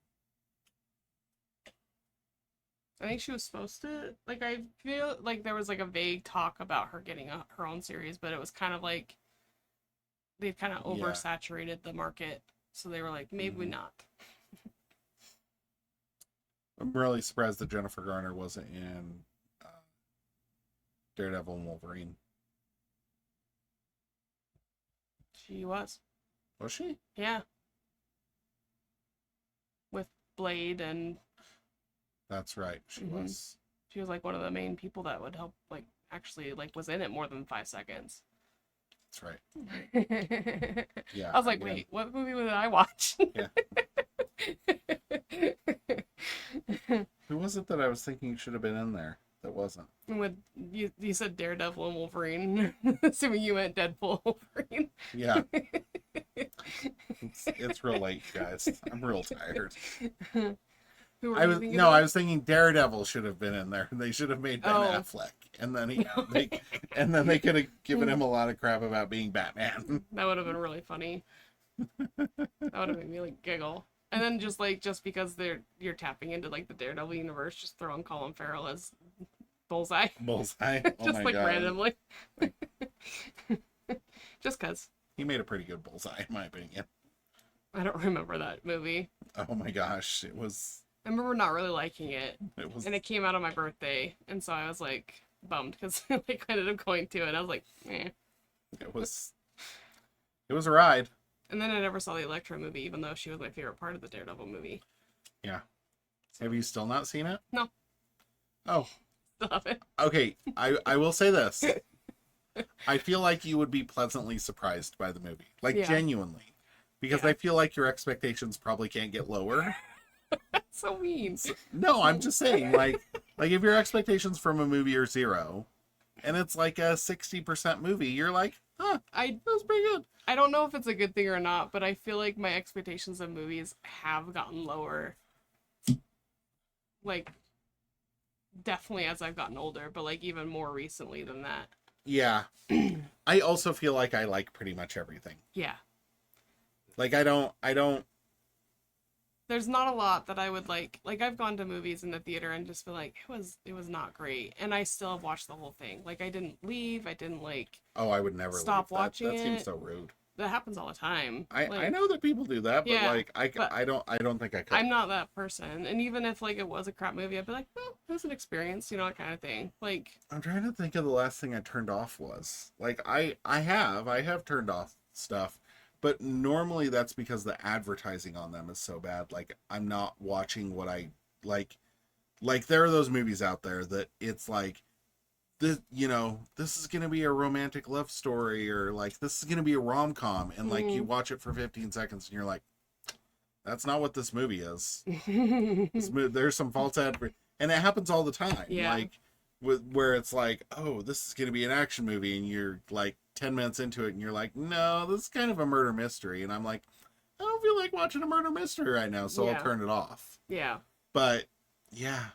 I think she was supposed to, like, I feel like there was like a vague talk about her getting her own series, but it was kind of like they've kind of Yeah. oversaturated the market, so they were like, maybe Mhm. not. I'm really surprised that Jennifer Garner wasn't in Daredevil and Wolverine. She was. Was she? Yeah. With Blade, and That's right. She Mhm. was. she was like one of the main people that would help, like, actually, like, was in it more than 5 seconds. That's right. I Yeah. was like, again. wait, what movie did I watch? Yeah. Who was it that I was thinking should have been in there that wasn't? With you said Daredevil and Wolverine, assuming you meant Deadpool and Wolverine. Yeah. It's real late, guys. I'm real tired. Who were I you was thinking no, of? I was thinking Daredevil should have been in there. They should have made Ben Oh. Affleck, and then they could have given him a lot of crap about being Batman. That would have been really funny. That would have made me like giggle. And then just because you're tapping into like the Daredevil universe, just throw in Colin Farrell as Bullseye, Bullseye. Oh just my like god, randomly, just cause he made a pretty good Bullseye, in my opinion. I don't remember that movie. Oh my gosh, it was. I remember not really liking it, It was. and it came out on my birthday, and so I was like bummed because like I ended up going to it. And I was like, eh. It was. It was a ride. And then I never saw the Elektra movie, even though she was my favorite part of the Daredevil movie. Yeah. Have you still not seen it? No. Oh. Still have it. Okay. I will say this. I feel like you would be pleasantly surprised by the movie. Like, Yeah. genuinely. Because Yeah. I feel like your expectations probably can't get lower. That's so mean. No, I'm just saying, like if your expectations from a movie are 0, and it's like a 60% movie, you're like, huh, that was pretty good. I don't know if it's a good thing or not, but I feel like my expectations of movies have gotten lower. Like, definitely as I've gotten older, but like even more recently than that. Yeah. I also feel like I like pretty much everything. Yeah. Like I don't There's not a lot that I would like. Like I've gone to movies in the theater and just feel like it was not great, and I still have watched the whole thing. Like I didn't leave. I didn't like oh, I would never stop leave. watching That seems it. so rude. That happens all the time. I Like, know that people do that, but yeah, like but I don't think I could. I'm not that person. And even if like it was a crap movie, I'd be like, well, it was an experience, that kind of thing. Like, I'm trying to think of the last thing I turned off was. Like I have turned off stuff, but normally that's because the advertising on them is so bad. Like I'm not watching what I like. Like there are those movies out there that it's like this is gonna be a romantic love story, or like this is gonna be a rom-com, and like you watch it for 15 seconds and you're like, that's not what this movie is. There's some false advert, and it happens all the time. Yeah. Like where it's like, oh, this is gonna be an action movie, and you're like 10 minutes into it and you're like, no, this is kind of a murder mystery, and I'm like, I don't feel like watching a murder mystery right now, so Yeah. I'll turn it off. yeah. But yeah,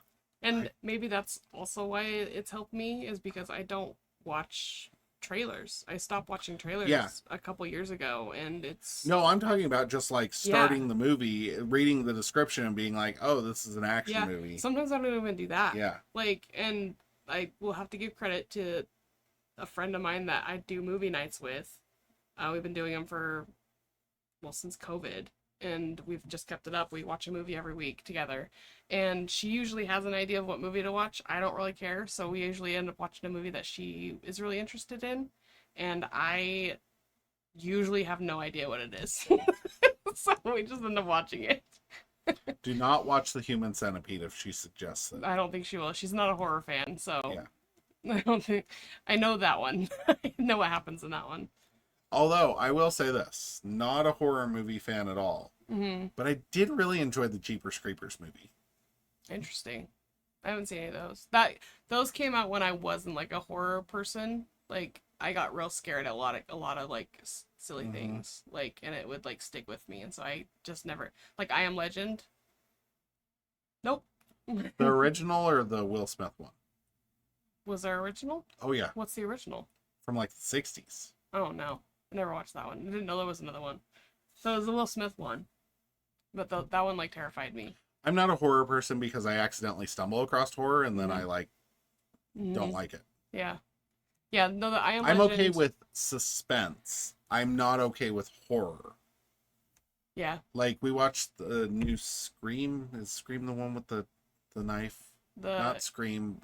And maybe that's also why it's helped me, is because I don't watch trailers. I stopped watching trailers a couple years ago, and it's no, I'm talking about just like starting the movie, reading the description, and being like, oh, this is an action movie. Sometimes I don't even do that. Yeah. Like, and I will have to give credit to a friend of mine that I do movie nights with. We've been doing them since COVID, and we've just kept it up. We watch a movie every week together, and she usually has an idea of what movie to watch. I don't really care, so we usually end up watching a movie that she is really interested in, and I usually have no idea what it is. So we just end up watching it. Do not watch The Human Centipede if she suggests it. I don't think she will. She's not a horror fan, so yeah. I don't think I know that one. I know what happens in that one. Although I will say this, not a horror movie fan at all, but I did really enjoy the Jeepers Creepers movie. Interesting. I haven't seen any of those. Those came out when I wasn't like a horror person. Like I got real scared at a lot of like silly things, like, and it would like stick with me, and so I just never like I Am Legend. Nope. The original or the Will Smith one? Was there original? Oh yeah, What's the original? from like the 60s. Oh no, I never watched that one. I didn't know there was another one. So it was the Will Smith one, but that one like terrified me. I'm not a horror person because I accidentally stumble across horror and then I like don't like it. Yeah. Yeah, no, I'm okay with suspense. I'm not okay with horror. Yeah. Like we watched the new Scream. Is Scream the one with the knife? Not Scream.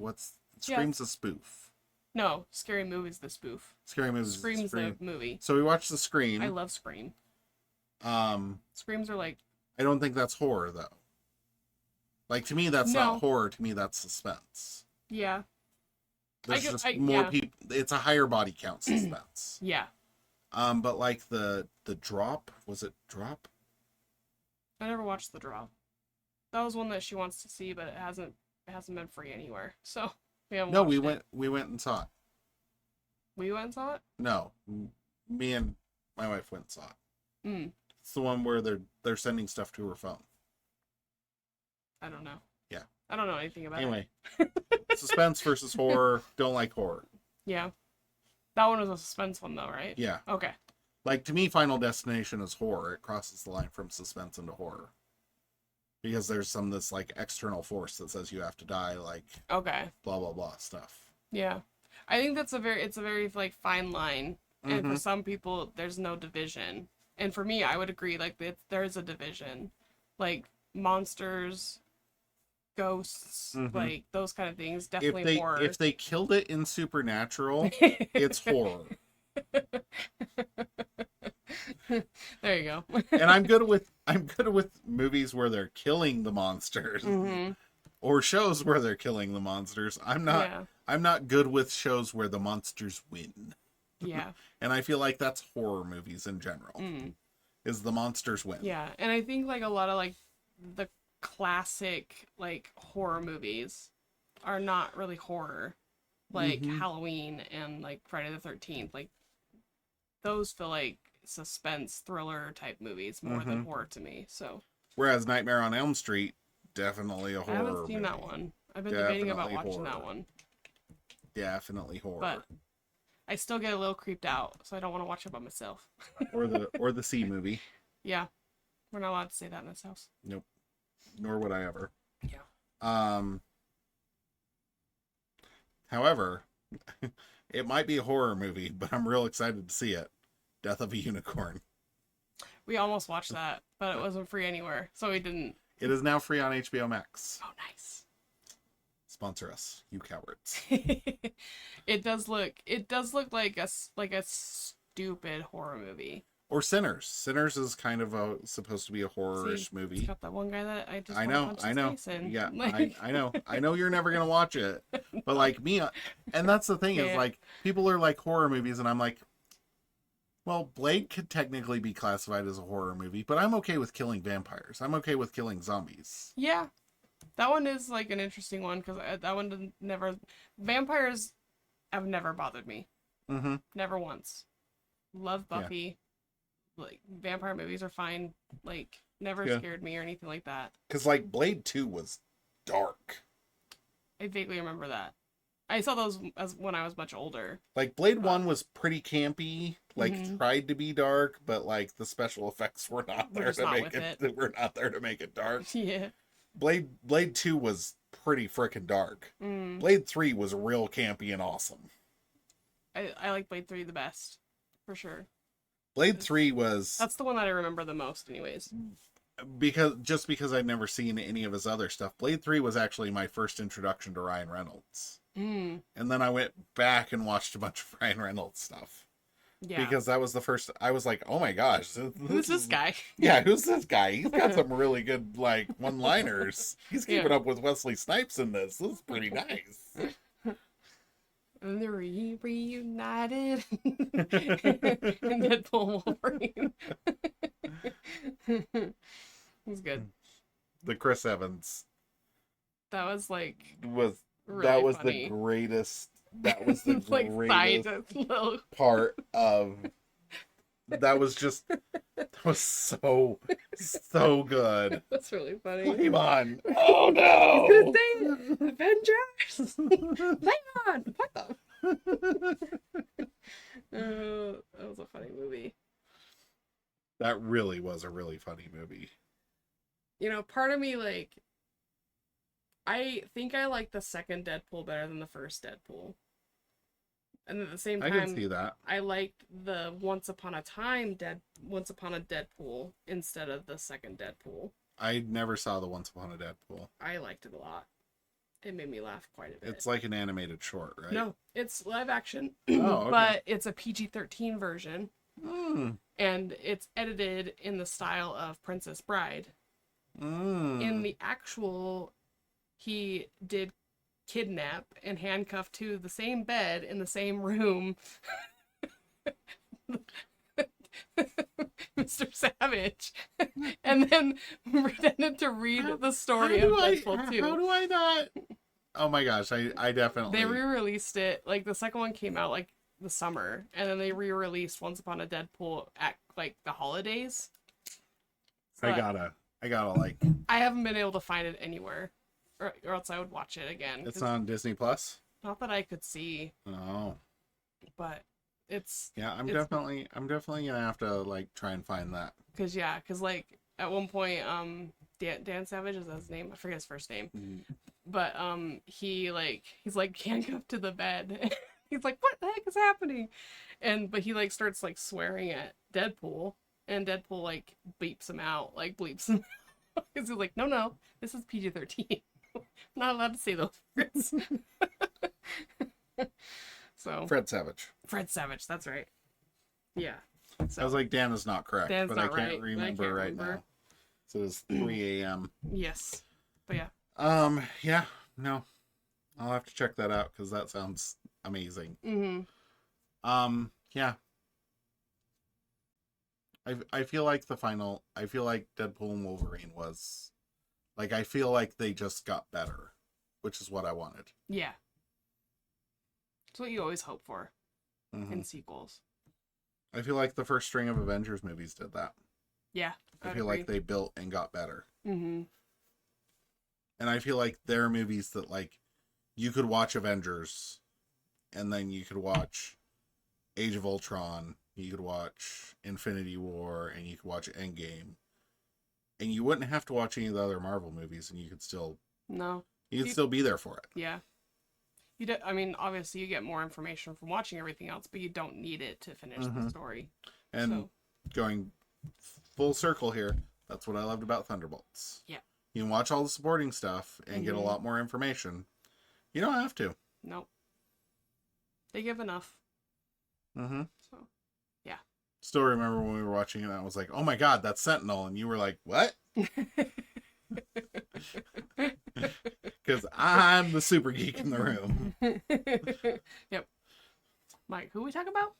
Scream's a spoof. No, Scary Movie's the spoof. Scary Movie's Scream's the movie. So we watched the Scream. I love Scream. Screams are like, I don't think that's horror though. Like to me that's not horror, to me that's suspense. Yeah. There's more people. It's a higher body count suspense. Yeah. But like the Drop, was it Drop? I never watched The Drop. That was one that she wants to see, but it hasn't been free anywhere. So we haven't. No, we went and saw it. We went and saw it? No, me and my wife went and saw it. Mm. It's the one where they're sending stuff to her phone. I don't know. Yeah. I don't know anything about it. Anyway, suspense versus horror. Don't like horror. Yeah. That one was a suspense one though, right? Yeah. Okay. Like to me, Final Destination is horror. It crosses the line from suspense into horror. Because there's this like external force that says you have to die, like okay, blah blah blah stuff. Yeah. I think it's a very like fine line. And for some people there's no division. And for me, I would agree, like there is a division. Like monsters, ghosts, like those kind of things, definitely horror. If they killed it in Supernatural, it's horror. There you go. And I'm good with movies where they're killing the monsters, or shows where they're killing the monsters. I'm not good with shows where the monsters win. Yeah. And I feel like that's horror movies in general. Is the monsters win? Yeah, and I think like a lot of like classic like horror movies are not really horror, like Mm-hmm. Halloween and like Friday the 13th. Like those feel like suspense thriller type movies more than Mm-hmm. horror to me. So Whereas Nightmare on Elm Street, definitely a I haven't horror seen that movie. one. I've been debating about Definitely watching that horror. one, Definitely horror. but I still get a little creeped out, so I don't want to watch it by myself. Or the C movie. Yeah, we're not allowed to say that in this house. Nope. Nor would I ever. Yeah. Um. However, it might be a horror movie, but I'm real excited to see it. Death of a Unicorn. We almost watched that, but it wasn't free anywhere, so we didn't. It is now free on HBO Max. Oh, nice. Sponsor us, you cowards. It does look like a stupid horror movie. Or Sinners. Sinners is kind of supposed to be a horror-ish It's movie. got that one guy that I just I wanna know, punch I his know. face in. Yeah, Like, I know you're never gonna watch it, but like me, and that's the thing is Yeah. like people are like horror movies, and I'm like, well, Blade could technically be classified as a horror movie, but I'm okay with killing vampires. I'm okay with killing zombies. yeah, that one is like an interesting one because that one never vampires have never bothered me. Mm-hmm. Never once. Love Buffy. Like vampire movies are fine. Like never Yeah. scared me or anything like that. Because like Blade 2 was dark. I vaguely remember that. I saw those as when I was much older. Like Blade 1 was pretty campy, like Mhm. tried to be dark, but like the special effects were not We're there just to not make with it. it. We're not there to make it dark. Yeah. Blade 2 was pretty freaking dark. Mm. Blade 3 was real campy and awesome. I like Blade 3 the best. For sure. Blade 3 was That's the one that I remember the most anyways. because I'd never seen any of his other stuff. Blade 3 was actually my first introduction to Ryan Reynolds. Mm. And then I went back and watched a bunch of Ryan Reynolds stuff. Yeah. Because that was the first I was like, "Oh my gosh, Who's this guy? Yeah, who's this guy? He's got some really good like one-liners. He's keeping Yeah. up with Wesley Snipes in this. This is pretty nice." And they're reunited in Deadpool Wolverine. It was good. The Chris Evans That was like was really that was funny. the greatest. That was the like greatest scientist little part of. That was so good. That's really funny. Flame on! Oh no! Avengers! Flame on! What the? That was a funny movie. That really was a really funny movie. You know, part of me, like, I think I like the second Deadpool better than the first Deadpool. And at the same I time, can see that. I liked the Once Upon a Deadpool instead of the second Deadpool. I never saw the Once Upon a Deadpool. I liked it a lot. It made me laugh quite a bit. It's like an animated short, right? No, it's live action, Oh, okay. but it's a PG-13 version, Mm. and it's edited in the style of Princess Bride. Mm. In the actual, he did kidnap and handcuff to the same bed in the same room Mr. Savage, and then pretended to read the story of Deadpool 2. How do I not? Oh my gosh, I definitely. They re-released it, like the second one came out like the summer, and then they re-released Once Upon a Deadpool at like the holidays. So I gotta like. I haven't been able to find it anywhere, or else I would watch it again. It's 'cause on Disney Plus. not that I could see, Oh, but it's yeah. I'm It's- definitely gonna have to like try and find that. because like at one point, Dan Savage is that his name? I forget his first name, Mm. but he's like handcuffed to the bed. He's like, what the heck is happening? But he like starts like swearing at Deadpool, and Deadpool like bleeps him out, like bleeps him because he's like, no, this is PG-13. I'm not allowed to say those words. So Fred Savage. Fred Savage, that's right. Yeah. So I was like, Dan is not correct, Dan's but not I right, can't but I remember can't right remember. now. So it's 3 a.m. yes, but yeah. Yeah. No, I'll have to check that out because that sounds amazing. Mm-hmm. Yeah. I feel like I feel like Deadpool and Wolverine was Like, I feel like they just got better, which is what I wanted. Yeah. It's what you always hope for Mm-hmm. in sequels. I feel like the first string of Avengers movies did that. Yeah. I feel like they built and got better. Mm-hmm. And I feel like there are movies that, like, you could watch Avengers, and then you could watch Age of Ultron, you could watch Infinity War, and you could watch Endgame. And you wouldn't have to watch any of the other Marvel movies, and you could still... No. You could still be there for it. Yeah. I mean, obviously you get more information from watching everything else, but you don't need it to finish the story. And going full circle here, that's what I loved about Thunderbolts. Yeah. You can watch all the supporting stuff and get a lot more information. You don't have to. Nope. They give enough. Mm-hmm. So, yeah. Still remember when we were watching it, and I was like, oh my god, that's Sentinel. And you were like, what? Because I'm the super geek in the room. Yep. Mike, who we talking about?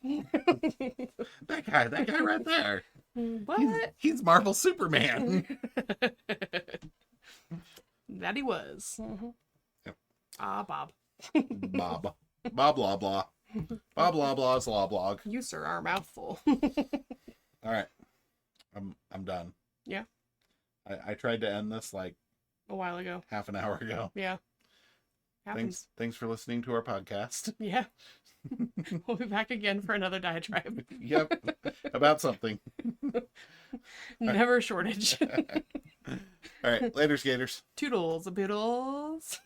That guy right there. What? He's Marvel Superman. That he was. Yep. Ah, Bob. Bob. Bob blah blah. Bob blah blah is law blog. You, sir, are a mouthful. All right. I'm done. Yeah. I tried to end this like A while ago. half an hour ago. Yeah. Happens. Thanks for listening to our podcast. Yeah. We'll be back again for another diatribe. Yep. About something. Never a shortage. All right. Later, skaters. Toodles, a biddles.